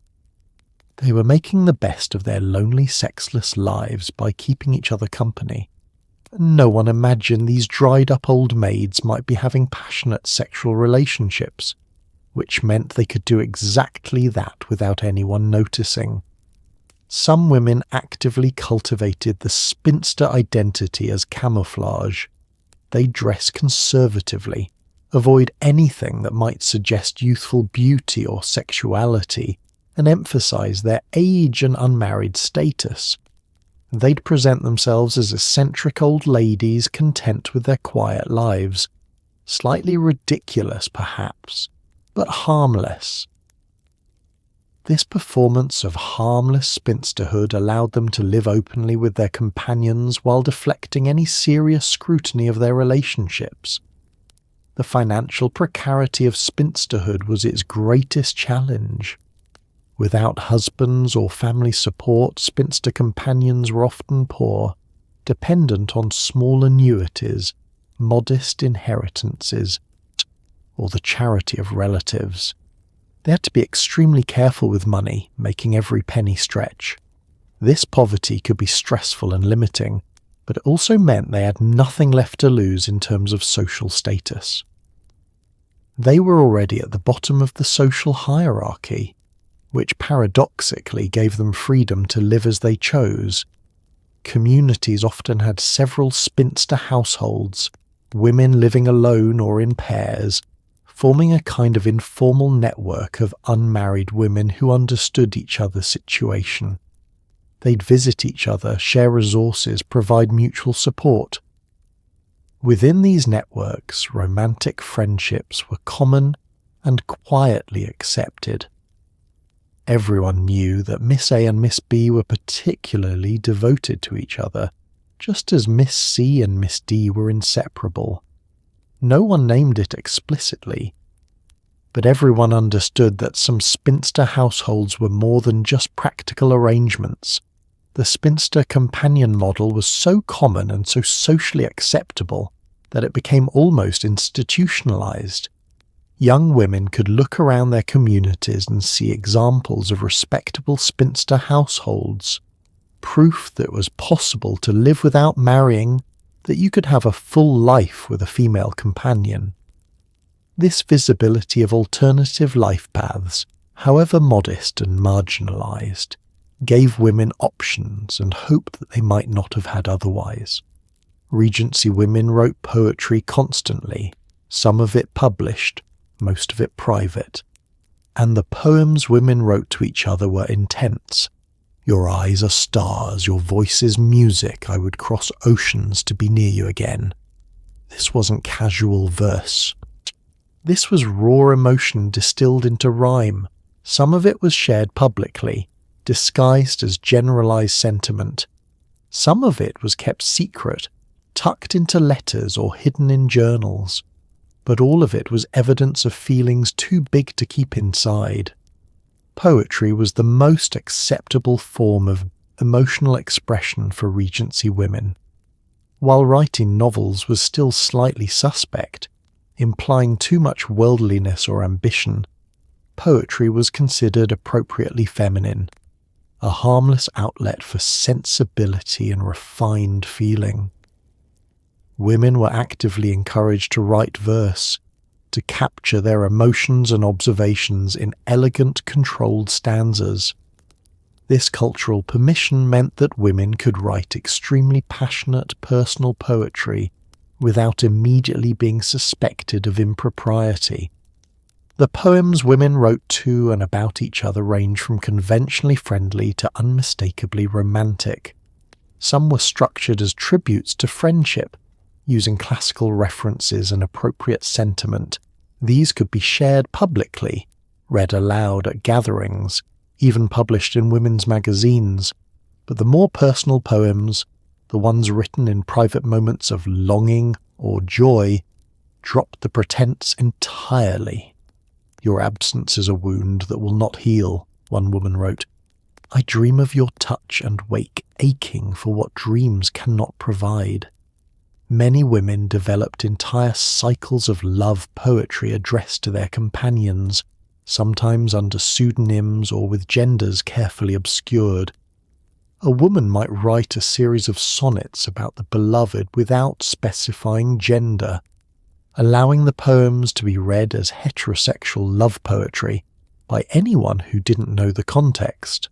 They were making the best of their lonely, sexless lives by keeping each other company, no one imagined these dried-up old maids might be having passionate sexual relationships, which meant they could do exactly that without anyone noticing. Some women actively cultivated the spinster identity as camouflage. They dress conservatively, avoid anything that might suggest youthful beauty or sexuality, and emphasize their age and unmarried status. They'd present themselves as eccentric old ladies content with their quiet lives, slightly ridiculous perhaps, but harmless. This performance of harmless spinsterhood allowed them to live openly with their companions while deflecting any serious scrutiny of their relationships. The financial precarity of spinsterhood was its greatest challenge. Without husbands or family support, spinster companions were often poor, dependent on small annuities, modest inheritances, or the charity of relatives. They had to be extremely careful with money, making every penny stretch. This poverty could be stressful and limiting, but it also meant they had nothing left to lose in terms of social status. They were already at the bottom of the social hierarchy, which paradoxically gave them freedom to live as they chose. Communities often had several spinster households, women living alone or in pairs, forming a kind of informal network of unmarried women who understood each other's situation. They'd visit each other, share resources, provide mutual support. Within these networks, romantic friendships were common and quietly accepted. Everyone knew that Miss A and Miss B were particularly devoted to each other, just as Miss C and Miss D were inseparable. No one named it explicitly, but everyone understood that some spinster households were more than just practical arrangements. The spinster companion model was so common and so socially acceptable that it became almost institutionalized. Young women could look around their communities and see examples of respectable spinster households, proof that it was possible to live without marrying, that you could have a full life with a female companion. This visibility of alternative life paths, however modest and marginalized, gave women options and hope that they might not have had otherwise. Regency women wrote poetry constantly, some of it published, most of it private, and the poems women wrote to each other were intense. Your eyes are stars, your voice is music, I would cross oceans to be near you again. This wasn't casual verse. This was raw emotion distilled into rhyme. Some of it was shared publicly, disguised as generalized sentiment. Some of it was kept secret, tucked into letters or hidden in journals. But all of it was evidence of feelings too big to keep inside. Poetry was the most acceptable form of emotional expression for Regency women. While writing novels was still slightly suspect, implying too much worldliness or ambition, poetry was considered appropriately feminine, a harmless outlet for sensibility and refined feeling. Women were actively encouraged to write verse, to capture their emotions and observations in elegant, controlled stanzas. This cultural permission meant that women could write extremely passionate personal poetry without immediately being suspected of impropriety. The poems women wrote to and about each other range from conventionally friendly to unmistakably romantic. Some were structured as tributes to friendship, using classical references and appropriate sentiment. These could be shared publicly, read aloud at gatherings, even published in women's magazines. But the more personal poems, the ones written in private moments of longing or joy, dropped the pretense entirely. Your absence is a wound that will not heal, one woman wrote. I dream of your touch and wake aching for what dreams cannot provide. Many women developed entire cycles of love poetry addressed to their companions, sometimes under pseudonyms or with genders carefully obscured. A woman might write a series of sonnets about the beloved without specifying gender, allowing the poems to be read as heterosexual love poetry by anyone who didn't know the context.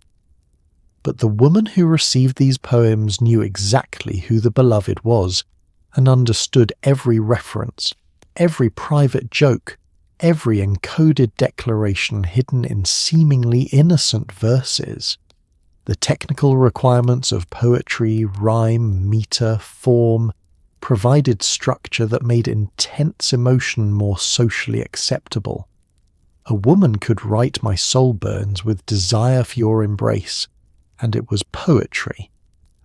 But the woman who received these poems knew exactly who the beloved was and understood every reference, every private joke, every encoded declaration hidden in seemingly innocent verses. The technical requirements of poetry, rhyme, meter, form, provided structure that made intense emotion more socially acceptable. A woman could write my soul burns with desire for your embrace, and it was poetry,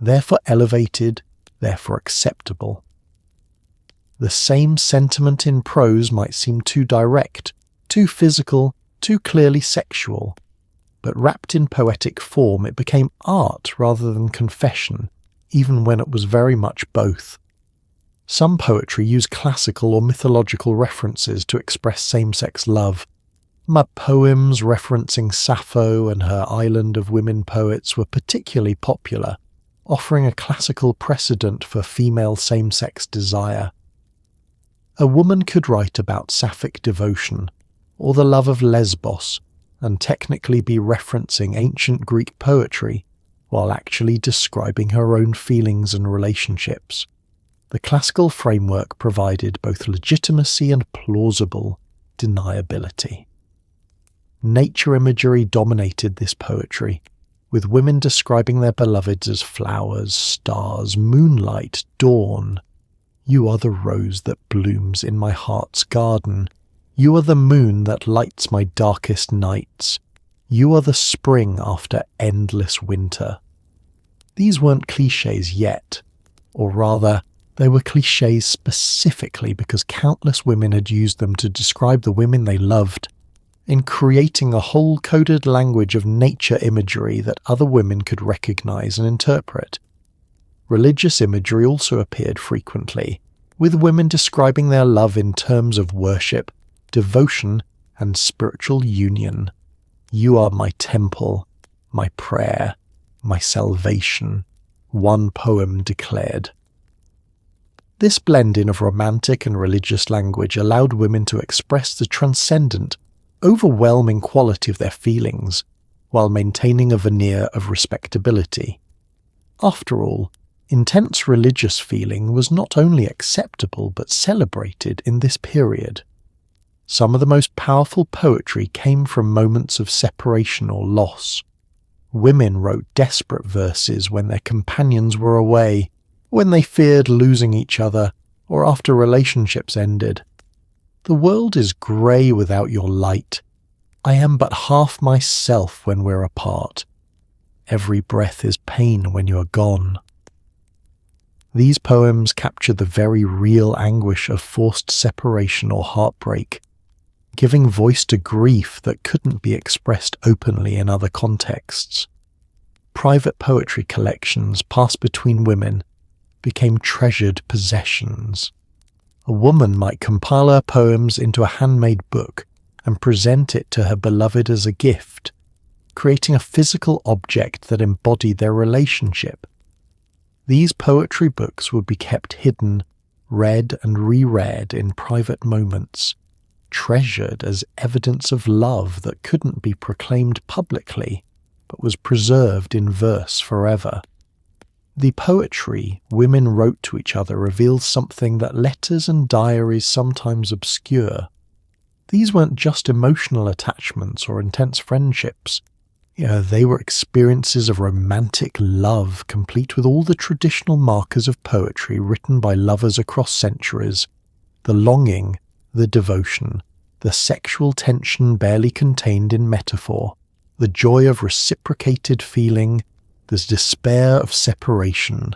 therefore elevated, therefore acceptable. The same sentiment in prose might seem too direct, too physical, too clearly sexual, but wrapped in poetic form it became art rather than confession, even when it was very much both. Some poetry used classical or mythological references to express same-sex love. My poems referencing Sappho and her island of women poets were particularly popular, offering a classical precedent for female same-sex desire. A woman could write about sapphic devotion, or the love of Lesbos, and technically be referencing ancient Greek poetry, while actually describing her own feelings and relationships. The classical framework provided both legitimacy and plausible deniability. Nature imagery dominated this poetry, with women describing their beloveds as flowers, stars, moonlight, dawn. You are the rose that blooms in my heart's garden. You are the moon that lights my darkest nights. You are the spring after endless winter. These weren't clichés yet, or rather, they were clichés specifically because countless women had used them to describe the women they loved, in creating a whole coded language of nature imagery that other women could recognize and interpret. Religious imagery also appeared frequently, with women describing their love in terms of worship, devotion, and spiritual union. You are my temple, my prayer, my salvation, one poem declared. This blending of romantic and religious language allowed women to express the transcendent, overwhelming quality of their feelings, while maintaining a veneer of respectability. After all, intense religious feeling was not only acceptable but celebrated in this period. Some of the most powerful poetry came from moments of separation or loss. Women wrote desperate verses when their companions were away, when they feared losing each other, or after relationships ended. The world is grey without your light. I am but half myself when we're apart. Every breath is pain when you're gone. These poems capture the very real anguish of forced separation or heartbreak, giving voice to grief that couldn't be expressed openly in other contexts. Private poetry collections passed between women became treasured possessions. A woman might compile her poems into a handmade book and present it to her beloved as a gift, creating a physical object that embodied their relationship. These poetry books would be kept hidden, read and reread in private moments, treasured as evidence of love that couldn't be proclaimed publicly, but was preserved in verse forever. The poetry women wrote to each other reveals something that letters and diaries sometimes obscure. These weren't just emotional attachments or intense friendships. They were experiences of romantic love, complete with all the traditional markers of poetry written by lovers across centuries: the longing, the devotion, the sexual tension barely contained in metaphor, the joy of reciprocated feeling, the despair of separation.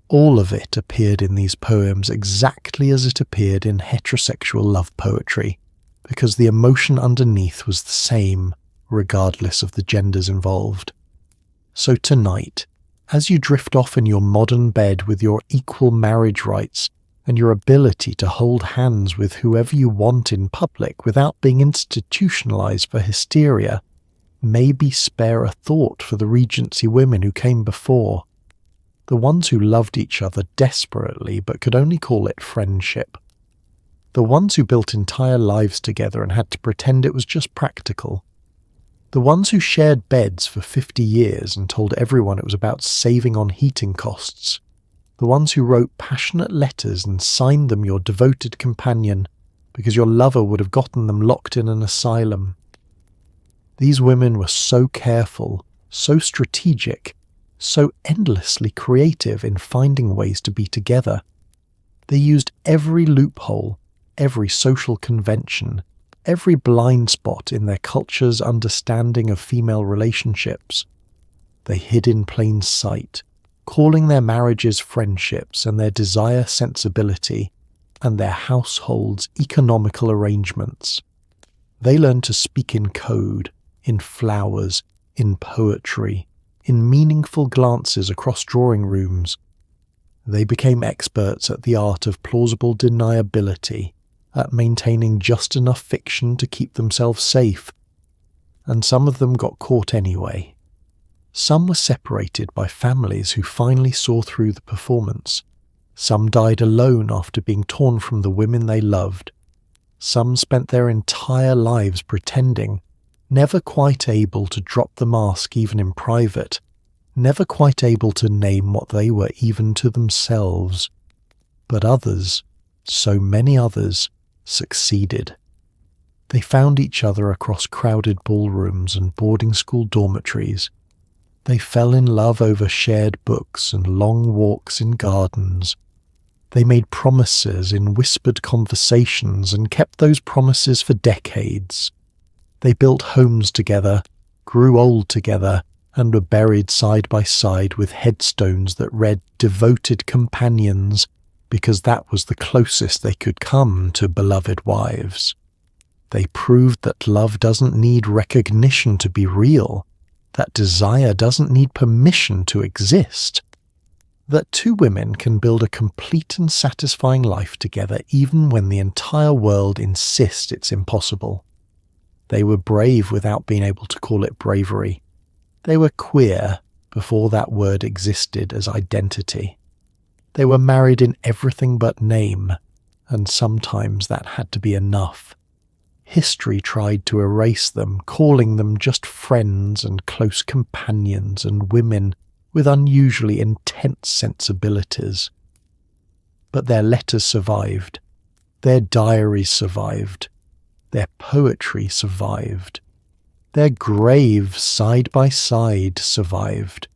All of it appeared in these poems exactly as it appeared in heterosexual love poetry, because the emotion underneath was the same, regardless of the genders involved. So tonight, as you drift off in your modern bed with your equal marriage rights and your ability to hold hands with whoever you want in public without being institutionalized for hysteria, Maybe spare a thought for the Regency women who came before, the ones who loved each other desperately but could only call it friendship, the ones who built entire lives together and had to pretend it was just practical, the ones who shared beds for 50 years and told everyone it was about saving on heating costs, the ones who wrote passionate letters and signed them your devoted companion because your lover would have gotten them locked in an asylum. These women were so careful, so strategic, so endlessly creative in finding ways to be together. They used every loophole, every social convention, every blind spot in their culture's understanding of female relationships. They hid in plain sight, calling their marriages friendships and their desire sensibility, and their households economical arrangements. They learned to speak in code, in flowers, in poetry, in meaningful glances across drawing rooms. They became experts at the art of plausible deniability, at maintaining just enough fiction to keep themselves safe. And some of them got caught anyway. Some were separated by families who finally saw through the performance. Some died alone after being torn from the women they loved. Some spent their entire lives pretending, never quite able to drop the mask even in private, never quite able to name what they were even to themselves. But others, so many others, succeeded. They found each other across crowded ballrooms and boarding school dormitories. They fell in love over shared books and long walks in gardens. They made promises in whispered conversations and kept those promises for decades. They built homes together, grew old together, and were buried side by side with headstones that read "devoted companions," because that was the closest they could come to beloved wives. They proved that love doesn't need recognition to be real, that desire doesn't need permission to exist, that two women can build a complete and satisfying life together even when the entire world insists it's impossible. They were brave without being able to call it bravery. They were queer before that word existed as identity. They were married in everything but name, and sometimes that had to be enough. History tried to erase them, calling them just friends and close companions and women with unusually intense sensibilities. But their letters survived. Their diaries survived. Their poetry survived. Their graves side by side survived.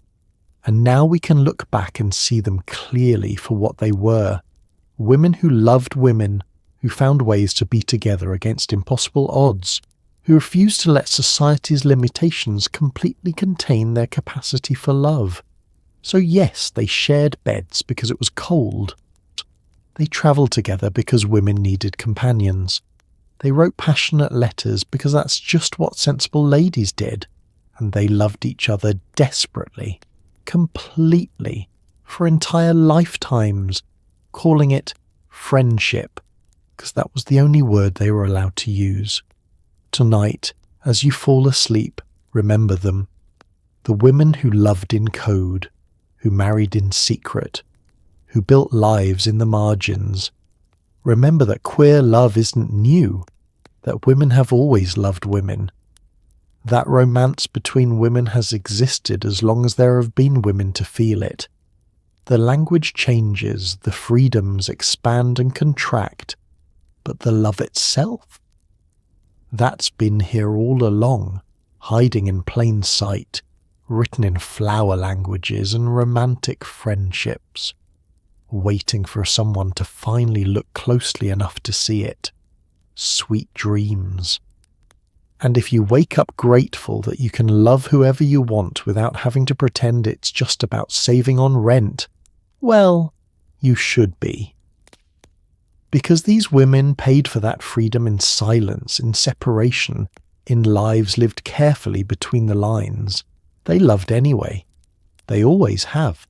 And now we can look back and see them clearly for what they were. Women who loved women, who found ways to be together against impossible odds, who refused to let society's limitations completely contain their capacity for love. So yes, they shared beds because it was cold. They travelled together because women needed companions. They wrote passionate letters because that's just what sensible ladies did. And they loved each other desperately, completely, for entire lifetimes, calling it friendship, because that was the only word they were allowed to use. Tonight, as you fall asleep, remember them. The women who loved in code, who married in secret, who built lives in the margins. Remember that queer love isn't new, that women have always loved women. That romance between women has existed as long as there have been women to feel it. The language changes, the freedoms expand and contract, but the love itself? That's been here all along, hiding in plain sight, written in flower languages and romantic friendships, waiting for someone to finally look closely enough to see it. Sweet dreams. And if you wake up grateful that you can love whoever you want without having to pretend it's just about saving on rent, well, you should be. Because these women paid for that freedom in silence, in separation, in lives lived carefully between the lines. They loved anyway. They always have.